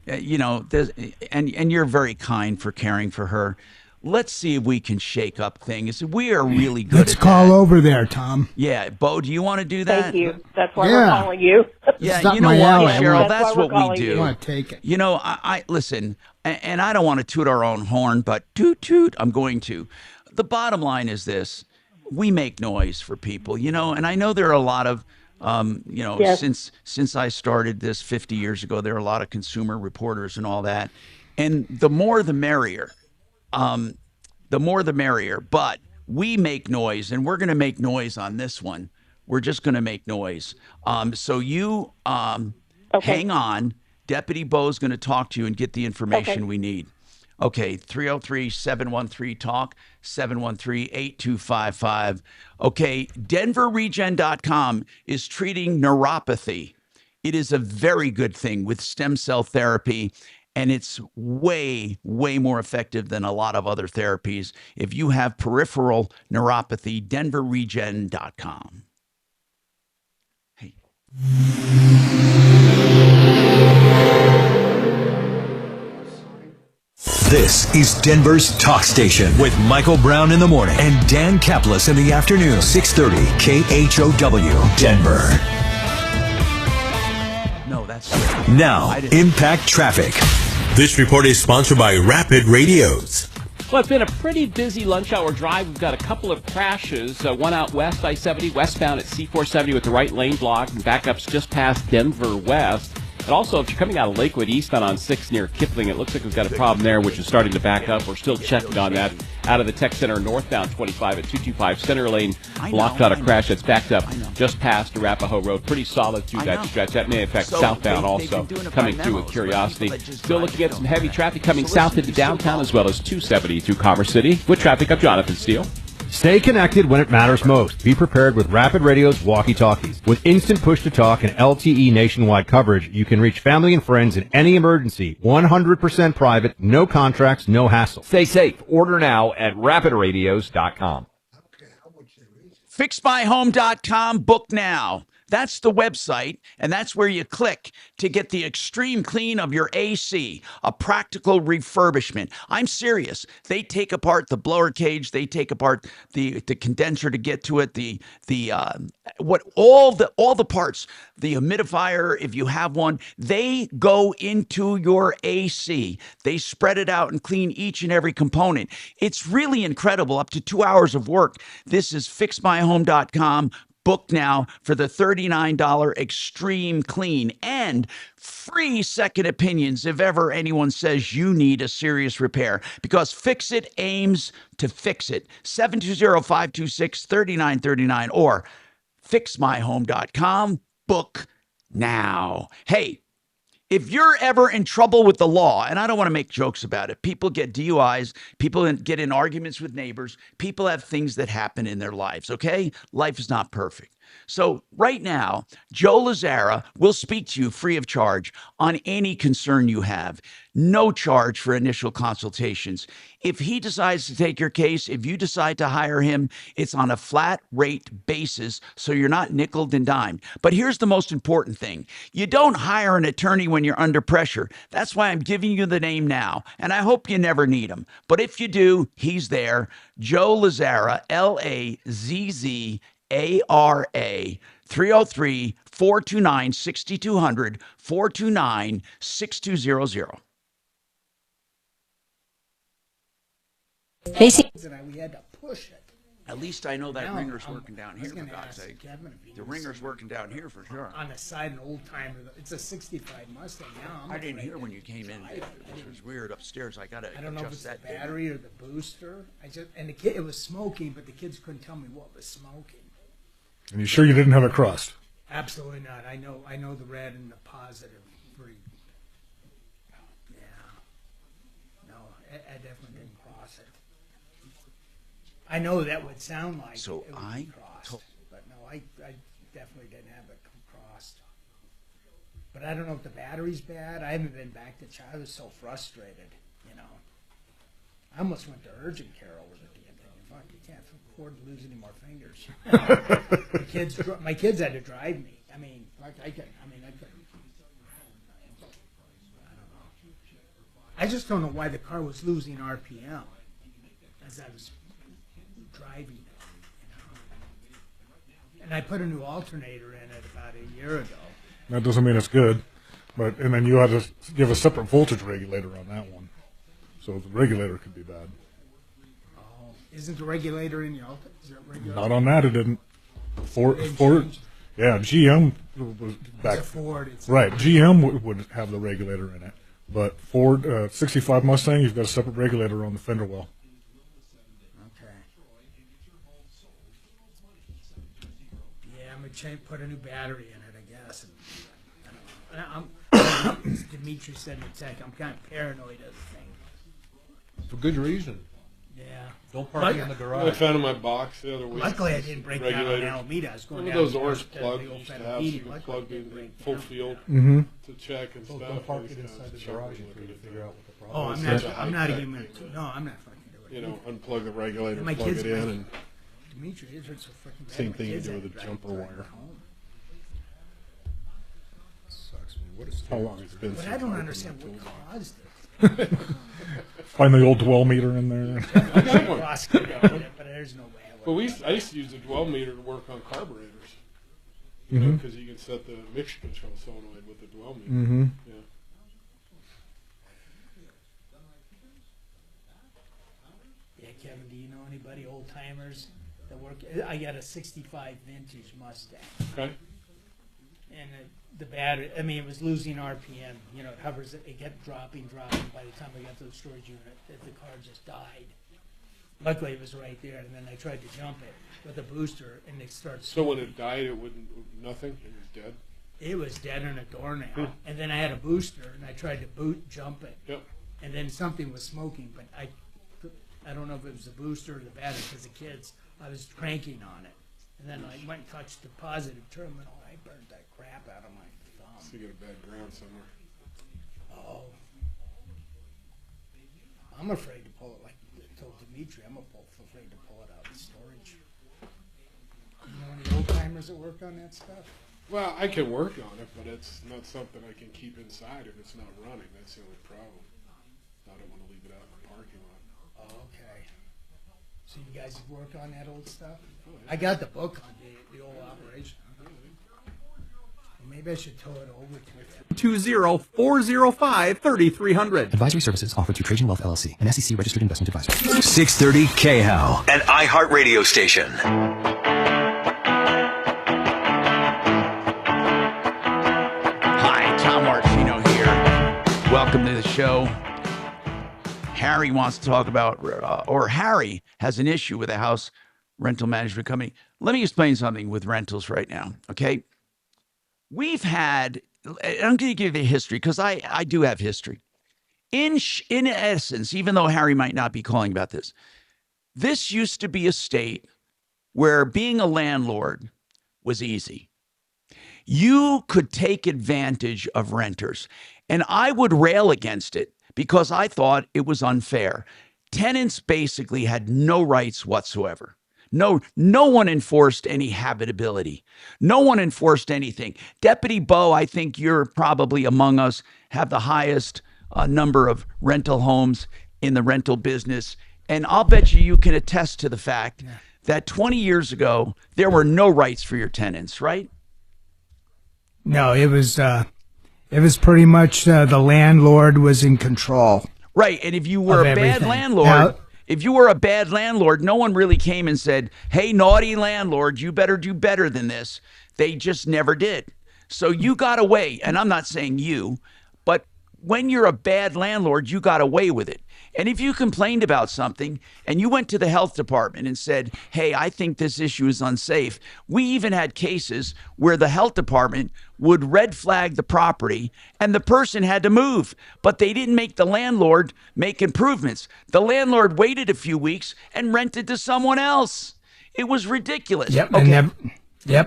And you're very kind for caring for her. Let's see if we can shake up things. We are really good Let's at call that. over there, Tom. Yeah, Bo, do you want to do that? Thank you. That's why we're calling you. Yeah, It's up you know my what, alley. Cheryl? That's That's why what we're we calling do. you. Want to take it? I listen, and I don't want to toot our own horn, but toot toot, I'm going to. The bottom line is this: we make noise for people, and I know there are a lot of, Yes. since I started this 50 years ago, there are a lot of consumer reporters and all that, and the more the merrier. The more the merrier, but we make noise, and we're going to make noise on this one. We're just going to make noise. So you hang on. Deputy Bo's going to talk to you and get the information we need. Okay, 303-713-TALK, 713-8255. Okay, DenverRegen.com is treating neuropathy. It is a very good thing with stem cell therapy. And it's way, way more effective than a lot of other therapies. If you have peripheral neuropathy, DenverRegen.com. Hey. This is Denver's Talk Station with Michael Brown in the morning and Dan Kaplis in the afternoon. 630 KHOW, Denver. No, that's now, Impact Traffic. This report is sponsored by Rapid Radios. Well, it's been a pretty busy lunch hour drive. We've got a couple of crashes, one out west, I-70, westbound at C-470 with the right lane blocked, and backups just past Denver West. And also, if you're coming out of Lakewood eastbound on 6 near Kipling, it looks like we've got a problem there, which is starting to back up. We're still checking on that. Out of the Tech Center northbound 25 at 225 Center Lane, blocked out a crash that's backed up just past Arapahoe Road. Pretty solid through that stretch. That may affect southbound also, coming through with Curiosity. Still looking at some heavy traffic coming south into downtown, as well as 270 through Commerce City. With traffic, I'm Jonathan Steele. Stay connected when it matters most. Be prepared with Rapid Radio's walkie-talkies. With instant push-to-talk and LTE nationwide coverage, you can reach family and friends in any emergency. 100% private, no contracts, no hassle. Stay safe. Order now at rapidradios.com. FixMyHome.com, book now. That's the website, and that's where you click to get the extreme clean of your AC, a practical refurbishment. I'm serious. They take apart the blower cage, they take apart the condenser to get to it, all the parts, the humidifier, if you have one, they go into your AC. They spread it out and clean each and every component. It's really incredible. Up to 2 hours of work. This is FixMyHome.com. Book now for the $39 Extreme Clean and free second opinions if ever anyone says you need a serious repair, because Fix It aims to fix it. 720-526-3939 or fixmyhome.com. Book now. Hey, if you're ever in trouble with the law, and I don't want to make jokes about it, people get DUIs, people get in arguments with neighbors, people have things that happen in their lives, okay? Life is not perfect. So right now, Joe Lazzara will speak to you free of charge on any concern you have. No charge for initial consultations. If he decides to take your case, if you decide to hire him, it's on a flat rate basis, so you're not nickeled and dimed. But here's the most important thing. You don't hire an attorney when you're under pressure. That's why I'm giving you the name now, and I hope you never need him. But if you do, he's there. Joe Lazzara, Lazzara, 303-429-6200, 429-6200. We had to push it. At least I know that Now, ringer's working down here, I was for gonna God's ask sake. Kevin if he The knows ringer's something working down here for sure. On the side, an old timer. It's a '65 Mustang. Now I didn't hear when you came in. It was weird upstairs. I gotta I don't know if adjust it's the that. battery or the booster. It was smoking, but the kids couldn't tell me what was smoking. And you sure you didn't have a crust? Absolutely not. I know the red and the positive. No, I definitely didn't cross it. I know that would sound like So it would be crossed, but no, I definitely didn't have it crossed. But I don't know if the battery's bad. I haven't been back to China. I was so frustrated, I almost went to urgent care over the damn thing. Fuck, you can't afford to lose any more fingers. My kids had to drive me. I mean, I couldn't. I just don't know why the car was losing RPM as I was driving it. And I put a new alternator in it about a year ago. That doesn't mean it's good, and then you had to give a separate voltage regulator on that one, so the regulator could be bad. Oh, isn't the regulator in the alternator? Is it regulator? Not on that, it didn't. Ford, yeah, GM was back. It's a Ford. Right, GM would have the regulator in it, but Ford 65 Mustang, you've got a separate regulator on the fender well. Put a new battery in it, I guess. And Dimitri said in a sec, I'm kind of paranoid of the thing. For good reason. Yeah. Don't park it in the garage. I found in my box the other week. Luckily, I didn't break down on Alameda. I was going down. One of those orange plugs you used to have, so you could plug in full field Mm-hmm. to check and stuff. Don't park it inside the garage until you figure out what the problem Oh, is. I'm not even going to. No, I'm not fucking doing it. Unplug the regulator, My plug kids, it in, and Dimitri, it hurts so freaking bad. same My thing you kids do had with to a drive jumper wire. home. Sucks, man. What is How long it's been But since I don't I've understand been what told. caused it. Find the old dwell meter in there. I got one. But there's no way. But I used to use the dwell meter to work on carburetors. Mhm. Because you can set the mixture control solenoid with the dwell meter. Mhm. Yeah. Yeah, Kevin, do you know anybody, old timers that work? I got a '65 vintage Mustang. Okay. And the battery, it was losing RPM. It hovers, it kept dropping. By the time I got to the storage unit, the car just died. Luckily, it was right there, and then I tried to jump it with a booster, and it started. So when it died, it wouldn't, nothing? It was dead? It was dead on a doornail. And then I had a booster, and I tried to jump it. Yep. And then something was smoking, but I don't know if it was the booster or the battery, because the kids, I was cranking on it. And then I went and touched the positive terminal. I burned that crap out of my thumb. So you got a bad ground somewhere. Oh. I'm afraid to pull it, like I told Dimitri, I'm afraid to pull it out of storage. You know any old timers that work on that stuff? Well, I can work on it, but it's not something I can keep inside if it's not running. That's the only problem. I don't want to leave it out in the parking lot. Oh, okay. So you guys work on that old stuff? Oh, yeah. I got the book on the old operation. Well, maybe I should tow it over to you. 20405-3300. Advisory services offered through Trajan Wealth LLC, an SEC registered investment advisor. 630 KHAL, an iHeartRadio station. Harry wants to talk about, or Harry has an issue with a house rental management company. Let me explain something with rentals right now, okay? We've had, I'm going to give you the history because I do have history. In essence, even though Harry might not be calling about this, this used to be a state where being a landlord was easy. You could take advantage of renters, and I would rail against it because I thought it was unfair. Tenants basically had no rights whatsoever. No one enforced any habitability. No one enforced anything. Deputy Bo, I think you're probably among us, have the highest number of rental homes in the rental business. And I'll bet you can attest to the fact that 20 years ago, there were no rights for your tenants, right? No, it was pretty much the landlord was in control. Right, and if you were a bad landlord, no one really came and said, "Hey, naughty landlord, you better do better than this." They just never did. So you got away, and I'm not saying you, but when you're a bad landlord, you got away with it. And if you complained about something and you went to the health department and said, "Hey, I think this issue is unsafe," we even had cases where the health department would red flag the property and the person had to move, but they didn't make the landlord make improvements. The landlord waited a few weeks and rented to someone else. It was ridiculous. Yep, Okay.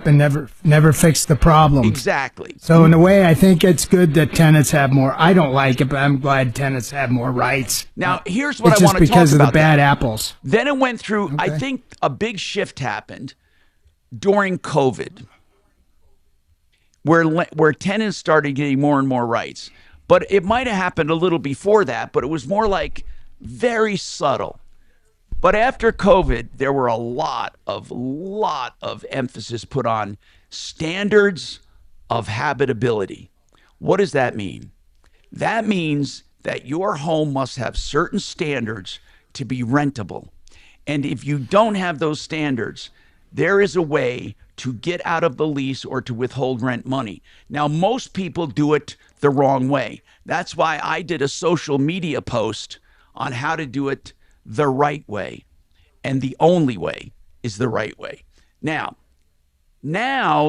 and never fixed the problem. Exactly. So in a way, I think it's good that tenants have more. I don't like it, but I'm glad tenants have more rights. Now, here's what it's I want to just talk because of about. the bad apples. Then it went through, I think a big shift happened during COVID where tenants started getting more and more rights. But it might have happened a little before that, but it was more like very subtle. But after COVID, there were a lot of emphasis put on standards of habitability. What does that mean? That means that your home must have certain standards to be rentable. And if you don't have those standards, there is a way to get out of the lease or to withhold rent money. Now, most people do it the wrong way. That's why I did a social media post on how to do it the right way. And the only way is the right way. Now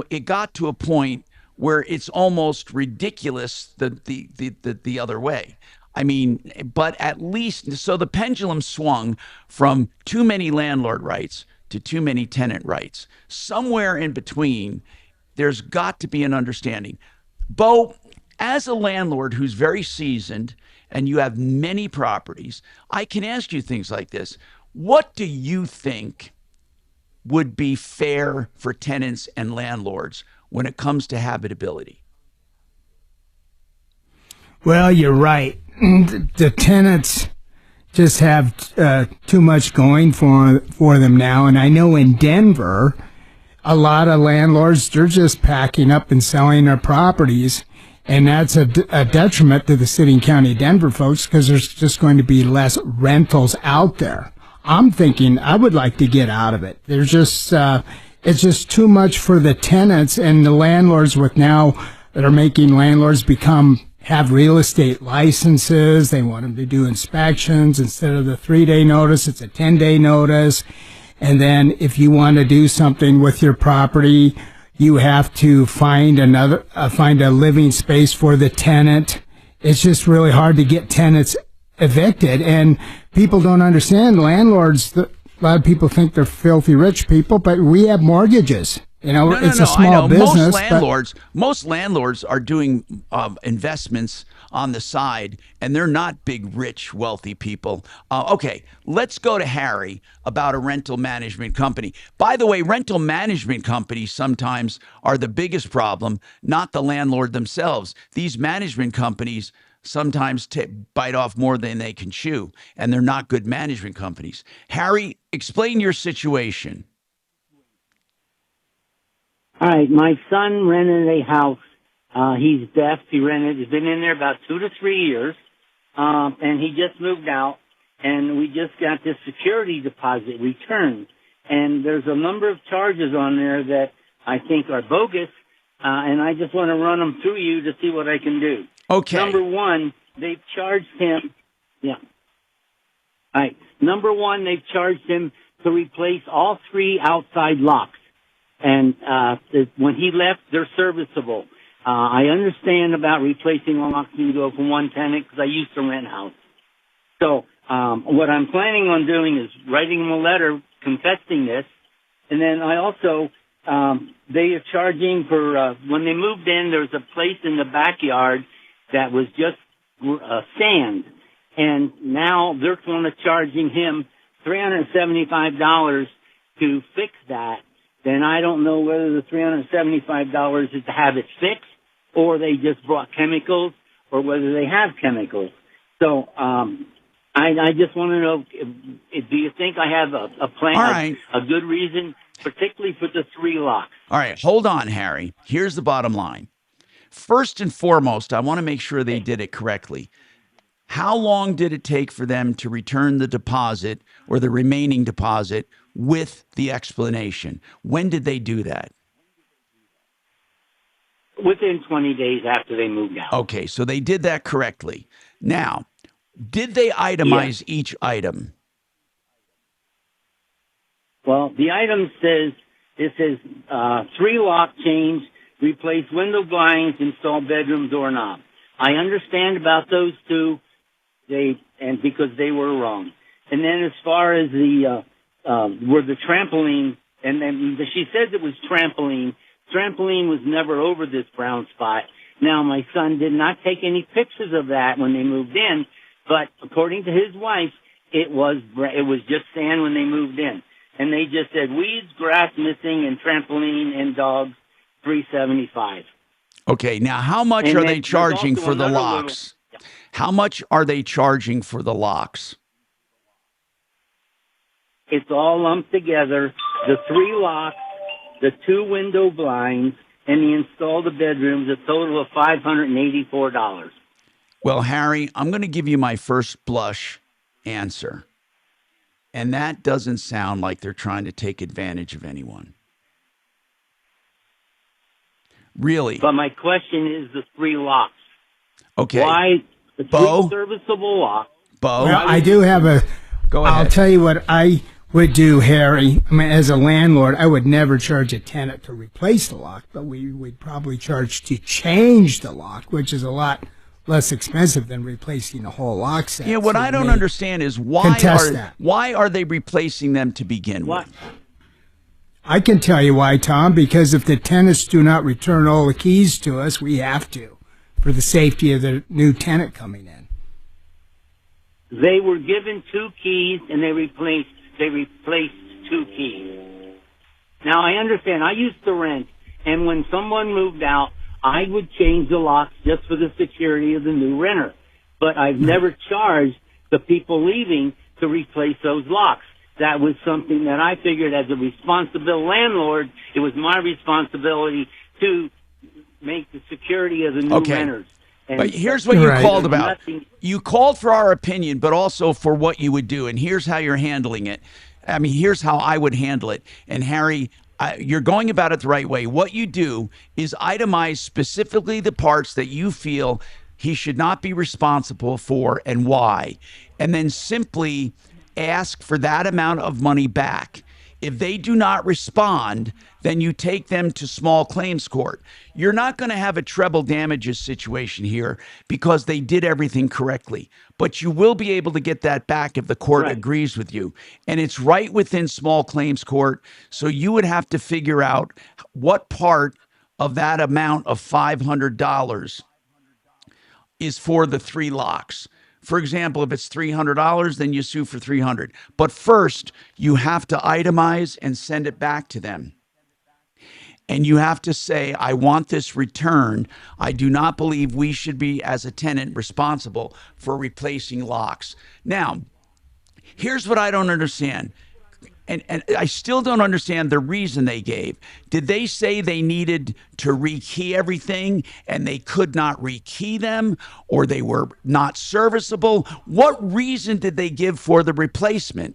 it got to a point where it's almost ridiculous the other way. I mean, but at least, so the pendulum swung from too many landlord rights to too many tenant rights. Somewhere in between, there's got to be an understanding. Bo, as a landlord who's very seasoned and you have many properties, I can ask you things like this. What do you think would be fair for tenants and landlords when it comes to habitability? Well, you're right. The tenants just have too much going for them now. And I know in Denver, a lot of landlords, they're just packing up and selling their properties. And that's a detriment to the city and county of Denver folks because there's just going to be less rentals out there. I'm thinking I would like to get out of it. There's just it's just too much for the tenants and the landlords with now that are making landlords have real estate licenses. They want them to do inspections. Instead of the 3-day notice, it's a 10-day notice. And then if you want to do something with your property, you have to find a living space for the tenant. It's just really hard to get tenants evicted, and people don't understand. Landlords, a lot of people think they're filthy rich people, but we have mortgages. You know, it's a small business. Most landlords are doing investments on the side, and they're not big, rich, wealthy people. Okay, let's go to Harry about a rental management company. By the way, rental management companies sometimes are the biggest problem, not the landlord themselves. These management companies sometimes bite off more than they can chew, and they're not good management companies. Harry, explain your situation. All right, my son rented a house. He's deaf. He's been in there about 2 to 3 years, and he just moved out, and we just got this security deposit returned. And there's a number of charges on there that I think are bogus, and I just want to run them through you to see what I can do. Okay. Number one, they've charged him, All right. Number one, they've charged him to replace all 3 outside locks. And when he left, they're serviceable. I understand about replacing locks when you go from one tenant because I used to rent a house. So what I'm planning on doing is writing him a letter confessing this. And then I also, they are charging for, when they moved in, there was a place in the backyard that was just sand. And now they're going to charging him $375 to fix that. Then I don't know whether the $375 is to have it fixed or they just brought chemicals or whether they have chemicals. So I just want to know, do you think I have a plan, All right. a good reason, particularly for the 3 locks? All right, hold on, Harry. Here's the bottom line. First and foremost, I want to make sure they did it correctly. How long did it take for them to return the deposit or the remaining deposit with the explanation? When did they do that? Within 20 days after they moved out. Okay, so they did that correctly. Now, did they itemize each item? Well, the item says, 3 lock change, replace window blinds, install bedroom doorknob. I understand about those 2, because they were wrong. And then as far as where the trampoline, and then she says it was trampoline. Trampoline was never over this brown spot. Now, my son did not take any pictures of that when they moved in, but according to his wife, it was just sand when they moved in. And they just said weeds, grass missing, and trampoline and dogs, $375. Okay, now how much And are then they there's charging also for the another locks? How much are they charging for the locks? It's all lumped together. The 3 locks, the 2 window blinds, and the install the bedrooms, a total of $584. Well, Harry, I'm going to give you my first blush answer. And that doesn't sound like they're trying to take advantage of anyone. Really? But my question is the 3 locks. Okay. Why the 3 serviceable locks? Bo? Well, I do have a. Go ahead. I'll tell you what I would do, Harry. I mean, as a landlord, I would never charge a tenant to replace the lock, but we'd probably charge to change the lock, which is a lot less expensive than replacing the whole lock set. Yeah, what So I they don't may understand is contest why that. are they replacing them to begin with? I can tell you why, Tom, because if the tenants do not return all the keys to us, we have to, for the safety of the new tenant coming in. They were given 2 keys and they replaced 2 keys. Now I understand. I used to rent, and when someone moved out, I would change the locks just for the security of the new renter. But I've never charged the people leaving to replace those locks. That was something that I figured as a responsible landlord, it was my responsibility to make the security of the new renters. And but here's what you called about. nothing- You called for our opinion, but also for what you would do. And here's how you're handling it. I mean, here's how I would handle it. And Harry, you're going about it the right way. What you do is itemize specifically the parts that you feel he should not be responsible for and why. And then simply ask for that amount of money back. If they do not respond, then you take them to small claims court. You're not going to have a treble damages situation here because they did everything correctly. But you will be able to get that back if the court agrees with you. And it's right within small claims court. So you would have to figure out what part of that amount of $500 is for the 3 locks. For example, if it's $300, then you sue for $300. But first, you have to itemize and send it back to them. And you have to say, I want this returned. I do not believe we should be, as a tenant, responsible for replacing locks. Now, here's what I don't understand. And I still don't understand the reason they gave. Did they say they needed to rekey everything and they could not rekey them, or they were not serviceable? What reason did they give for the replacement?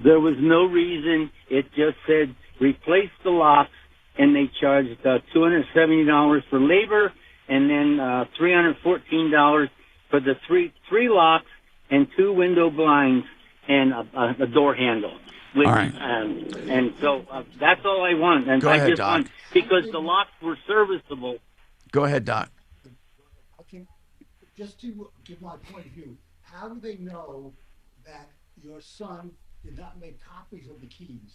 There was no reason. It just said replace the locks, and they charged $270 for labor and then $314 for the three locks and 2 window blinds and a door handle. With, all right. And so that's all I want. And Go ahead, I just Doc. want, because the locks were serviceable. Go ahead, Doc. Okay, just to give my point of view, how do they know that your son did not make copies of the keys?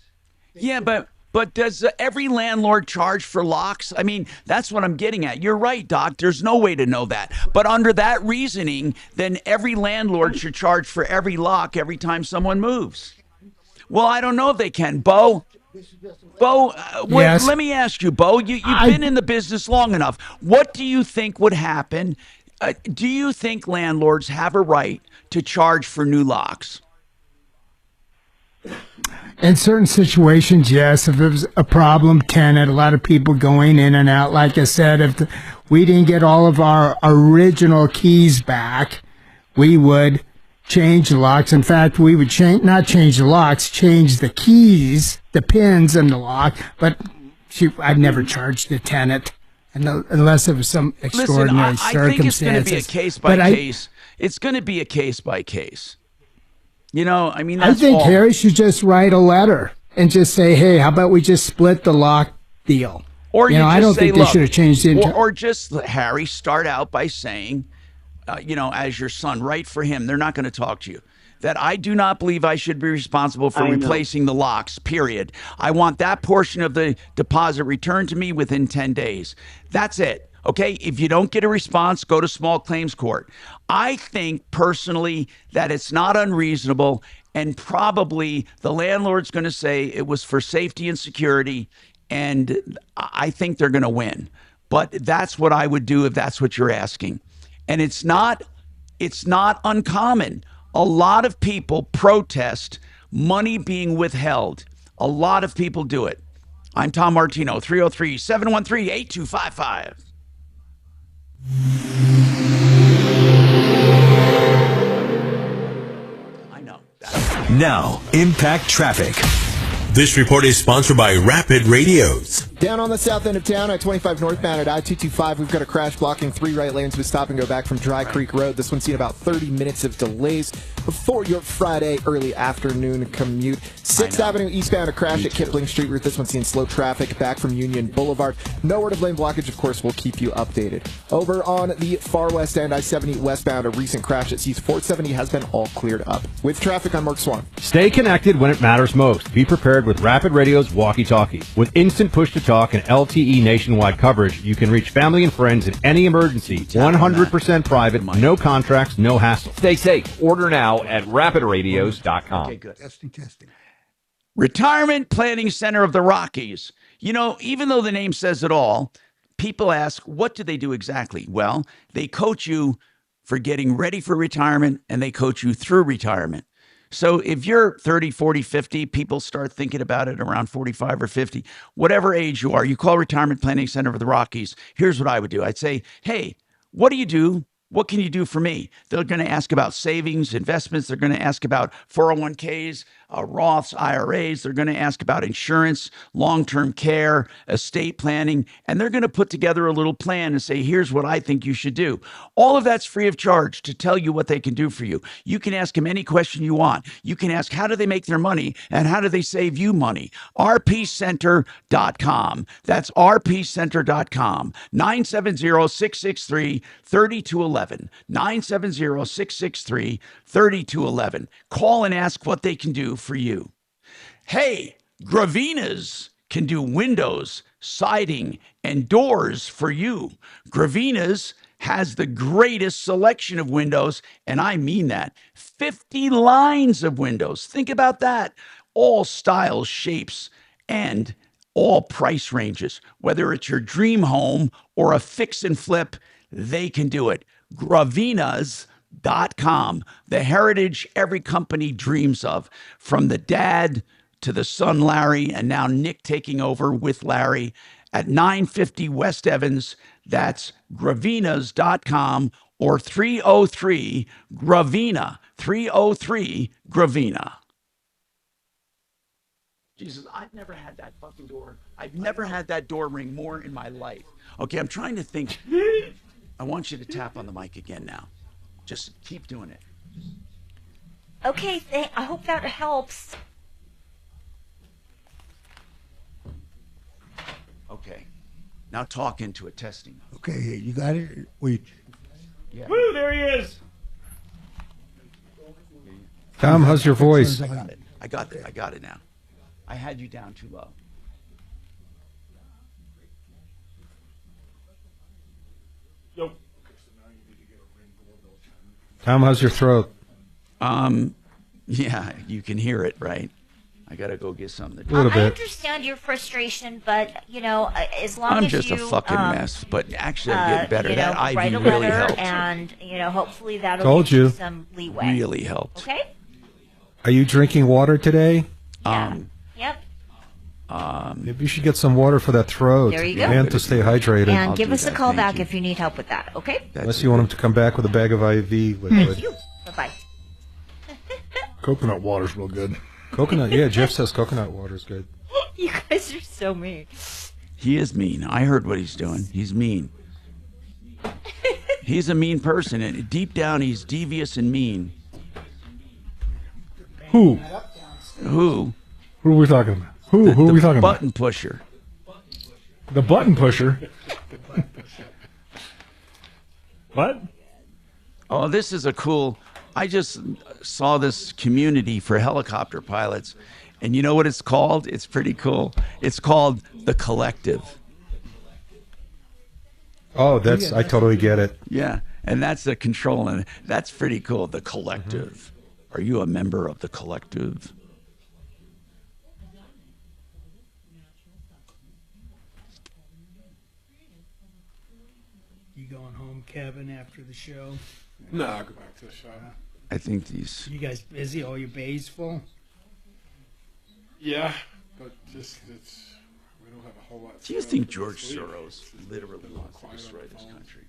Yeah, but does every landlord charge for locks? I mean, that's what I'm getting at. You're right, Doc. There's no way to know that. But under that reasoning, then every landlord should charge for every lock every time someone moves. Well, I don't know if they can. Bo, Yes. let me ask you, Bo, you've been in the business long enough. What do you think would happen? Do you think landlords have a right to charge for new locks? In certain situations, yes. If it was a problem tenant, a lot of people going in and out. Like I said, if we didn't get all of our original keys back, we would change the locks. In fact, we would not change the locks, change the keys, the pins in the lock. But I'd never charged the tenant unless it was some extraordinary I circumstances. think it's going to be a case by case. It's going to be a case by case. You know, I mean, I that's think all. Harry should just write a letter and just say, "Hey, how about we just split the lock deal?" Or you I just don't say, think they look, should have changed it. or just Harry, start out by saying, as your son, write for him. They're not going to talk to you. That I do not believe I should be responsible for replacing the locks, period. I want that portion of the deposit returned to me within 10 days. That's it. Okay, if you don't get a response, go to small claims court. I think personally that it's not unreasonable, and probably the landlord's going to say it was for safety and security, and I think they're going to win. But that's what I would do if that's what you're asking. And it's not uncommon. A lot of people protest money being withheld. A lot of people do it. I'm Tom Martino, 303-713-8255. I know. Now, Impact Traffic. This report is sponsored by Rapid Radios. Down on the south end of town at 25 northbound at I-225, we've got a crash blocking 3 right lanes with stop and go back from Dry Creek Road. This one's seen about 30 minutes of delays before your Friday early afternoon commute. 6th Avenue eastbound, a crash at Kipling Street Route. This one's seeing slow traffic back from Union Boulevard. Nowhere to blame blockage, of course, we'll keep you updated. Over on the far west end, I-70 westbound, a recent crash at East 470 has been all cleared up. With traffic, I'm Mark Swan. Stay connected when it matters most. Be prepared with Rapid Radio's walkie-talkies. With instant push-to-talk and LTE nationwide coverage, you can reach family and friends in any emergency. 100% private, no contracts, no hassle. Stay safe. Order now at rapidradios.com. Okay, good. Testing. Retirement Planning Center of the Rockies. You know, even though the name says it all, people ask, what do they do exactly? Well, they coach you for getting ready for retirement, and they coach you through retirement. So if you're 30, 40, 50, people start thinking about it around 45 or 50. Whatever age you are, you call Retirement Planning Center of the Rockies. Here's what I would do. I'd say, hey, what do you do? What can you do for me? They're going to ask about savings, investments. They're going to ask about 401ks, Roths, IRAs. They're going to ask about insurance, long-term care, estate planning, and they're going to put together a little plan and say, here's what I think you should do. All of that's free of charge to tell you what they can do for you. You can ask them any question you want. You can ask, how do they make their money and how do they save you money? rpcenter.com. That's rpcenter.com. 970-663-3211. 970-663-3211. Call and ask what they can do for you. Hey, Gravina's can do windows, siding, and doors for you. Gravina's has the greatest selection of windows, and I mean that. 50 lines of windows. Think about that. All styles, shapes, and all price ranges. Whether it's your dream home or a fix and flip, they can do it. Gravinas.com, the heritage every company dreams of, from the dad to the son Larry, and now Nick taking over with Larry at 950 West Evans. That's Gravinas.com or 303 Gravina, 303 Gravina. Jesus, I've never had that fucking door. I've never had that door ring more in my life. Okay, I'm trying to think. I want you to tap on the mic again now. Just keep doing it. Okay, I hope that helps. Okay. Now talk into it, testing. Okay, you got it? Wait. Yeah. Woo, there he is. Tom, how's your voice? I got it. I got it now. I had you down too low. Nope. Tom, how's your throat? Yeah, you can hear it, right? I gotta go get something to I drink. understand your frustration, but as long I'm as just you a fucking mess, but actually I'm getting better. That write Ivy a really letter, helped. and hopefully that'll Told give you you. some leeway. Really helped. Okay. Are you drinking water today? Yep. Maybe you should get some water for that throat. There you go. And to stay hydrated. And give us a call back if you need help with that. Okay. Unless you want him to come back with a bag of IV liquid. Thank you. Bye bye. Coconut water's real good. Coconut, yeah, Jeff says coconut water's good. You guys are so mean. He is mean. I heard what he's doing. He's mean. He's a mean person, and deep down he's devious and mean. Who? Who? Who are we talking about? Who are we talking about? Button pusher. The button pusher? What? Oh, this is a cool... I just saw this community for helicopter pilots, and you know what it's called? It's pretty cool. It's called The Collective. Oh, I totally get it. Yeah, and that's the control, and that's pretty cool. The Collective. Are you a member of The Collective? You going home, Kevin, after the show? No, I'll go back to the shop. I think these... You guys busy? All your bays full? Yeah, but just we don't have a whole lot. Do you think George Soros literally wants to destroy this country?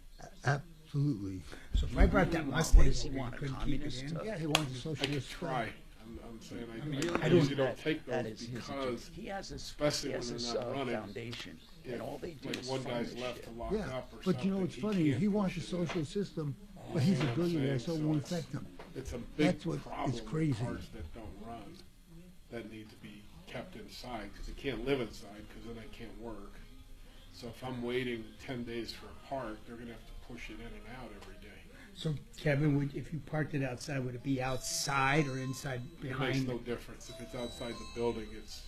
Absolutely. So if I brought that Mustang, does he want, a couldn't keep it communist? in? Yeah, he wants a I socialist. could try. I'm saying I I usually don't take that those is his because, he has this, especially he when has they're this not running, foundation, if, and all they do like is one fund guy's this left shit. to lock Yeah, up or but something. you know what's funny? can't He wants a push it in. social system, but he's a billionaire, so it won't affect him. It's a big That's what problem is with crazy. cars that don't run, that need to be kept inside, because they can't live inside, because then they can't work. So if I'm waiting 10 days for a part, they're going to have to push it in and out every day. So, Kevin, if you parked it outside, would it be outside or inside It makes behind? no difference. If it's outside the building, it's,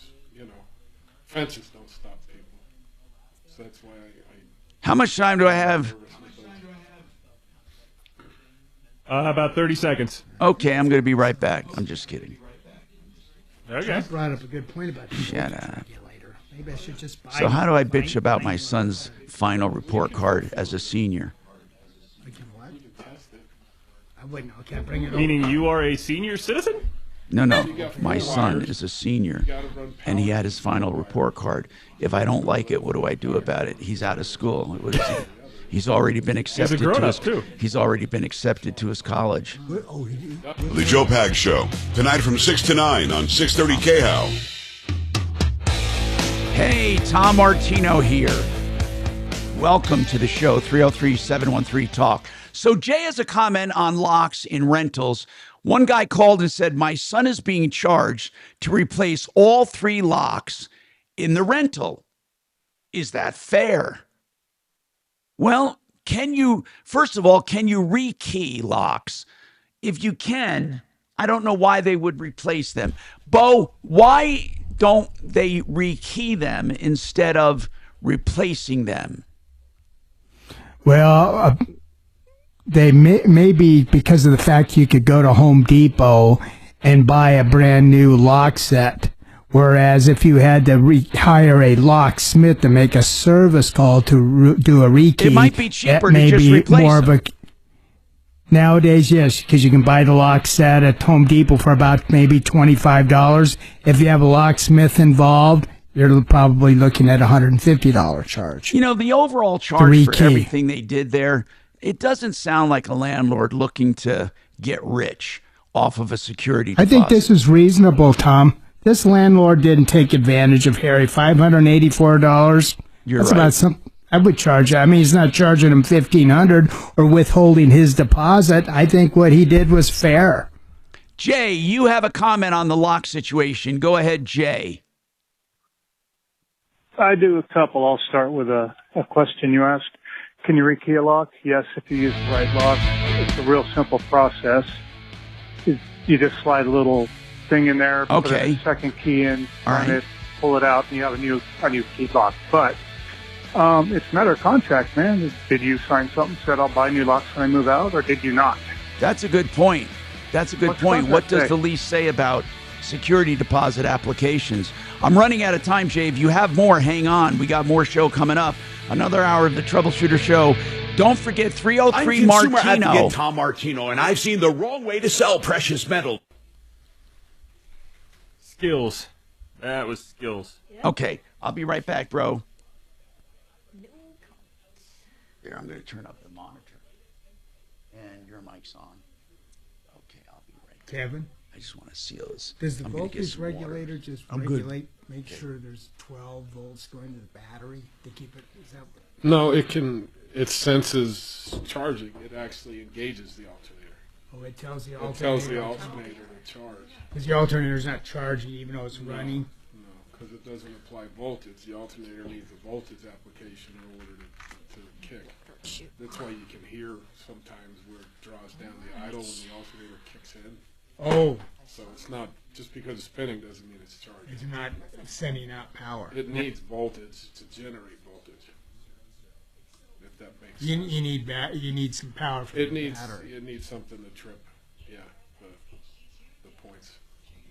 fences don't stop people. So that's why I How much time do I have? About 30 seconds. Okay, I'm going to be right back. I'm just kidding. Okay. Jeff brought up a good point about the Shut up. regulator. Maybe I should just buy. So how do I bitch about my son's final report card as a senior? I wouldn't. Okay, bring it over. Meaning you are a senior citizen? No, my son is a senior, and he had his final report card. If I don't like it, what do I do about it? He's out of school. What is he? He's already been accepted to grown-up, his. too. He's already been accepted to his college. The Joe Pag Show, tonight from 6 to 9 on 630 KHOW. Hey, Tom Martino here. Welcome to the show, 303-713-TALK. So Jay has a comment on locks in rentals. One guy called and said, my son is being charged to replace all 3 locks in the rental. Is that fair? Well, first of all, can you rekey locks? If you can, I don't know why they would replace them. Bo, why don't they rekey them instead of replacing them? Well, they may be because of the fact you could go to Home Depot and buy a brand new lock set. Whereas if you had to hire a locksmith to make a service call to do a rekey, It might be cheaper that may to just be replace more them. of a. Nowadays, yes, because you can buy the lock set at Home Depot for about maybe $25. If you have a locksmith involved, you're probably looking at $150 charge. You know, the overall charge for rekey. everything they did there, it doesn't sound like a landlord looking to get rich off of a security I deposit. think this is reasonable, Tom. This landlord didn't take advantage of Harry. $584. You're That's right. about some. I would charge. I mean, he's not charging him $1,500 or withholding his deposit. I think what he did was fair. Jay, you have a comment on the lock situation. Go ahead, Jay. I do a couple. I'll start with a question you asked. Can you rekey a lock? Yes, if you use the right lock. It's a real simple process. You just slide a little thing in there, put a second key in, turn it, pull it out, and you have a new key lock. But it's a matter of contract, man. Did you sign something, said I'll buy new locks when I move out, or did you not? That's a good point. That's a good What's point. What does say? the lease say about security deposit applications? I'm running out of time, Jay. If you have more, hang on. We got more show coming up. Another hour of the Troubleshooter Show. Don't forget 303 I'm consumer Martino. advocate Tom Martino, and I've seen the wrong way to sell precious metal. Skills. That was skills. Okay, I'll be right back, bro. Here, I'm going to turn up the monitor. And your mic's on. Okay, I'll be right back. Kevin? I just want to seal this. Does the I'm gonna get voltage some water. regulator just I'm good. regulate, make sure there's 12 volts going to the battery to keep it? Is that No, it senses charging. It actually engages the alternator. Oh, it tells the It alternator. tells the alternator to charge. Because the alternator's not charging even though it's running? No, because it doesn't apply voltage. The alternator needs a voltage application in order to kick. That's why you can hear sometimes where it draws down the idle when the alternator kicks in. Oh. So it's not, just because it's spinning doesn't mean it's charging. It's not sending out power. It needs voltage to generate voltage. If that makes You sense. you need some power for the battery. It needs something to trip, the points.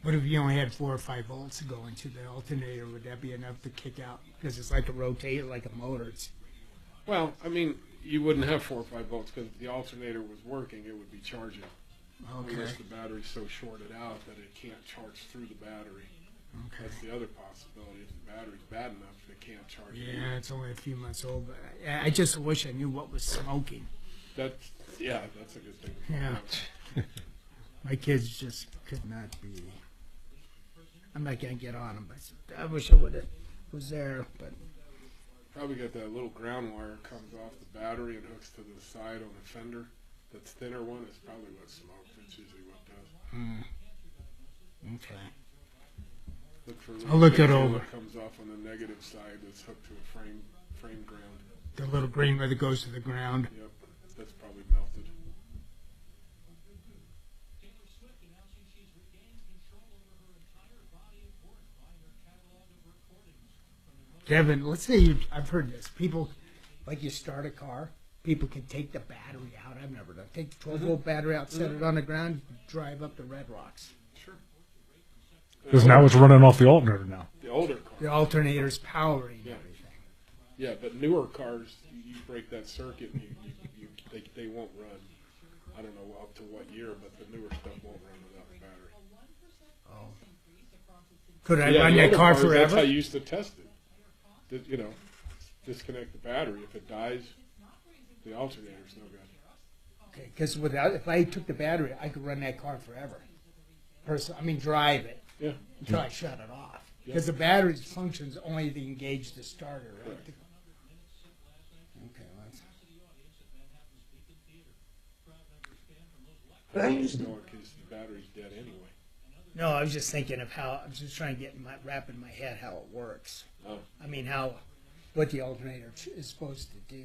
What if you only had 4 or 5 volts going to the alternator? Would that be enough to kick out? Because it's like a rotator, like a motor. Well, I mean, you wouldn't have 4 or 5 volts because if the alternator was working, it would be charging. Okay. Unless the battery's so shorted out that it can't charge through the battery. Okay. That's the other possibility. If the battery's bad enough, it can't charge. Yeah, it's only a few months old, but I just wish I knew what was smoking. That's a good thing. Yeah. My kids just could not be. I'm not going to get on them, but I wish I would have was there, but. Probably got that little ground wire comes off the battery and hooks to the side on the fender. That thinner one is probably what smokes. That's usually what does. Okay. Look for I'll look it over. That comes off on the negative side that's hooked to a frame ground. The little green where it goes to the ground. Yep, that's probably melted. Kevin, let's say I've heard this. People, like you start a car, people can take the battery out. I've never done. Take the 12-volt battery out, set it on the ground, drive up the Red Rocks. Sure. Because now it's running off the alternator now. The older car. The alternator's powering everything. Yeah, but newer cars, you break that circuit and they won't run. I don't know up to what year, but the newer stuff won't run without the battery. Oh. Could I run that car forever? That's how you used to test it. Disconnect the battery. If it dies, the alternator's no good. Okay, because if I took the battery, I could run that car forever. Drive it. Yeah. Until I shut it off. Because the battery's functions only to engage the starter, right? Correct. Okay, Just know in case the battery's dead anyway. No, I was just thinking of how, I was just trying to wrap in my head how it works. Oh. I mean, what the alternator is supposed to do.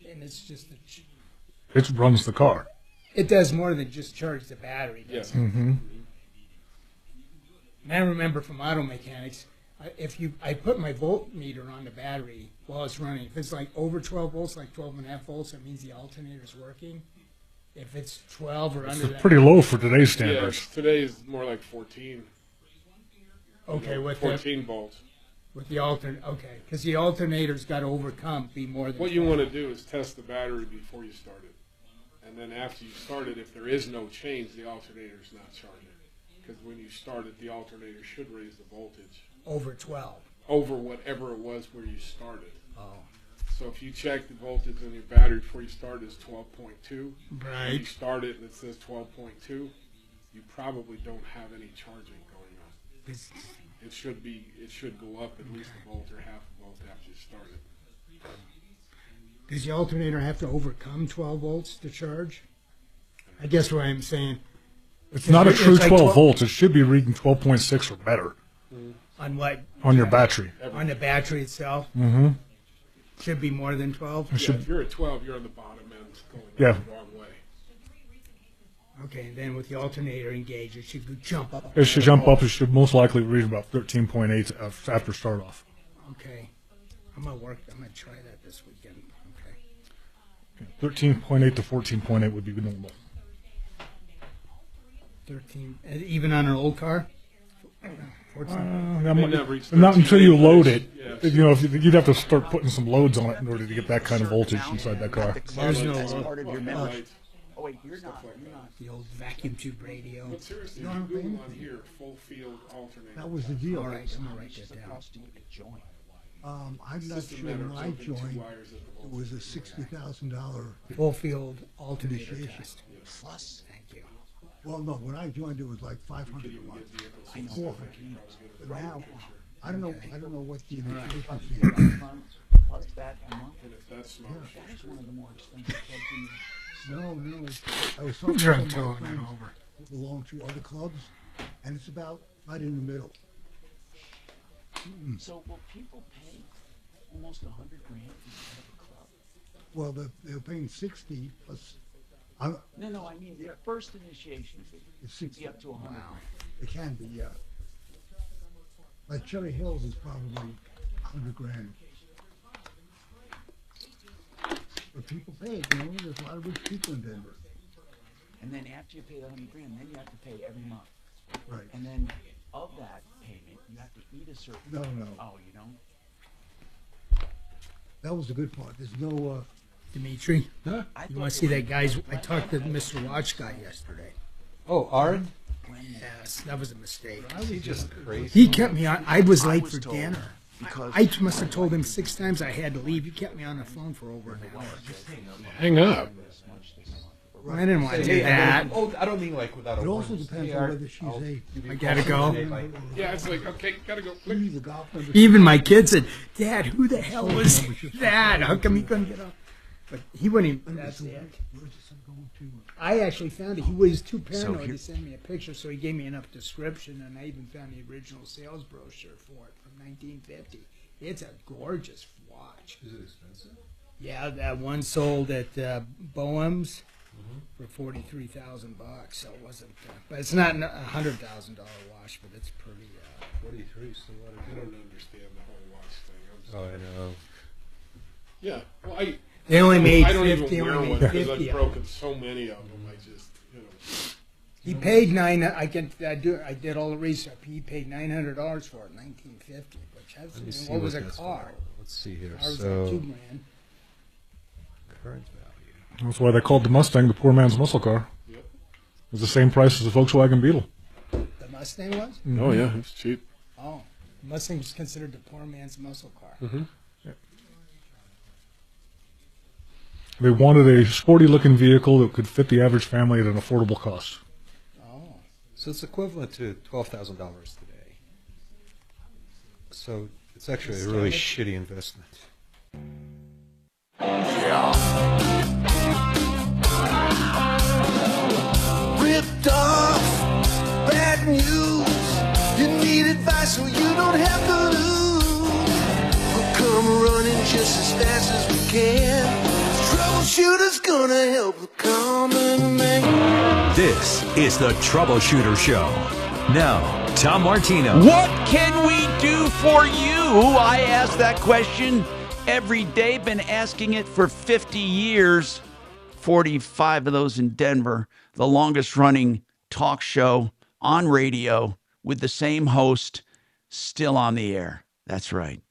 And it's just It runs the car. It does more than just charge the battery. Yes. Mm-hmm. And I remember from auto mechanics, I put my voltmeter on the battery while it's running. If it's like over 12 volts, like 12.5 volts, that means the alternator's working. If it's 12 or under that. Pretty low for today's standards. Yeah, today's more like 14. Okay, with 14 volts. With the okay, because the alternator's got to overcome, be more than. What you want to do is test the battery before you start it. And then after you start it, if there is no change, the alternator's not charging. Because when you start it, the alternator should raise the voltage. Over 12. Over whatever it was where you started. Oh. So if you check the voltage on your battery before you start, it's 12.2. Right. When you start it and it says 12.2, you probably don't have any charging going on. It should go up at least a volt or half a volt after you start it. Does the alternator have to overcome 12 volts to charge? I guess what I'm saying, It's not a true 12 volts. It should be reading 12.6 or better. On what? On your battery. On the battery itself? Mm-hmm. Should be more than 12? Yeah, if you're at 12, you're on the bottom end going the wrong way. Okay, and then with the alternator engaged, it should jump up. It should jump up. It should most likely read about 13.8 after start off. Okay. I'm going to try that this weekend. Okay. 13.8 to 14.8 would be normal. 13, even on an old car? 14? Not until you load it. You know, you'd have to start putting some loads on it in order to get that kind of voltage inside that car. There's no part of your memory. Oh wait, you're not. The old vacuum tube radio. But seriously, you Google on here, full field alternator. That was the deal. All right, I'm going to write that down. I'm not sure when I joined, it was a $60,000 full field alternator test. Plus, thank you. Well, no, when I joined, it was like 500 a month. 400. But now, I don't know what the initiation fee is. Plus that a month. That is one of the more expensive clubs. No, I was talking to somebody who belonged to other clubs, and it's about right in the middle. So will people pay almost $100,000 to set up a club? Well, they're paying 60 plus. No, I mean the first initiation fee. It's 60 up to 100. Wow. It can be, yeah. Like Cherry Hills is probably $100,000. But people pay it, there's a lot of rich people in Denver. And then after you pay the $100,000, then you have to pay every month. Right. And then of that payment, you have to eat a certain. No. Oh, you don't? That was the good part. There's no. Dimitri, you want to see that guy's? I talked to Mr. Watch guy yesterday. Oh, Aaron? Yes, that was a mistake. He just crazy. He kept me on. I was late for dinner. I must have told him 6 times I had to leave. He kept me on the phone for over an hour. Hang up. I didn't want to do that. I don't mean like without a It also depends on whether she's I gotta go. Yeah, it's like, okay, gotta go. Even my kid said, "Dad, who the hell was that? How come he couldn't get up?" But he wouldn't even. That's it. I actually found it. He was too paranoid to send me a picture, so he gave me enough description, and I even found the original sales brochure for it from 1950. It's a gorgeous watch. Is it expensive? Yeah, that one sold at Boehm's for $43,000. So it wasn't, but it's not a $100,000 watch, but it's pretty. 43. So what? I don't understand the whole watch thing. Oh, I know. Yeah, well, They only made I don't 50. even wear one because I've broken so many of them. I just, He paid I did all the research. He paid $900 for it in 1950. Which what was a car? Let's see here. Ours So was $2,000. Current value. That's why they called the Mustang the poor man's muscle car. Yep. It's the same price as the Volkswagen Beetle. The Mustang was? Mm-hmm. Oh yeah, it's cheap. Oh, Mustang was considered the poor man's muscle car. Mm-hmm. They wanted a sporty-looking vehicle that could fit the average family at an affordable cost. Oh, so it's equivalent to $12,000 today. So it's actually a really shitty investment. Ripped off, bad news. You need advice so you don't have to lose. We'll come running just as fast as we can. Troubleshooter's gonna help the common man. This is the Troubleshooter Show. Now, Tom Martino. What can we do for you? I ask that question every day. Been asking it for 50 years. 45 of those in Denver. The longest running talk show on radio with the same host still on the air. That's right.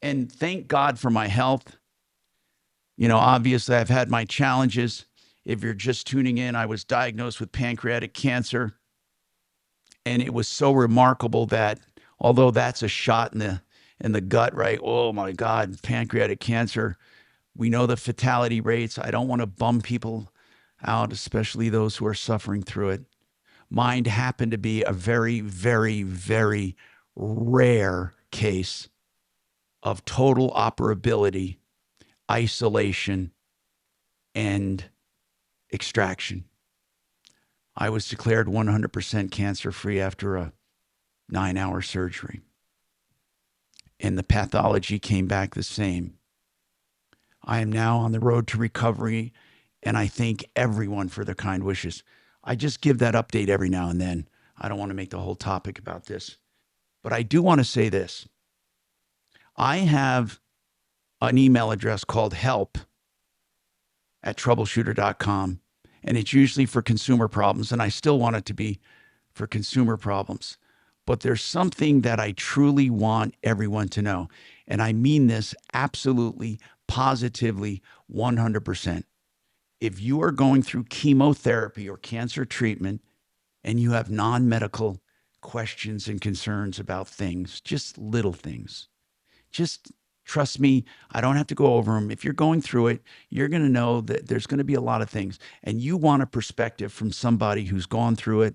And thank God for my health. You know, obviously, I've had my challenges. If you're just tuning in, I was diagnosed with pancreatic cancer. And it was so remarkable that, although that's a shot in the gut, right? Oh, my God, pancreatic cancer. We know the fatality rates. I don't want to bum people out, especially those who are suffering through it. Mine happened to be a very, very, very rare case of total operability, isolation, and extraction. I was declared 100% cancer-free after a 9-hour surgery. And the pathology came back the same. I am now on the road to recovery, and I thank everyone for their kind wishes. I just give that update every now and then. I don't want to make the whole topic about this. But I do want to say this. I have an email address called help@troubleshooter.com, and it's usually for consumer problems, and I still want it to be for consumer problems. But there's something that I truly want everyone to know, and I mean this absolutely, positively, 100%. If you are going through chemotherapy or cancer treatment and you have non-medical questions and concerns about things, just little things, just trust me, I don't have to go over them. If you're going through it, you're going to know that there's going to be a lot of things, and you want a perspective from somebody who's gone through it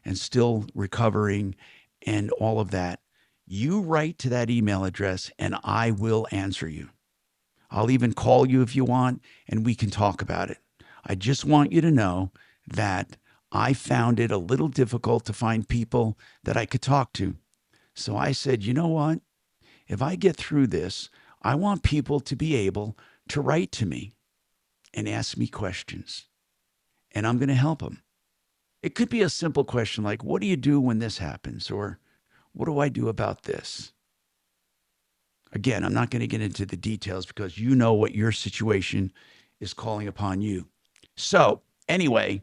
and still recovering and all of that. You write to that email address and I will answer you. I'll even call you if you want, and we can talk about it. I just want you to know that I found it a little difficult to find people that I could talk to. So I said, you know what? If I get through this, I want people to be able to write to me and ask me questions, and I'm going to help them. It could be a simple question like, what do you do when this happens? Or what do I do about this? Again, I'm not going to get into the details because you know what your situation is calling upon you. So anyway,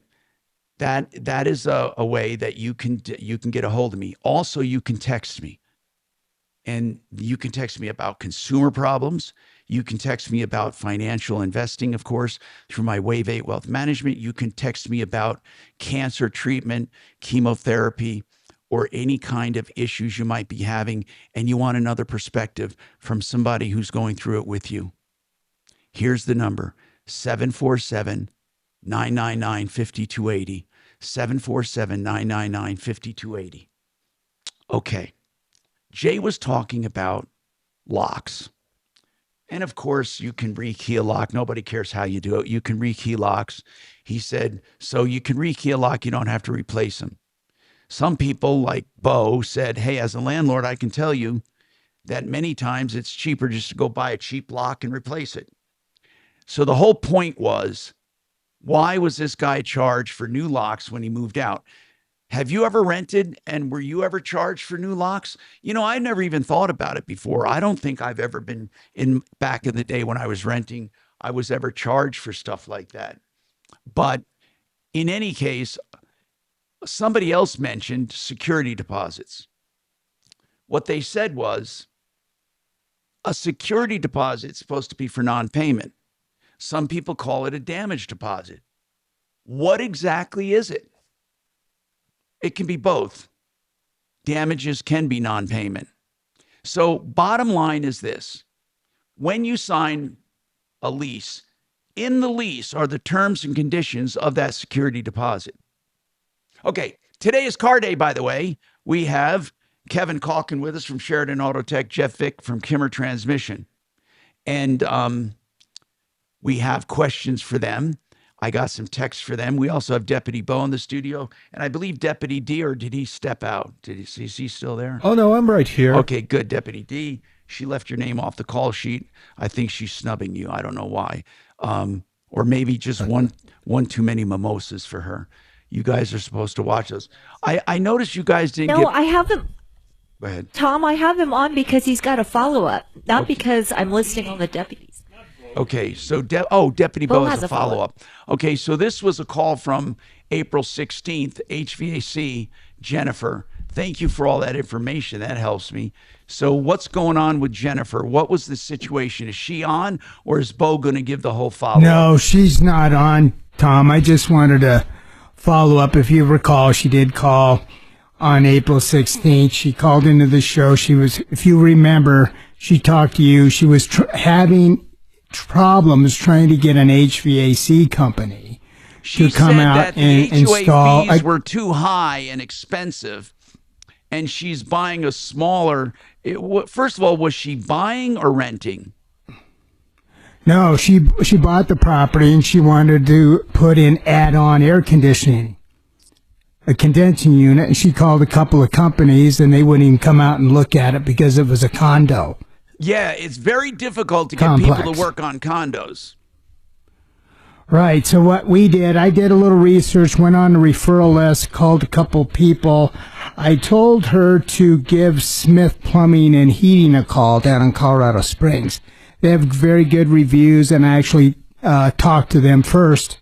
that is a way that you can get a hold of me. Also, you can text me. And you can text me about consumer problems. You can text me about financial investing, of course, through my Wave 8 Wealth Management. You can text me about cancer treatment, chemotherapy, or any kind of issues you might be having, and you want another perspective from somebody who's going through it with you. Here's the number, 747-999-5280, 747-999-5280. Okay. Jay was talking about locks. And of course, you can rekey a lock. Nobody cares how you do it. You can rekey locks. He said, so you can rekey a lock, you don't have to replace them. Some people like Bo said, hey, as a landlord, I can tell you that many times it's cheaper just to go buy a cheap lock and replace it. So the whole point was, why was this guy charged for new locks when he moved out? Have you ever rented and were you ever charged for new locks? You know, I never even thought about it before. I don't think I've ever been back in the day when I was renting, I was ever charged for stuff like that. But in any case, somebody else mentioned security deposits. What they said was a security deposit is supposed to be for non-payment. Some people call it a damage deposit. What exactly is it? It can be both. Damages can be non-payment. So bottom line is this. When you sign a lease, in the lease are the terms and conditions of that security deposit. Okay, today is car day, by the way. We have Kevin Calkin with us from Sheridan Auto Tech, Jeff Vick from Kimmer Transmission. And we have questions for them. I got some texts for them. We also have Deputy Bo in the studio. And I believe Deputy D, or did he step out? Is he still there? Oh, no, I'm right here. Okay, good. Deputy D, she left your name off the call sheet. I think she's snubbing you. I don't know why. Or maybe just one too many mimosas for her. You guys are supposed to watch those. I noticed you guys didn't No, I have him. Go ahead. Tom, I have him on because he's got a follow-up, not because I'm listing all the deputies. Okay, so Deputy Bo has a follow-up. Okay, so this was a call from April 16th, HVAC, Jennifer. Thank you for all that information. That helps me. So what's going on with Jennifer? What was the situation? Is she on, or is Bo going to give the whole follow-up? No, she's not on, Tom. I just wanted to follow up. If you recall, she did call on April 16th. She called into the show. She was, if you remember, she talked to you. She was having problems trying to get an HVAC company to come out and install. Fees were too high and expensive, and she's buying a smaller. First of all, was she buying or renting? No, she bought the property and she wanted to put in add-on air conditioning. a condensing unit, and she called a couple of companies, and they wouldn't even come out and look at it because it was a condo. Yeah, it's very difficult to get Complex. people to work on condos. Right. So what we did, I did a little research, went on the referral list, called a couple people. I told her to give Smith Plumbing and Heating a call down in Colorado Springs. They have very good reviews, and I actually talked to them first.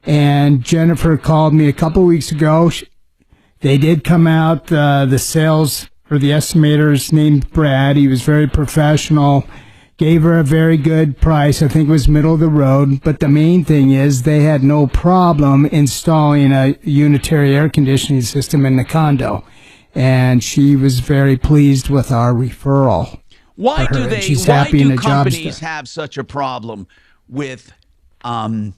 And Jennifer called me a couple weeks ago. They did come out, the sales or the estimator's named Brad. He was very professional. Gave her a very good price. I think it was middle of the road. But the main thing is they had no problem installing a unitary air conditioning system in the condo. And she was very pleased with our referral. Why do they? She's Why happy in do the job companies have such a problem with condos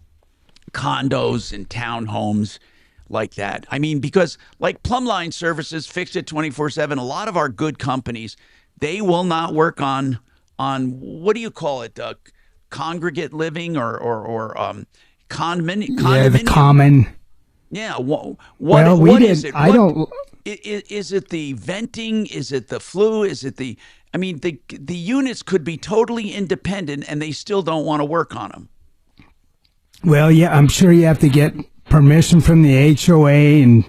and townhomes like that? I mean, because like Plumline Services, Fix It 24/7, a lot of our good companies, they will not work on what do you call it? Congregate living or condominium? Yeah, the common. Yeah. Well, what we is did. it? I don't. Is it the venting? Is it the flue? Is it the? I mean, the units could be totally independent, and they still don't want to work on them. Well, yeah, I'm sure you have to get permission from the HOA, and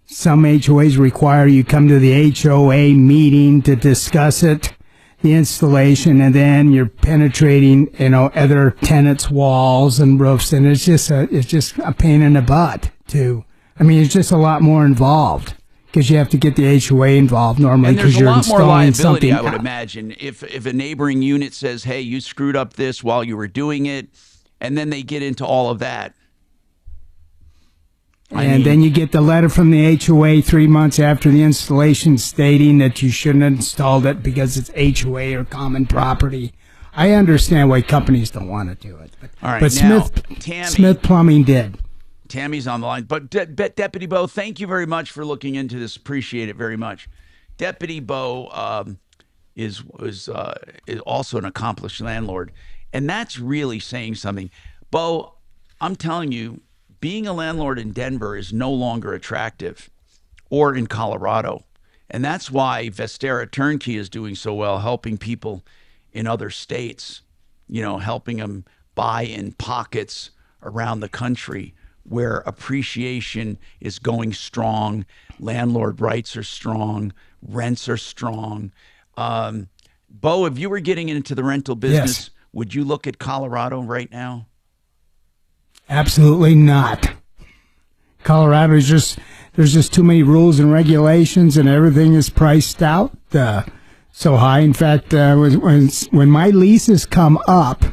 some HOAs require you come to the HOA meeting to discuss it, the installation, and then you're penetrating, other tenants' walls and roofs, and it's just a pain in the butt too. I mean, it's just a lot more involved because you have to get the HOA involved normally because you're installing liability, something. I would imagine, if a neighboring unit says, "Hey, you screwed up this while you were doing it," and then they get into all of that. And then you get the letter from the HOA 3 months after the installation stating that you shouldn't have installed it because it's HOA or common property. I understand why companies don't want to do it. All right, but now, Smith Plumbing did. Tammy's on the line. But Deputy Bo, thank you very much for looking into this. Appreciate it very much. Deputy Bo is also an accomplished landlord, and that's really saying something. Bo, I'm telling you, being a landlord in Denver is no longer attractive, or in Colorado. And that's why Vestera Turnkey is doing so well, helping people in other states, helping them buy in pockets around the country where appreciation is going strong, landlord rights are strong, rents are strong. Bo, if you were getting into the rental business, would you look at Colorado right now? Absolutely not. Colorado is there's just too many rules and regulations, and everything is priced out so high. In fact, when my leases come up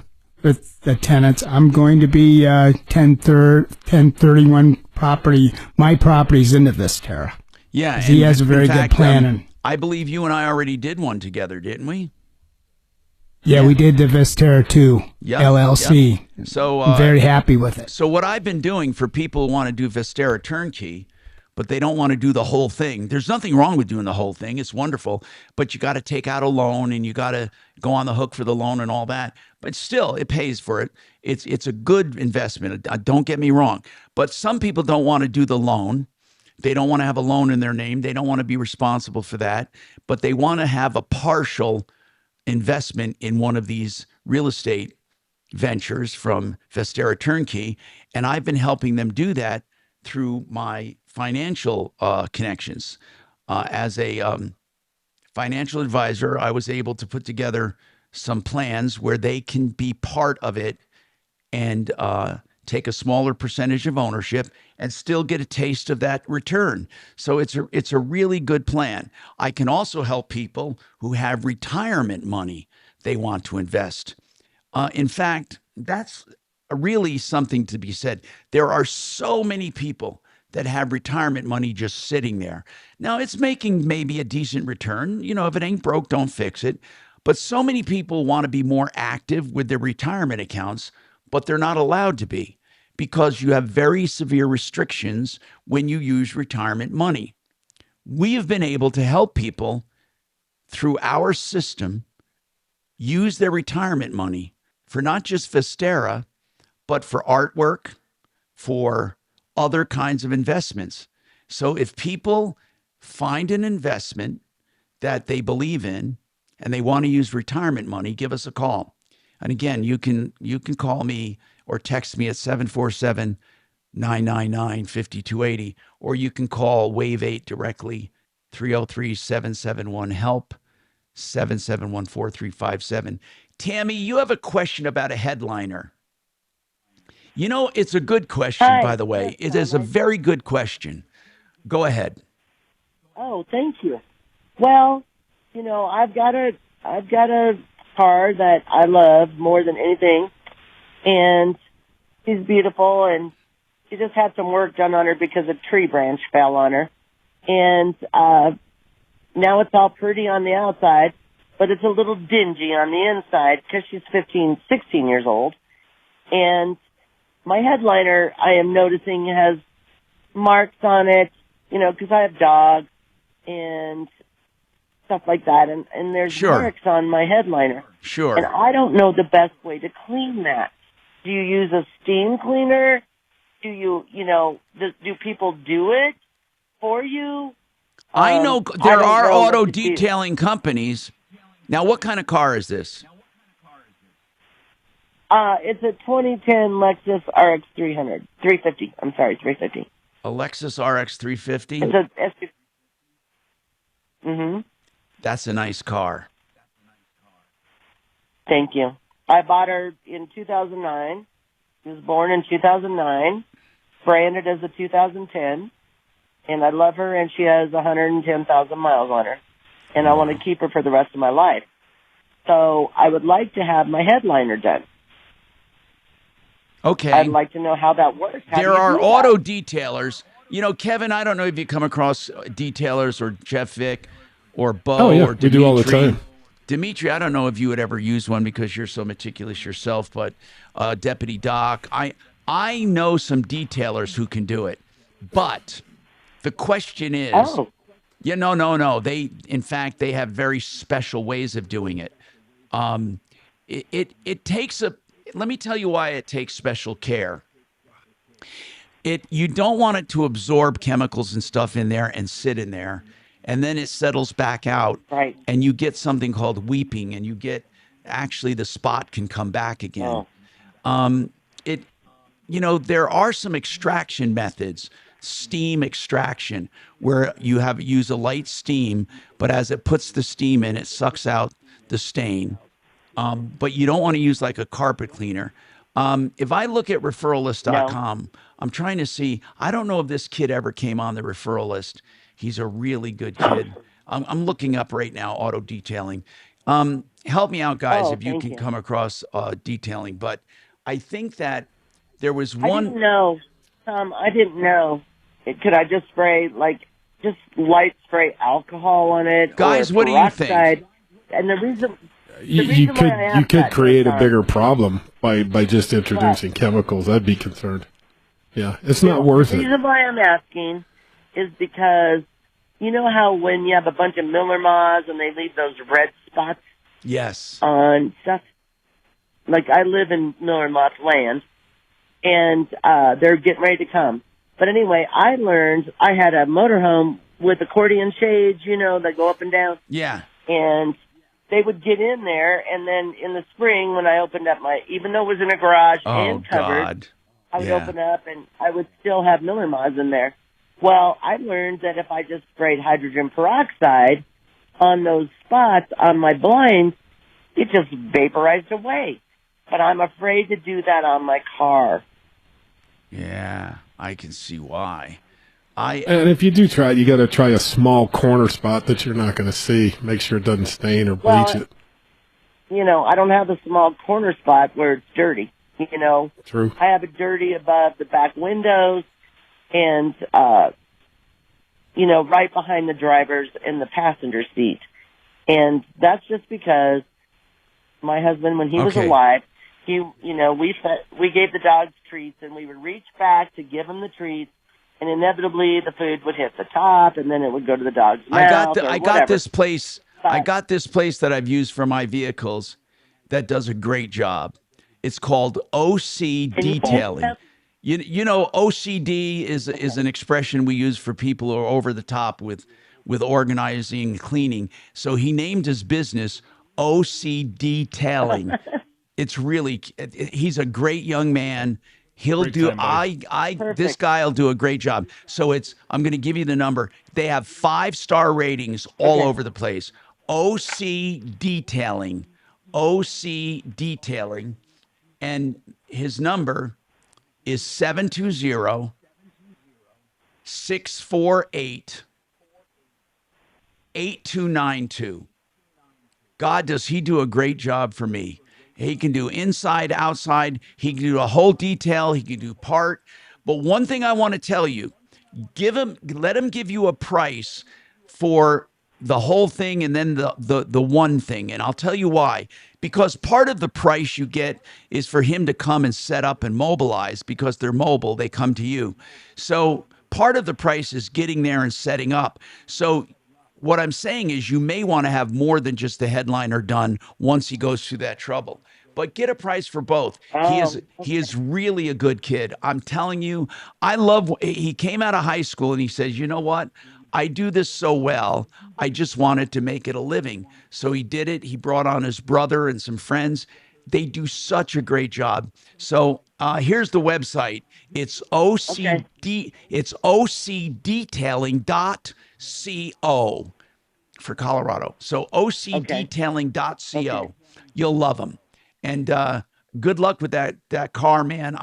with the tenants, I'm going to be 1031 property. My property's into Vestera. Yeah, he has a very good plan. I believe you and I already did one together, didn't we? Yeah, we did the Vestera 2 LLC. Yep. So I'm very happy with it. So what I've been doing for people who want to do Vestera Turnkey, but they don't want to do the whole thing. There's nothing wrong with doing the whole thing. It's wonderful, but you got to take out a loan and you got to go on the hook for the loan and all that. But still, it pays for it. It's a good investment. Don't get me wrong. But some people don't want to do the loan. They don't want to have a loan in their name. They don't want to be responsible for that. But they want to have a partial investment in one of these real estate ventures from Vestera Turnkey, and I've been helping them do that through my financial connections. As a financial advisor, I was able to put together some plans where they can be part of it and take a smaller percentage of ownership and still get a taste of that return. So it's a really good plan. I can also help people who have retirement money they want to invest. In fact, that's really something to be said. There are so many people that have retirement money just sitting there. Now, it's making maybe a decent return. If it ain't broke, don't fix it. But so many people want to be more active with their retirement accounts, but they're not allowed to be, because you have very severe restrictions when you use retirement money. We have been able to help people through our system use their retirement money for not just Vestera, but for artwork, for other kinds of investments. So if people find an investment that they believe in and they want to use retirement money, give us a call. And again, you can call me or text me at 747-999-5280, or you can call Wave 8 directly, 303-771-HELP, 771-4357. Tammy, you have a question about a headliner. You know, it's a good question, by the way. It is a very good question. Go ahead. Oh, thank you. Well, you know, I've got a car that I love more than anything, and she's beautiful, and she just had some work done on her because a tree branch fell on her, and now it's all pretty on the outside, but it's a little dingy on the inside because she's 15, 16 years old, and my headliner, I am noticing, has marks on it, you know, because I have dogs and stuff like that, and there's marks on my headliner. Sure. And I don't know the best way to clean that. Do you use a steam cleaner? Do you people do it for you? I know there are auto detailing companies. Now, what kind of car is this? It's a 2010 Lexus RX 350. I'm sorry, 350. A Lexus RX 350? It's a SUV. Mm-hmm. That's a nice car. Thank you. I bought her in 2009. She was born in 2009, branded as a 2010, and I love her, and she has 110,000 miles on her, and I want to keep her for the rest of my life. So I would like to have my headliner done. Okay. I'd like to know how that works. There are auto detailers. You know, Kevin, I don't know if you come across detailers or Jeff Vick or Bo or Dimitri. We do all the time. Dimitri, I don't know if you would ever use one because you're so meticulous yourself, but Deputy Doc, I know some detailers who can do it. But the question is, no. In fact, they have very special ways of doing it. It takes let me tell you why it takes special care. You don't want it to absorb chemicals and stuff in there and sit in there, and then it settles back out, right? And you get something called weeping, and you get actually the spot can come back again. There are some extraction methods, steam extraction, where you use a light steam, but as it puts the steam in, it sucks out the stain. But you don't want to use like a carpet cleaner. If I look at referrallist.com, I'm trying to see, I don't know if this kid ever came on the referral list. He's a really good kid. I'm looking up right now, auto detailing. Help me out, guys, if you can come across detailing. But I think that there was one. I didn't know. I didn't know. Could I just spray, just light spray alcohol on it? Guys, what do you think? And the reason... You could create a bigger problem by just introducing chemicals. I'd be concerned. Yeah, it's not worth it. The reason why I'm asking is because you know how when you have a bunch of Miller moths and they leave those red spots? Yes. On stuff. Like I live in Miller moth land, and they're getting ready to come. But anyway, I learned I had a motorhome with accordion shades, that go up and down. Yeah. And they would get in there, and then in the spring when I opened up even though it was in a garage and covered, I would open up and I would still have Miller moths in there. Well, I learned that if I just sprayed hydrogen peroxide on those spots on my blinds, it just vaporized away. But I'm afraid to do that on my car. Yeah, I can see why. And if you do try it, you got to try a small corner spot that you're not going to see. Make sure it doesn't stain or bleach it. I don't have a small corner spot where it's dirty. True. I have it dirty above the back windows and, right behind the drivers and the passenger seat. And that's just because my husband, when he was alive, we gave the dogs treats, and we would reach back to give them the treats, and inevitably the food would hit the top, and then it would go to the dog's mouth. I got this place that I've used for my vehicles that does a great job. It's called OC Detailing. You know, OCD is an expression we use for people who are over the top with organizing and cleaning. So he named his business OC Detailing. It's really, he's a great young man. He'll Great do, time, buddy. this guy will do a great job. So I'm going to give you the number. They have 5-star ratings all over the place. OC Detailing. OC Detailing. And his number is 720-648-8292. God, does he do a great job for me. He can do inside, outside. He can do a whole detail. He can do part. But one thing I want to tell you, let him give you a price for the whole thing and then the one thing. And I'll tell you why. Because part of the price you get is for him to come and set up and mobilize. Because they're mobile, they come to you. So part of the price is getting there and setting up. So what I'm saying is you may want to have more than just the headliner done once he goes through that trouble. But get a price for both. He is really a good kid. I'm telling you, he came out of high school and he says, you know what? I do this so well. I just wanted to make it a living. So he did it. He brought on his brother and some friends. They do such a great job. So here's the website. It's it's ocdetailing.co for Colorado. So ocdetailing.co. You'll love them. And good luck with that car, man.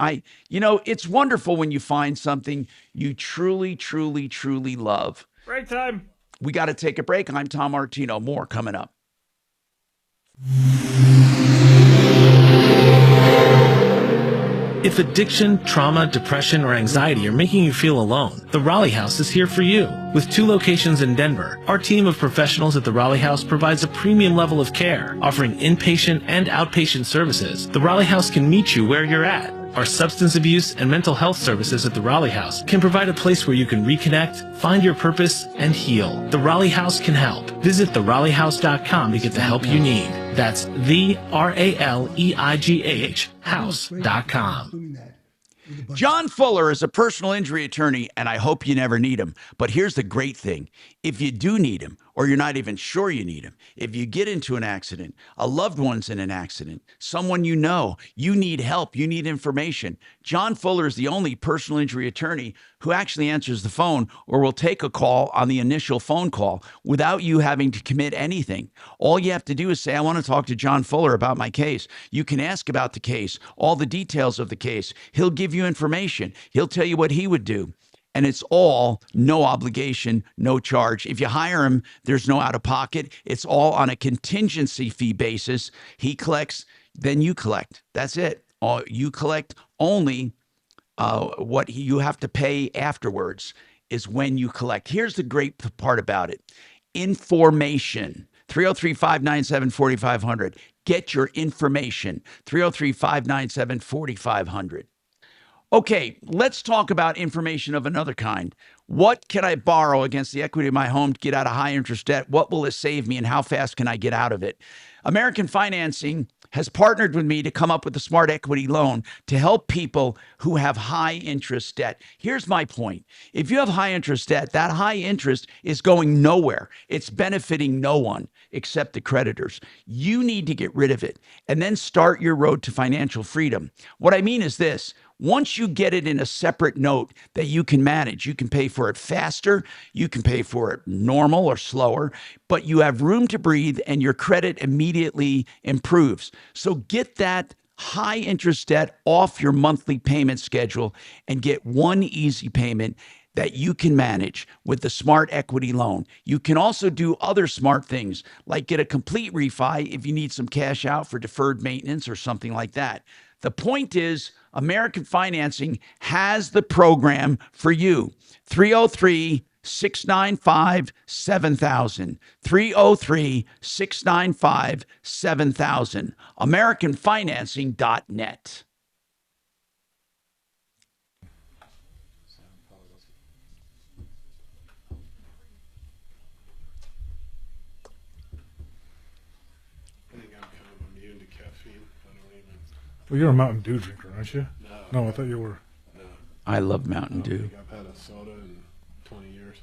It's wonderful when you find something you truly, truly, truly love. Break time. We got to take a break. I'm Tom Martino. More coming up. If addiction, trauma, depression, or anxiety are making you feel alone, the Raleigh House is here for you. With 2 locations in Denver, our team of professionals at the Raleigh House provides a premium level of care, offering inpatient and outpatient services. The Raleigh House can meet you where you're at. Our substance abuse and mental health services at the Raleigh House can provide a place where you can reconnect, find your purpose, and heal. The Raleigh House can help. Visit theRaleighHouse.com to get the help you need. That's TheRaleigh house.com. John Fuller is a personal injury attorney, and I hope you never need him. But here's the great thing. If you do need him, or you're not even sure you need him, if you get into an accident, a loved one's in an accident, someone you know, you need help, you need information, John Fuller is the only personal injury attorney who actually answers the phone or will take a call on the initial phone call without you having to commit anything. All you have to do is say, I want to talk to John Fuller about my case. You can ask about the case, all the details of the case. He'll give you information. He'll tell you what he would do. And it's all no obligation, no charge. If you hire him, there's no out of pocket. It's all on a contingency fee basis. He collects, then you collect. That's it. You collect only what you have to pay afterwards is when you collect. Here's the great part about it. Information. 303-597-4500. Get your information. 303-597-4500. Okay, let's talk about information of another kind. What can I borrow against the equity of my home to get out of high interest debt? What will it save me and how fast can I get out of it? American Financing has partnered with me to come up with a smart equity loan to help people who have high interest debt. Here's my point. If you have high interest debt, that high interest is going nowhere. It's benefiting no one except the creditors. You need to get rid of it and then start your road to financial freedom. What I mean is this. Once you get it in a separate note that you can manage, you can pay for it faster, you can pay for it normal or slower, but you have room to breathe and your credit immediately improves. So get that high interest debt off your monthly payment schedule and get one easy payment that you can manage with the Smart Equity Loan. You can also do other smart things like get a complete refi if you need some cash out for deferred maintenance or something like that. The point is, American Financing has the program for you. 303-695-7000. 303-695-7000. AmericanFinancing.net. Well, you're a Mountain Dew drinker, aren't you? No. No, I thought you were. No. I love Mountain Dew. I've had a soda in 20 years.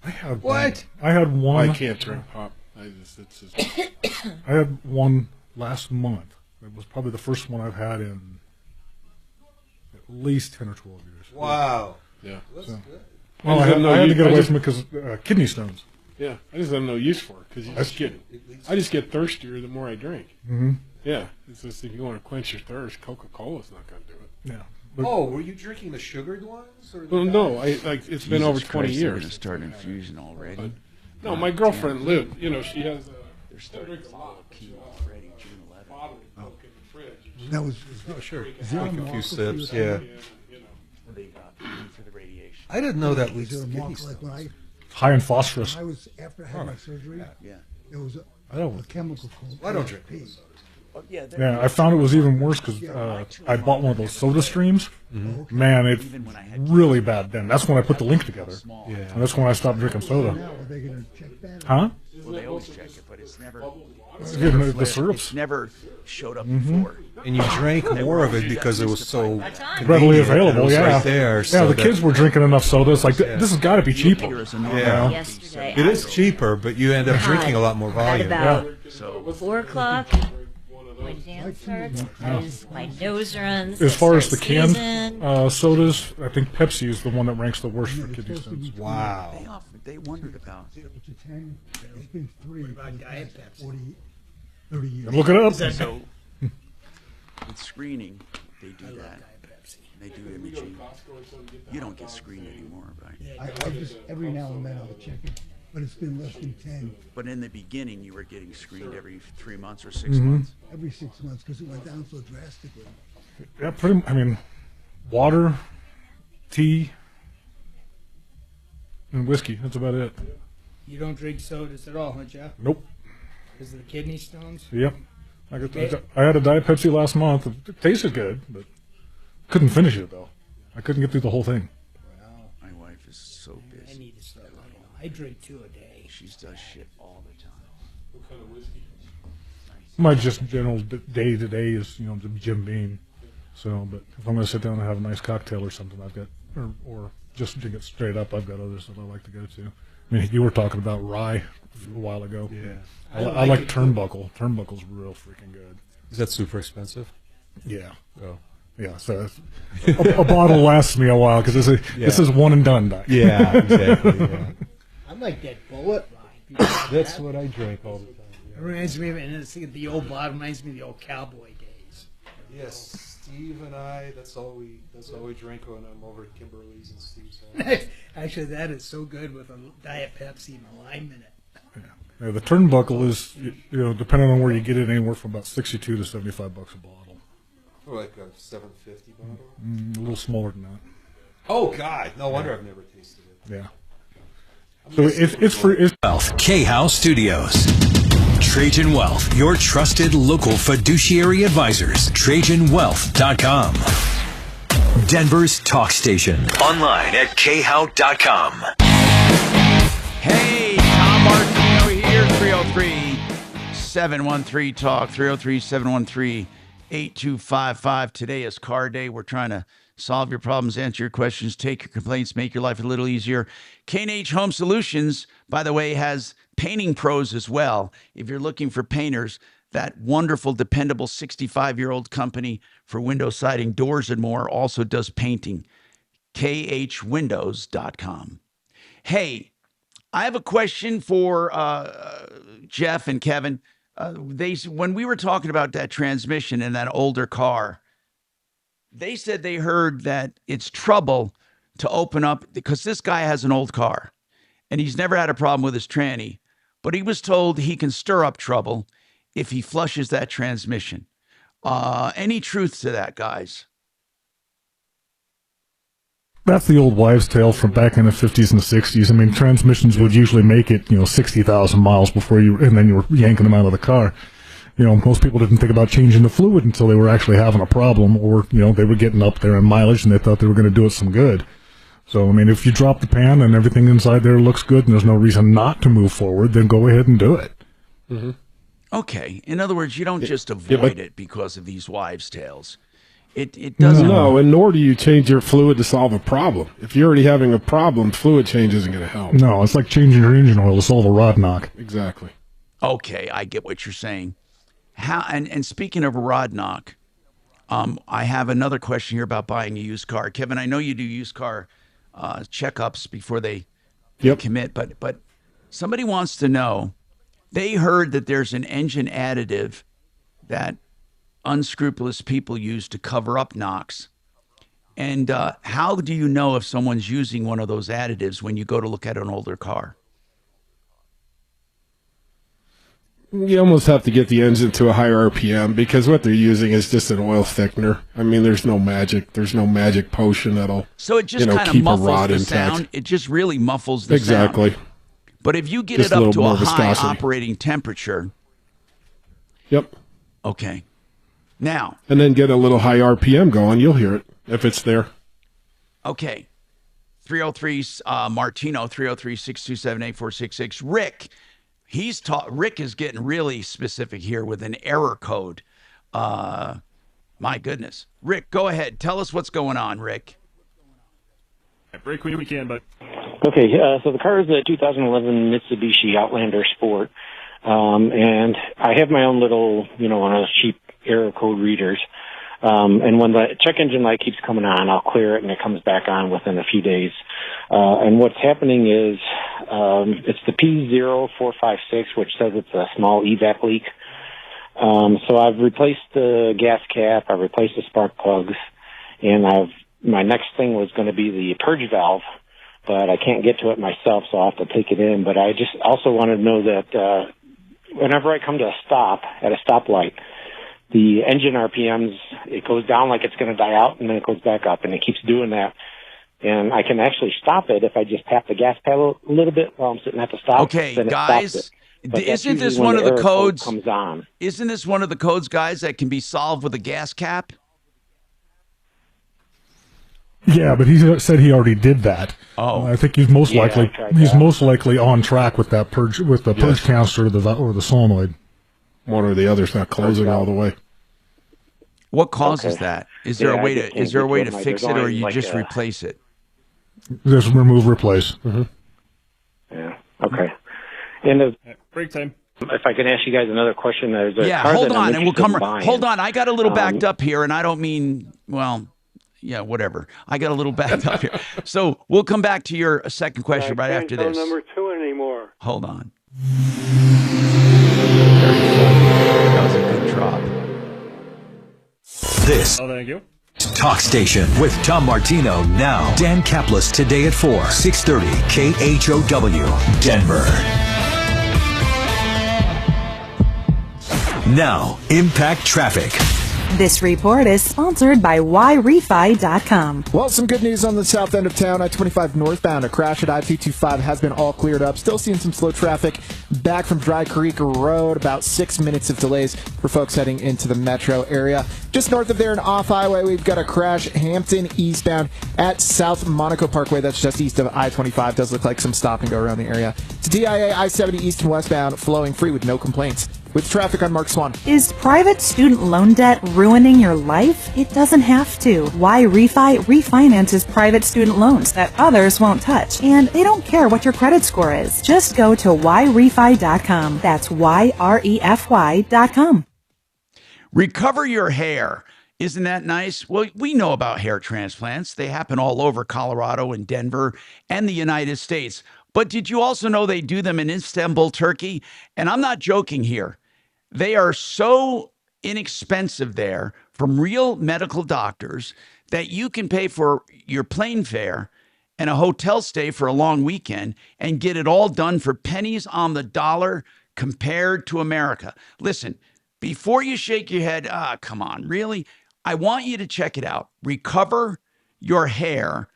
I had What? I had one. I can't drink pop. It's just I had one last month. It was probably the first one I've had in at least 10 or 12 years. Wow. Yeah. That's So- good. Well, I had to get away from it because kidney stones. Yeah, I just have no use for it because I just get thirstier the more I drink. Mm-hmm. Yeah, it's just if you want to quench your thirst, Coca-Cola's not going to do it. Yeah. Oh, were you drinking the sugared ones? Or the Well, no, it's been over 20 They're years. going to start infusion already. No, my girlfriend lived. You know, she has. They're starting a lot of key already, June 11th. Bottle of Coke in the fridge. That was. Oh, sure. Is there a Take a few marker sips, for your yeah. thing? They got for the radiation. I didn't know that Is leads there to a kidney marker like when stones. High in phosphorus. When I was after I had my surgery. Yeah. There was I don't. a chemical called. I don't drink PSP. those. Yeah, I found it was even worse because I bought one of those soda streams. Mm-hmm. Man, it's really bad then. That's when I put the link together. Yeah. And that's when I stopped drinking soda. Now, are they going to check that? Huh? Well, they always check it, but it's never. The syrups. It's never showed up Mm-hmm. before. And you drank more of it because it was so Readily convenient. available, It was yeah. right there. Yeah, so the that- kids were drinking enough soda. It's like, this has got to be cheaper. Yeah. Yesterday, It is cheaper, but you end up drinking a lot more at volume. about So 4 o'clock. My dance hurts because my nose runs. As far as the it's canned season. sodas, I think Pepsi is the one that ranks the worst for kidney stones. Wow. they wondered about. It's a 10. It's been 3. What about Diet Pepsi? 40, 30 years. Look it up. So with screening, they do that. They do imaging. You don't get screened anymore, right? I just, every now and then I'll check it, but it's been less than 10 But in the beginning, you were getting screened every 3 months or 6 Mm-hmm. months. every 6 months because it went down so drastically. Yeah, I mean, water, tea, and whiskey. That's about it. You don't drink sodas at all, huh, Jeff? Nope. Because of the kidney stones? Yep. I had a Diet Pepsi last month. It tasted good, but couldn't finish it, though. I couldn't get through the whole thing. My wife is so I busy. need to start. I drink 2 a day. She does shit all the time. What kind of whiskey? My just general day-to-day is, the Jim Beam. So, but if I'm going to sit down and have a nice cocktail or something, I've got, or just drink it straight up, I've got others that I like to go to. I mean, you were talking about rye a while ago. Yeah. I like Turnbuckle. Turnbuckle's real freaking good. Is that super expensive? Yeah. Oh. Yeah, so a bottle lasts me a while because this is one and done. Yeah, exactly. Yeah. I'm like that bullet ride. That's what I drink all the time. It reminds me of, and it's the old bottle reminds me of the old cowboy days. Yes, Steve and I. That's all we drink when I'm over at Kimberly's and Steve's house. Actually, that is so good with a Diet Pepsi and a lime in it. Yeah, the Turnbuckle is, depending on where you get it, anywhere from about $62 to $75 a bottle. For like a $7.50 bottle. A little smaller than that. Oh God! No wonder I've never tasted it. Yeah. So it's for Wealth K-House Studios. Trajan Wealth, your trusted local fiduciary advisors. TrajanWealth.com. Denver's talk station. Online at khout.com. Hey, Tom Martino here, 303-713-TALK, 303-713-8255. Today is car day. We're trying to solve your problems, answer your questions, take your complaints, make your life a little easier. K&H Home Solutions, by the way, has painting pros as well. If you're looking for painters, that wonderful, dependable 65-year-old company for window siding, doors, and more also does painting. khwindows.com. Hey, I have a question for Jeff and Kevin. When we were talking about that transmission in that older car, they said they heard that it's trouble to open up because this guy has an old car and he's never had a problem with his tranny, but he was told he can stir up trouble if he flushes that transmission. Any truth to that, guys? That's the old wives' tale from back in the 50s and the 60s. I mean, transmissions would usually make it, 60,000 miles and then you were yanking them out of the car. Most people didn't think about changing the fluid until they were actually having a problem, or, they were getting up there in mileage and they thought they were going to do it some good. So, I mean, if you drop the pan and everything inside there looks good and there's no reason not to move forward, then go ahead and do it. Mm-hmm. Okay. In other words, you don't just avoid it because of these wives' tales. It doesn't. No, and nor do you change your fluid to solve a problem. If you're already having a problem, fluid change isn't going to help. No, it's like changing your engine oil to solve a rod knock. Exactly. Okay, I get what you're saying. And speaking of a rod knock, I have another question here about buying a used car. Kevin, I know you do used car checkups before they commit, but somebody wants to know, they heard that there's an engine additive that unscrupulous people use to cover up knocks. And how do you know if someone's using one of those additives when you go to look at an older car? You almost have to get the engine to a higher RPM because what they're using is just an oil thickener. I mean, there's no magic. There's no magic potion that'll so it just kind of keep a muffles rod the intact. sound. It just really muffles the sound. Exactly. But if you get Just it a up little to a more high viscosity. operating temperature. Yep. Okay. Now. And then get a little high RPM going. You'll hear it if it's there. Okay. 303 Martino, 303-627-8466. Rick, Rick is getting really specific here with an error code. My goodness. Rick, go ahead. Tell us what's going on, Rick. Break when we can, but Okay, so the car is a 2011 Mitsubishi Outlander Sport, and I have my own little, one of those cheap error code readers. And when the check engine light keeps coming on, I'll clear it and it comes back on within a few days. And what's happening is it's the P0456, which says it's a small evap leak. So I've replaced the gas cap, I've replaced the spark plugs, and my next thing was going to be the purge valve, but I can't get to it myself, so I'll have to take it in. But I just also wanted to know that whenever I come to a stop at a stoplight, the engine RPMs, it goes down like it's going to die out, and then it goes back up, and it keeps doing that. And I can actually stop it if I just tap the gas pedal a little bit while I'm sitting at the stop. Okay, then it guys, stops it. But that's isn't this usually when one of the error code codes? Comes on. Isn't this one of the codes, guys, that can be solved with a gas cap? Yeah, but he said he already did that. Oh, I think he's most Yeah, likely I tried he's that. most likely on track with that purge purge canister or the solenoid. One or the other's not closing all the way. What causes Okay. that? Is there Yeah, a way I just to can't is there a get way to to it. fix There's it, or only you like just a- replace it? Just remove, replace. Mm-hmm. Yeah. Okay. And break time. if I can ask you guys another question, there's a Yeah, car hold that I'm on, and we'll interested come. in buying. Hold on, I got a little backed up here, and I don't mean whatever. I got a little backed up here, so we'll come back to your second question right after this. Number 2 anymore. Hold on. That was a good drop. This Oh, thank you. Talk Station with Tom Martino now. Dan Kaplis today at 4, 630 KHOW, Denver. Now, Impact Traffic. This report is sponsored by YRefi.com. Well, some good news on the south end of town. I-25 northbound. A crash at I-225 has been all cleared up. Still seeing some slow traffic back from Dry Creek Road. About 6 minutes of delays for folks heading into the metro area. Just north of there and off highway, we've got a crash Hampton eastbound at South Monaco Parkway. That's just east of I-25. Does look like some stop and go around the area. To DIA, I-70 east and westbound, flowing free with no complaints. With traffic on Mark Swan. Is private student loan debt ruining your life? It doesn't have to. YRefi refinances private student loans that others won't touch. And they don't care what your credit score is. Just go to YRefi.com. That's YREFY.com. Recover your hair. Isn't that nice? Well, we know about hair transplants. They happen all over Colorado and Denver and the United States. But did you also know they do them in Istanbul, Turkey? And I'm not joking here. They are so inexpensive there from real medical doctors that you can pay for your plane fare and a hotel stay for a long weekend and get it all done for pennies on the dollar compared to America. Listen, before you shake your head, come on, really? I want you to check it out. RecoverYourHair.com.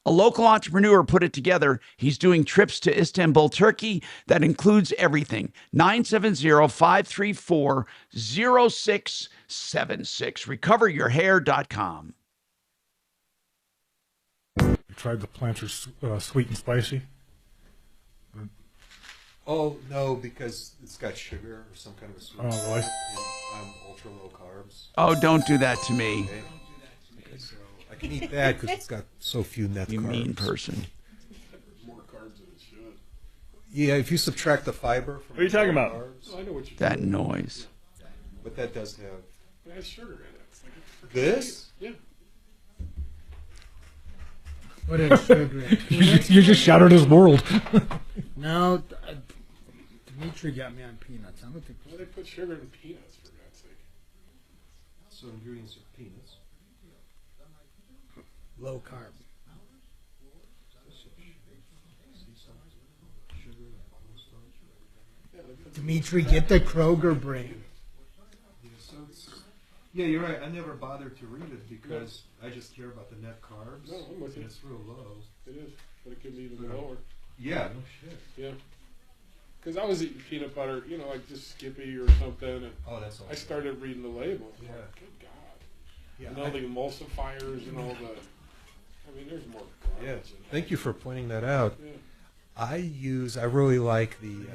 A local entrepreneur put it together. He's doing trips to Istanbul, Turkey that includes everything. 970-534-0676. RecoverYourHair.com. You tried the Planters sweet and spicy? Oh, no, because it's got sugar or some kind of a sweet. Oh, really? And I'm ultra low carbs. Oh, don't do that to me. Okay, so I can eat that because it's got so few net You carbs. mean person. More carbs than it should. Yeah, if you subtract the fiber from What are you talking about? carbs, I know what you're That doing. noise. but that does have It has sugar in it. It's like a freaking this. Yeah. What is sugar? You just shattered his world. No, Dimitri got me on peanuts. I don't think. Why do they put sugar in peanuts, for God's sake? So ingredients are peanuts. Low carb. Dimitri, get the Kroger brand. Yeah, you're right. I never bothered to read it because I just care about the net carbs. No, I'm with you. And it's real low. It is, but it could be even lower. Yeah, no shit. Yeah. Because I was eating peanut butter, you know, like just Skippy or something, and that's all. I started reading the label. Yeah. Like, good God. Yeah, And all the emulsifiers and all the. I mean, there's more. Yeah. garbage in Thank you for pointing that out. Yeah. I really like the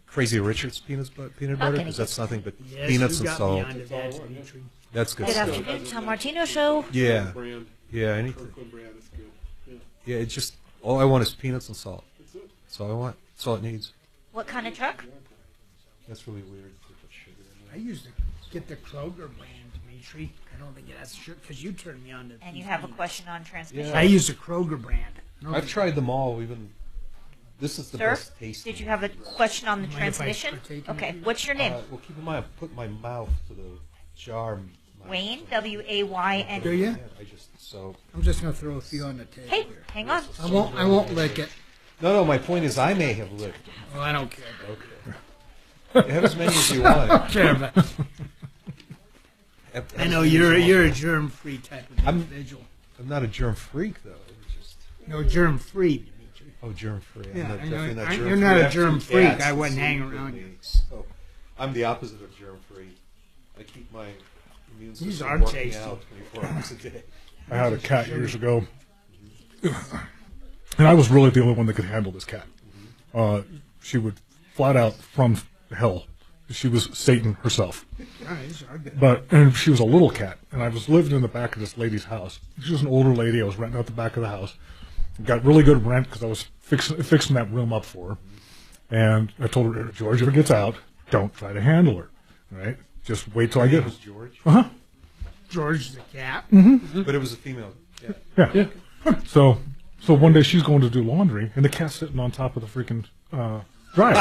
Crazy Richard's peanut butter because that's nothing but peanuts and salt. That's good Good stuff. afternoon, Tom Martino Show. Yeah. Brand. Yeah, anything. Kirkland brand is good. Yeah. Yeah, it's just all I want is peanuts and salt. That's it. That's all I want. That's all it needs. What kind of truck? That's really weird to put sugar in I used to get the Kroger brand, Dimitri. I don't think that's sugar because you turned me on to. And you have a question on transmission? Yeah. I use the Kroger brand. I've tried them all. Even this is the Sir, best tasting. did you have a question on the Mind if I transmission? partake in Okay, it? what's your name? Well, keep in mind, I put my mouth to the jar. Wayne, W-A-Y-N. Do you? I just so. I'm just gonna throw a few on the table. Hey, here. hang on. I won't lick it. No, my point is I may have licked. Oh, I don't care. Okay. Have as many as you want. I don't care about. I know you're a germ-free type of individual. I'm not a germ freak though. It's just No, germ-free, Dimitri. oh, germ free. Yeah, I'm I know. definitely not germ You're not a free. I have two germ-freak. cats I wouldn't that hang sleep with around me, you. So I'm the opposite of germ free. I keep my immune These system are working tasty. out 24 hours a day. I had a cat years ago, and I was really the only one that could handle this cat. She would flat out from hell. She was Satan herself. Oh, these are good. And she was a little cat, and I was living in the back of this lady's house. She was an older lady. I was renting out the back of the house. Got really good rent because I was fixing that room up for her. And I told her, George, if it gets out, don't try to handle her. Right? Just wait till I get her. Was George? George the cat. But it was a female cat. Yeah. So one day she's going to do laundry, and the cat's sitting on top of the freaking dryer.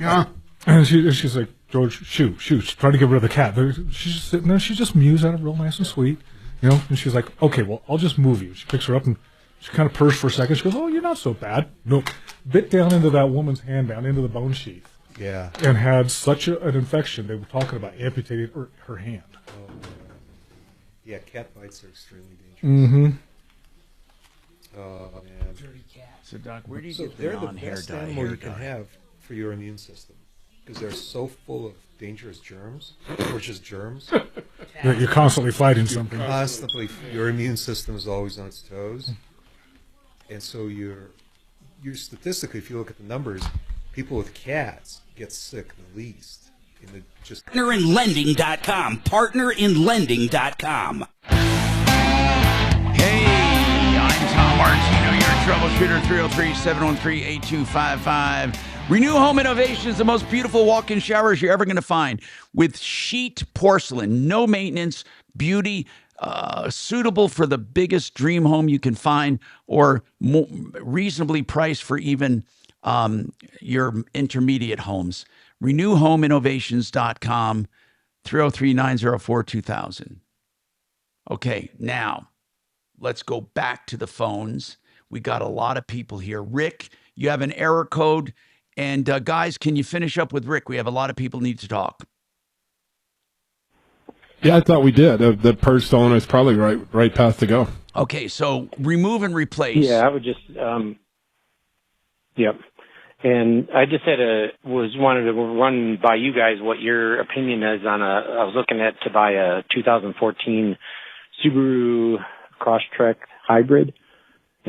Yeah. And she's like, George, shoo. She's trying to get rid of the cat. She's just sitting there. She just mews at it real nice and sweet, you know. And she's like, okay, well, I'll just move you. She picks her up and she kind of purrs for a second. She goes, oh, you're not so bad. Nope. Bit down into that woman's hand, down into the bone sheath. Yeah. And had such an infection, they were talking about amputating her hand. Oh, yeah, cat bites are extremely dangerous. Mm-hmm. Oh, man. Dirty cat. So, Doc, where do you So get the they're the non-hair best dye? animal Hair you can dye? have for your immune system because they're so full of dangerous germs, or just germs. You're constantly fighting something. Constantly, your immune system is always on its toes, and so you're statistically, if you look at the numbers, people with cats get sick the least. Just Partnerinlending.com. Partnerinlending.com. Hey, I'm Tom Martino, your troubleshooter, 303-713-8255. Renew Home Innovations, the most beautiful walk-in showers you're ever going to find. With sheet porcelain, no maintenance, beauty, suitable for the biggest dream home you can find, or reasonably priced for even your intermediate homes. RenewHomeInnovations.com, 303-904-2000. Okay, now let's go back to the phones. We got a lot of people here. Rick, you have an error code. And guys, can you finish up with Rick? We have a lot of people need to talk. Yeah, I thought we did. The purge telling us probably right path to go. Okay, so remove and replace. Yeah, I would just, yep. And I just wanted to run by you guys what your opinion is on I was looking to buy a 2014 Subaru Crosstrek hybrid.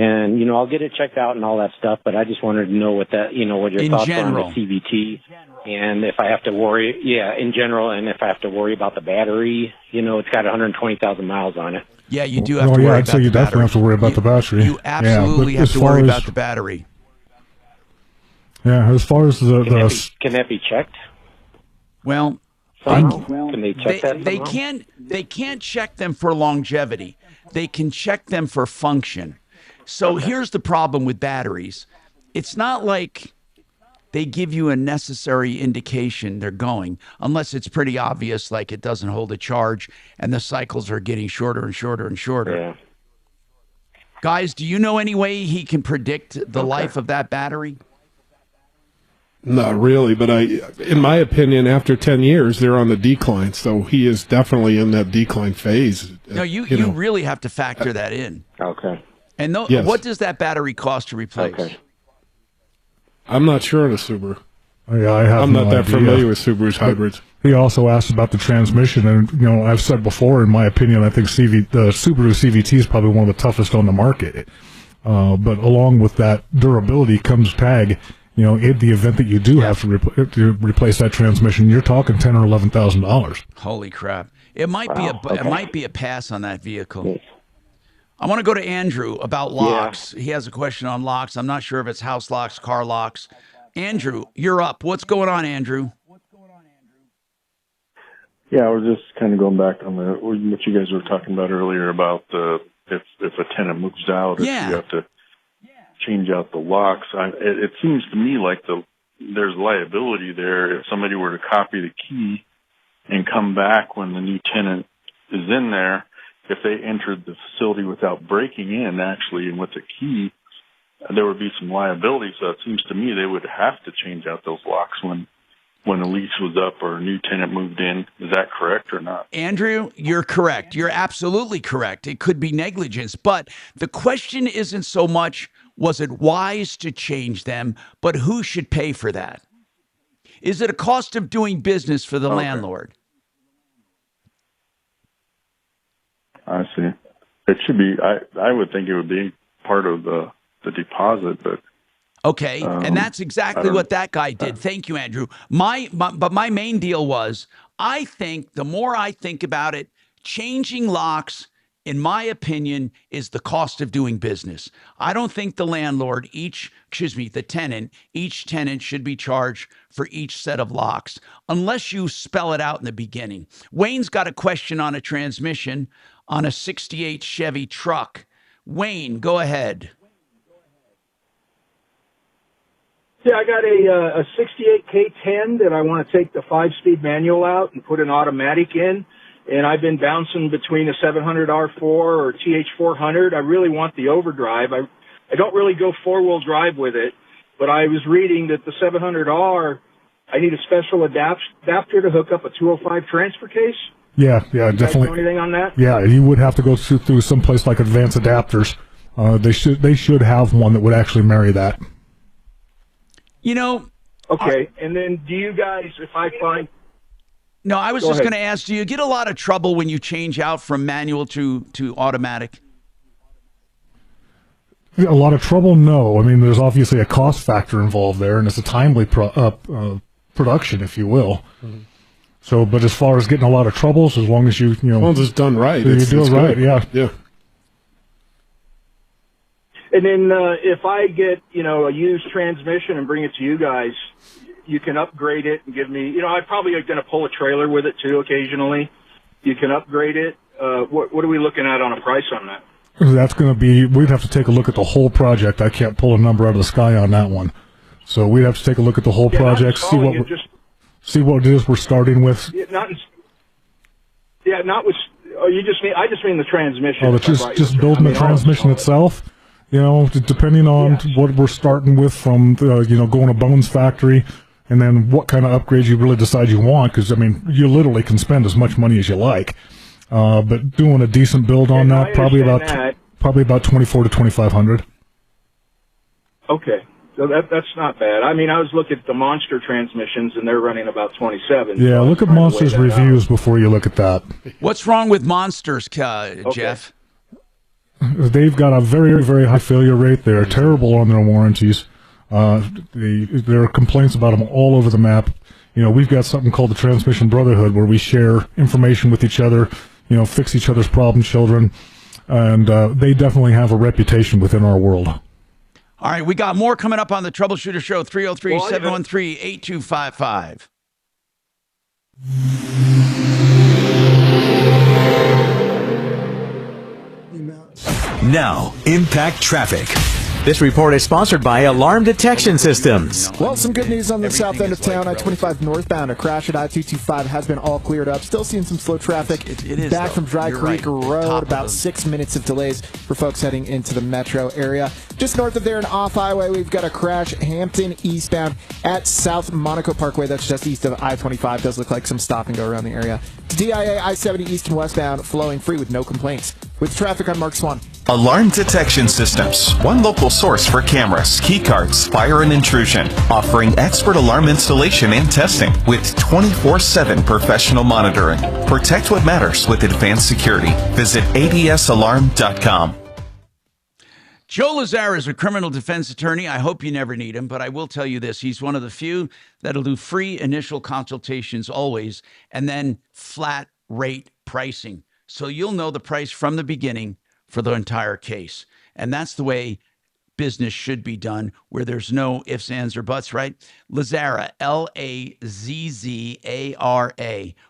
And, I'll get it checked out and all that stuff, but I just wanted to know what your In thoughts general. are on the CVT. And if I have to worry, in general, and if I have to worry about the battery, it's got 120,000 miles on it. Yeah, you do have to worry about I'd say you the definitely battery. have to worry about the battery. You absolutely have to worry about the battery. Yeah, as far as Can that be checked? Well, Can they check that? they can't check them for longevity. They can check them for function. So here's the problem with batteries. It's not like they give you a necessary indication they're going, unless it's pretty obvious, like it doesn't hold a charge and the cycles are getting shorter and shorter and shorter. Yeah. Guys, do you know any way he can predict the life of that battery? Not really, but in my opinion, after 10 years, they're on the decline. So he is definitely in that decline phase. No, you really have to factor that in. Okay. And Yes. what does that battery cost to replace? Okay. I'm not sure on a Subaru. Yeah, I'm not that familiar with Subaru's hybrids. He also asked about the transmission, and I've said before, in my opinion, I think the Subaru CVT is probably one of the toughest on the market. But along with that durability comes tag. In the event that you do have to replace that transmission, you're talking $10,000 or $11,000. Holy crap! It might be a pass on that vehicle. I want to go to Andrew about locks. He has a question on locks. I'm not sure if it's house locks, car locks. Andrew, you're up. What's going on, Andrew? Yeah, I was just kind of going back on what you guys were talking about earlier about if a tenant moves out, if you have to change out the locks. It seems to me like there's liability there if somebody were to copy the key and come back when the new tenant is in there. If they entered the facility without breaking in, actually, and with the key, there would be some liability. So it seems to me they would have to change out those locks when a lease was up or a new tenant moved in. Is that correct or not? Andrew, you're correct. You're absolutely correct. It could be negligence. But the question isn't so much, was it wise to change them, but who should pay for that? Is it a cost of doing business for the landlord? I see. It should be. I would think it would be part of the deposit, but okay, and that's exactly what that guy did. Thank you, Andrew. But my main deal was, I think the more I think about it, changing locks, in my opinion, is the cost of doing business. I don't think the landlord, each tenant should be charged for each set of locks, unless you spell it out in the beginning. Wayne's got a question on a transmission on a 68 Chevy truck. Wayne, go ahead. Yeah, I got a 68 K10 that I want to take the 5-speed manual out and put an automatic in. And I've been bouncing between a 700 R4 or TH400. I really want the overdrive. I don't really go 4-wheel drive with it, but I was reading that the 700R, I need a special adapter to hook up a 205 transfer case. Yeah, You guys definitely. know anything on that? Yeah, you would have to go through some place like Advanced Adapters. They should have one that would actually marry that. Okay, and then do you guys, if I find... No, I was Go just ahead. going to ask, do you get a lot of trouble when you change out from manual to automatic? A lot of trouble? No. I mean, there's obviously a cost factor involved there, and it's a timely production, if you will. Mm-hmm. So, but as far as getting a lot of troubles, as long as as long as it's done right, you do it right, good. yeah. And then if I get, a used transmission and bring it to you guys, you can upgrade it and give me, I'm probably going to pull a trailer with it too occasionally. You can upgrade it. What are we looking at on a price on that? That's going to be, we'd have to take a look at the whole project. I can't pull a number out of the sky on that one. So we'd have to take a look at the whole project, see what it is we're starting with. Not with, I just mean the transmission. Oh, just building the transmission itself. Depending on what we're starting with from, going to Bones Factory, and then what kind of upgrades you really decide you want, because, you literally can spend as much money as you like. But doing a decent build on that, probably about $2,400 to $2,500. Okay. So that's not bad. I was looking at the Monster transmissions, and they're running about 27. Yeah, so look at Monster's reviews before you look at that. What's wrong with Monsters, Jeff? they've got a very, very high failure rate. They're terrible on their warranties. There are complaints about them all over the map. We've got something called the Transmission Brotherhood, where we share information with each other, fix each other's problem children, and they definitely have a reputation within our world. All right, we got more coming up on the Troubleshooter Show, 303-713-8255. Now, Impact Traffic. This report is sponsored by Alarm Detection Systems. Well, some good news on the south end of town. I-25 northbound. A crash at I-225 has been all cleared up. Still seeing some slow traffic. It is, back though. from Dry You're Creek right. Road. About 6 minutes of delays for folks heading into the metro area. Just north of there and off highway, we've got a crash Hampton eastbound at South Monaco Parkway. That's just east of I-25. Does look like some stop and go around the area. To DIA, I-70 east and westbound, flowing free with no complaints. With traffic, I'm Mark Swan. Alarm Detection Systems, one local source for cameras, key cards, fire and intrusion, offering expert alarm installation and testing with 24/7 professional monitoring. Protect what matters with advanced security. Visit adsalarm.com. Joe Lazar is a criminal defense attorney. I hope you never need him, but I will tell you this. He's one of the few that'll do free initial consultations always, and then flat rate pricing. So you'll know the price from the beginning for the entire case. And that's the way business should be done, where there's no ifs, ands, or buts, right? Lazara, Lazzara.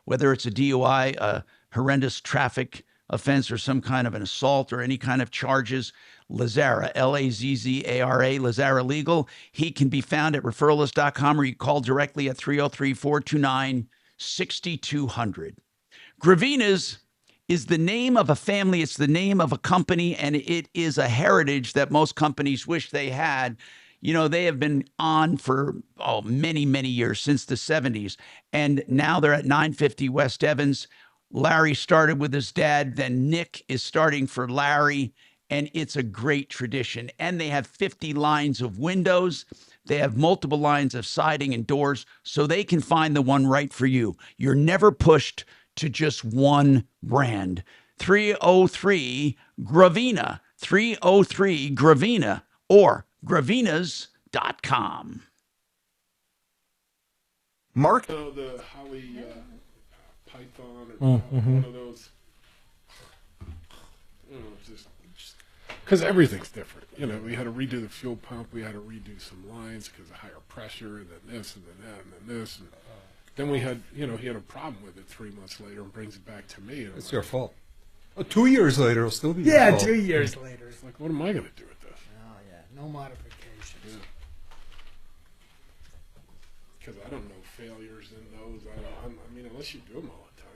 Whether it's a DUI, a horrendous traffic offense, or some kind of an assault, or any kind of charges, Lazara, Lazzara, Lazara Legal. He can be found at referralist.com, or you call directly at 303-429-6200. Gravina's is the name of a family, it's the name of a company, and it is a heritage that most companies wish they had. They have been on for many, many years, since the 70s, and now they're at 950 West Evans. Larry started with his dad, then Nick is starting for Larry, and it's a great tradition. And they have 50 lines of windows. They have multiple lines of siding and doors, so they can find the one right for you. You're never pushed to just one brand. 303 Gravina, 303 Gravina, or gravinas.com. Mark? The Holly Python, or one of those. Because everything's different. We had to redo the fuel pump, we had to redo some lines because of higher pressure, and then this, and then that, and then this. And then we had, he had a problem with it 3 months later and brings it back to me. And It's your fault. 2 years later, it'll still be your Yeah, fault. 2 years later. It's like, what am I going to do with this? Oh, yeah. No modifications. Because I don't know failures in those. I mean, unless you do them all the time,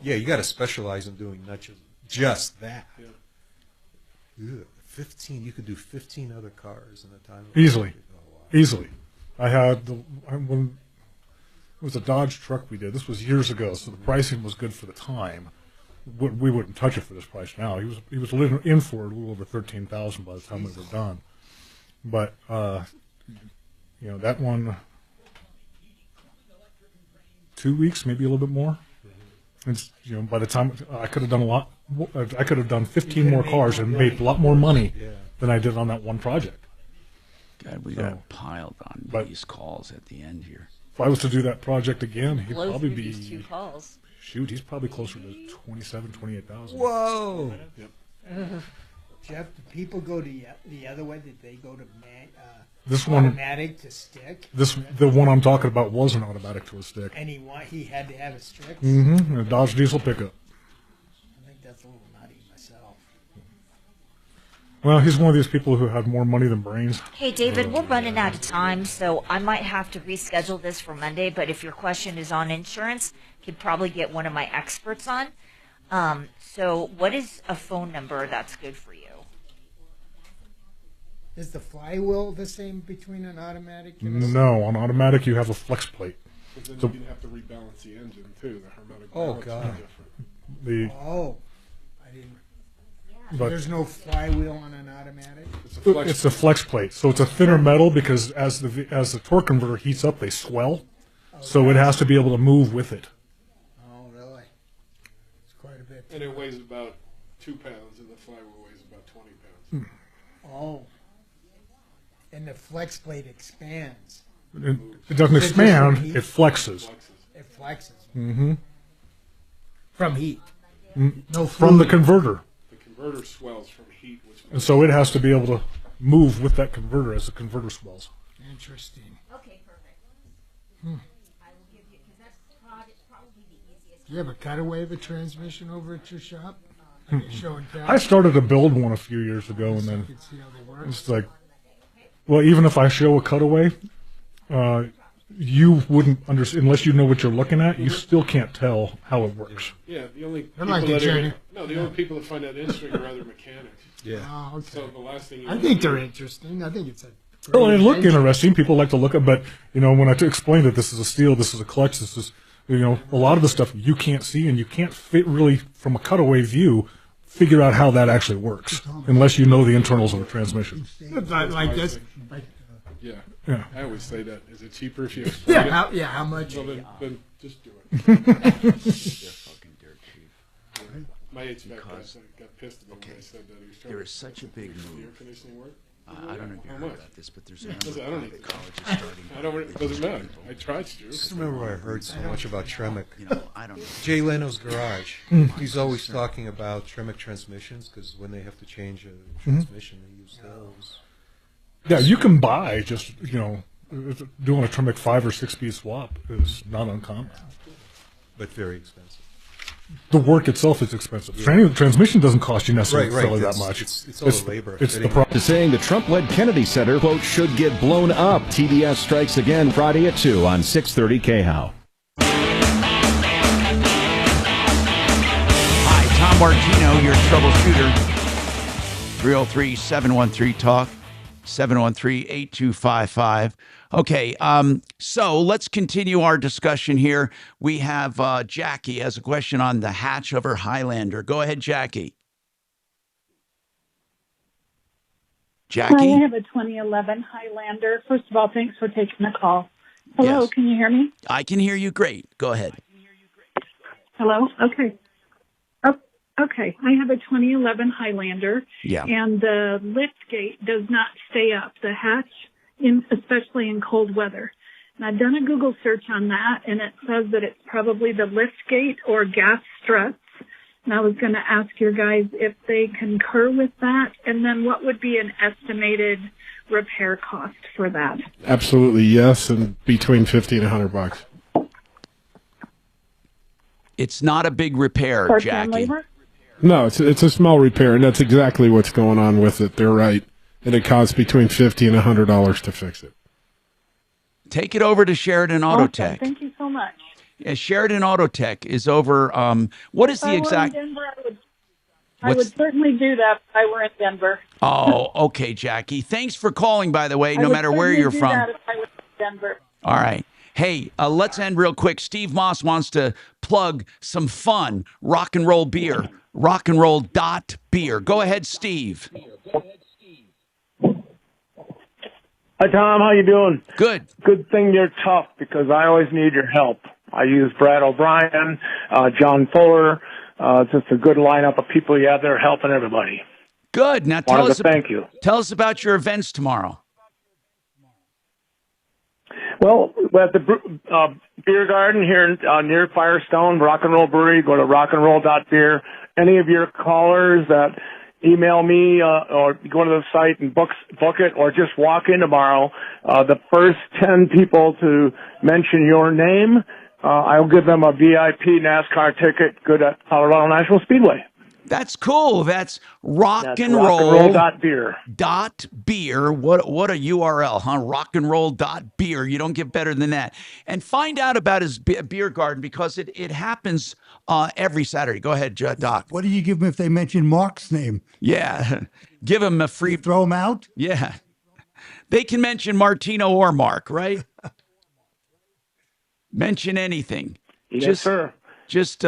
Yeah, you got to specialize in doing not just that. Yeah. Ugh, 15. You could do 15 other cars in a time. Easily. Easily. I had when it was a Dodge truck we did. This was years ago, so the pricing was good for the time. We wouldn't touch it for this price now. He was living in for a little over $13,000 by the time we were done. But that one, 2 weeks, maybe a little bit more. It's, by the time I could have done a lot, I could have done 15 more cars and made a lot more money than I did on that one project. God, we got piled on these calls at the end here. If I was to do that project again, he'd Blow probably through be these 2 calls. Shoot, he's probably closer to 27,000, 28,000. Whoa! Yep. Jeff, do people go the other way? Did they go to This one, automatic to stick? The one I'm talking about was an automatic to a stick. And he had to have a stick? Mm-hmm. A Dodge diesel pickup. I think that's a little nutty myself. Well, he's one of these people who have more money than brains. Hey, David, we're running out of time, so I might have to reschedule this for Monday, but if your question is on insurance, could probably get one of my experts on. So what is a phone number that's good for you? Is the flywheel the same between an automatic and a No, on automatic you have a flex plate. But then So- you have to rebalance the engine, too. The hermetic Oh, balance God. is different. I didn't. But- There's no flywheel on an automatic? It's a flex plate, so it's a thinner metal because as the torque converter heats up, they swell. So it has to be able to move with it. Oh, really? It's quite a bit. And it weighs about 2 pounds, Oh. And the flex plate expands. It doesn't Is it just expand, from heat? it flexes. It flexes. Mm-hmm. From heat. No From the fluid. converter. The converter swells from heat. And so it has to be able to move with that converter as the converter swells. Interesting. Okay, perfect. Hmm. I will give you, because that's probably the easiest. Do you have a cutaway of a transmission over at your shop? Show and tell? I started to build one a few years ago, and then You can see how they work. it's like, well, even if I show a cutaway, you wouldn't understand unless you know what you're looking at. You still can't tell how it works. Yeah, the only They're people like that engineer- the only people that find that interesting are other mechanics. Yeah. Oh, okay. So the last thing you I want think to they're do- interesting. I think it's a Well, they great look invention. interesting. People like to look at, but when I explain that this is a steel, this is a clutch, this is a lot of the stuff you can't see, and you can't fit really from a cutaway view figure out how that actually works unless you know the internals of a transmission. Like this. Like, Yeah. Yeah. I always say that. Is it cheaper if you Yeah, how much? Well, then just do it. My HVAC guy got pissed at me when I said that. He was trying There to is such a big make the air move. conditioning work. I don't know if you How heard much? about this, but there's a Listen, I number don't of need colleges to. starting. I don't. It doesn't matter. I tried to. Just remember I heard so much about Tremec. I don't know. Jay Leno's garage. He's always talking about Tremec transmissions because when they have to change a transmission, they use those. Yeah, you can buy just doing a Tremec 5 or 6 speed swap is not uncommon. But very expensive. The work itself is expensive. Yeah. The transmission doesn't cost you necessarily that It's- much. it's all the labor. It's the Fitting problem. To saying the Trump-led Kennedy Center, quote, should get blown up. TBS strikes again Friday at 2 on 630 KHOW. Hi, Tom Martino, your troubleshooter. 303-713-TALK, 713-8255. Okay, so let's continue our discussion here. We have Jackie has a question on the hatch of her Highlander. Go ahead, Jackie. Jackie? Hi, I have a 2011 Highlander. First of all, thanks for taking the call. Hello, Yes. can you hear me? I can hear you great. Go ahead. Hello? Okay. Oh, okay, I have a 2011 Highlander. Yeah. And the lift gate does not stay up. The hatch, especially in cold weather. And I've done a Google search on that, and it says that it's probably the lift gate or gas struts. And I was going to ask your guys if they concur with that, and then what would be an estimated repair cost for that? Absolutely yes, and between $50 and $100. It's not a big repair, Part-time Jackie. labor? No, it's a small repair, and that's exactly what's going on with it. They're right, and it costs between $50 and $100 to fix it. Take it over to Sheridan Auto Tech. Awesome. Thank you so much. Sheridan Auto Tech is over. What is If the I were exact? in Denver, I would What's- certainly do that if I were in Denver. Oh, okay, Jackie. Thanks for calling, by the way, I no would matter where certainly you're do from. that if I was in Denver. All right. Hey, let's end real quick. Steve Moss wants to plug some fun rock and roll beer. Rock and roll dot beer. Go ahead, Steve. Hi, Tom. How you doing? Good. Good thing you're tough because I always need your help. I use Brad O'Brien, John Fuller. Just a good lineup of people you have there helping everybody. Good. Now tell Wanted us. to thank you. Tell us about your events tomorrow. Well, we're at the beer garden here near Firestone, Rock and Roll Brewery. Go to rockandroll.beer. Any of your callers that email me or go to the site and book it, or just walk in tomorrow. The first 10 people to mention your name, I'll give them a VIP NASCAR ticket good at Colorado National Speedway. That's cool. That's rock That's and roll rockandroll.beer. dot beer. What a URL, huh? Rock and roll dot beer. You don't get better than that. And find out about his beer garden because it happens every Saturday. Go ahead, Doc. What do you give them if they mention Mark's name? Yeah, give him a free. Throw him out? Yeah, they can mention Martino or Mark, right? Mention anything. Yes, sir. Just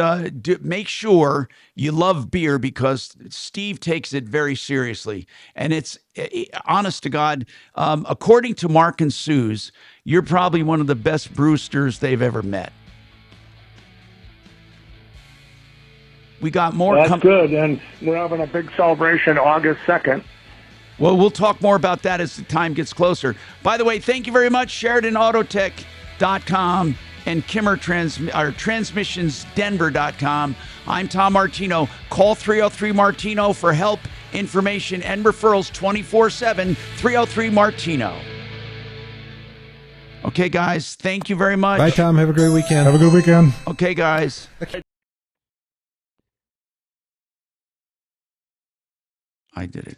make sure you love beer because Steve takes it very seriously. And it's honest to God, according to Mark and Sue's, you're probably one of the best brewsters they've ever met. We got more. That's good. And we're having a big celebration August 2nd. Well, we'll talk more about that as the time gets closer. By the way, thank you very much, SheridanAutotech.com and TransmissionsDenver.com. I'm Tom Martino. Call 303-MARTINO for help, information, and referrals 24/7, 303-MARTINO. Okay, guys, thank you very much. Bye, Tom. Have a great weekend. Have a good weekend. Okay, guys. I did it.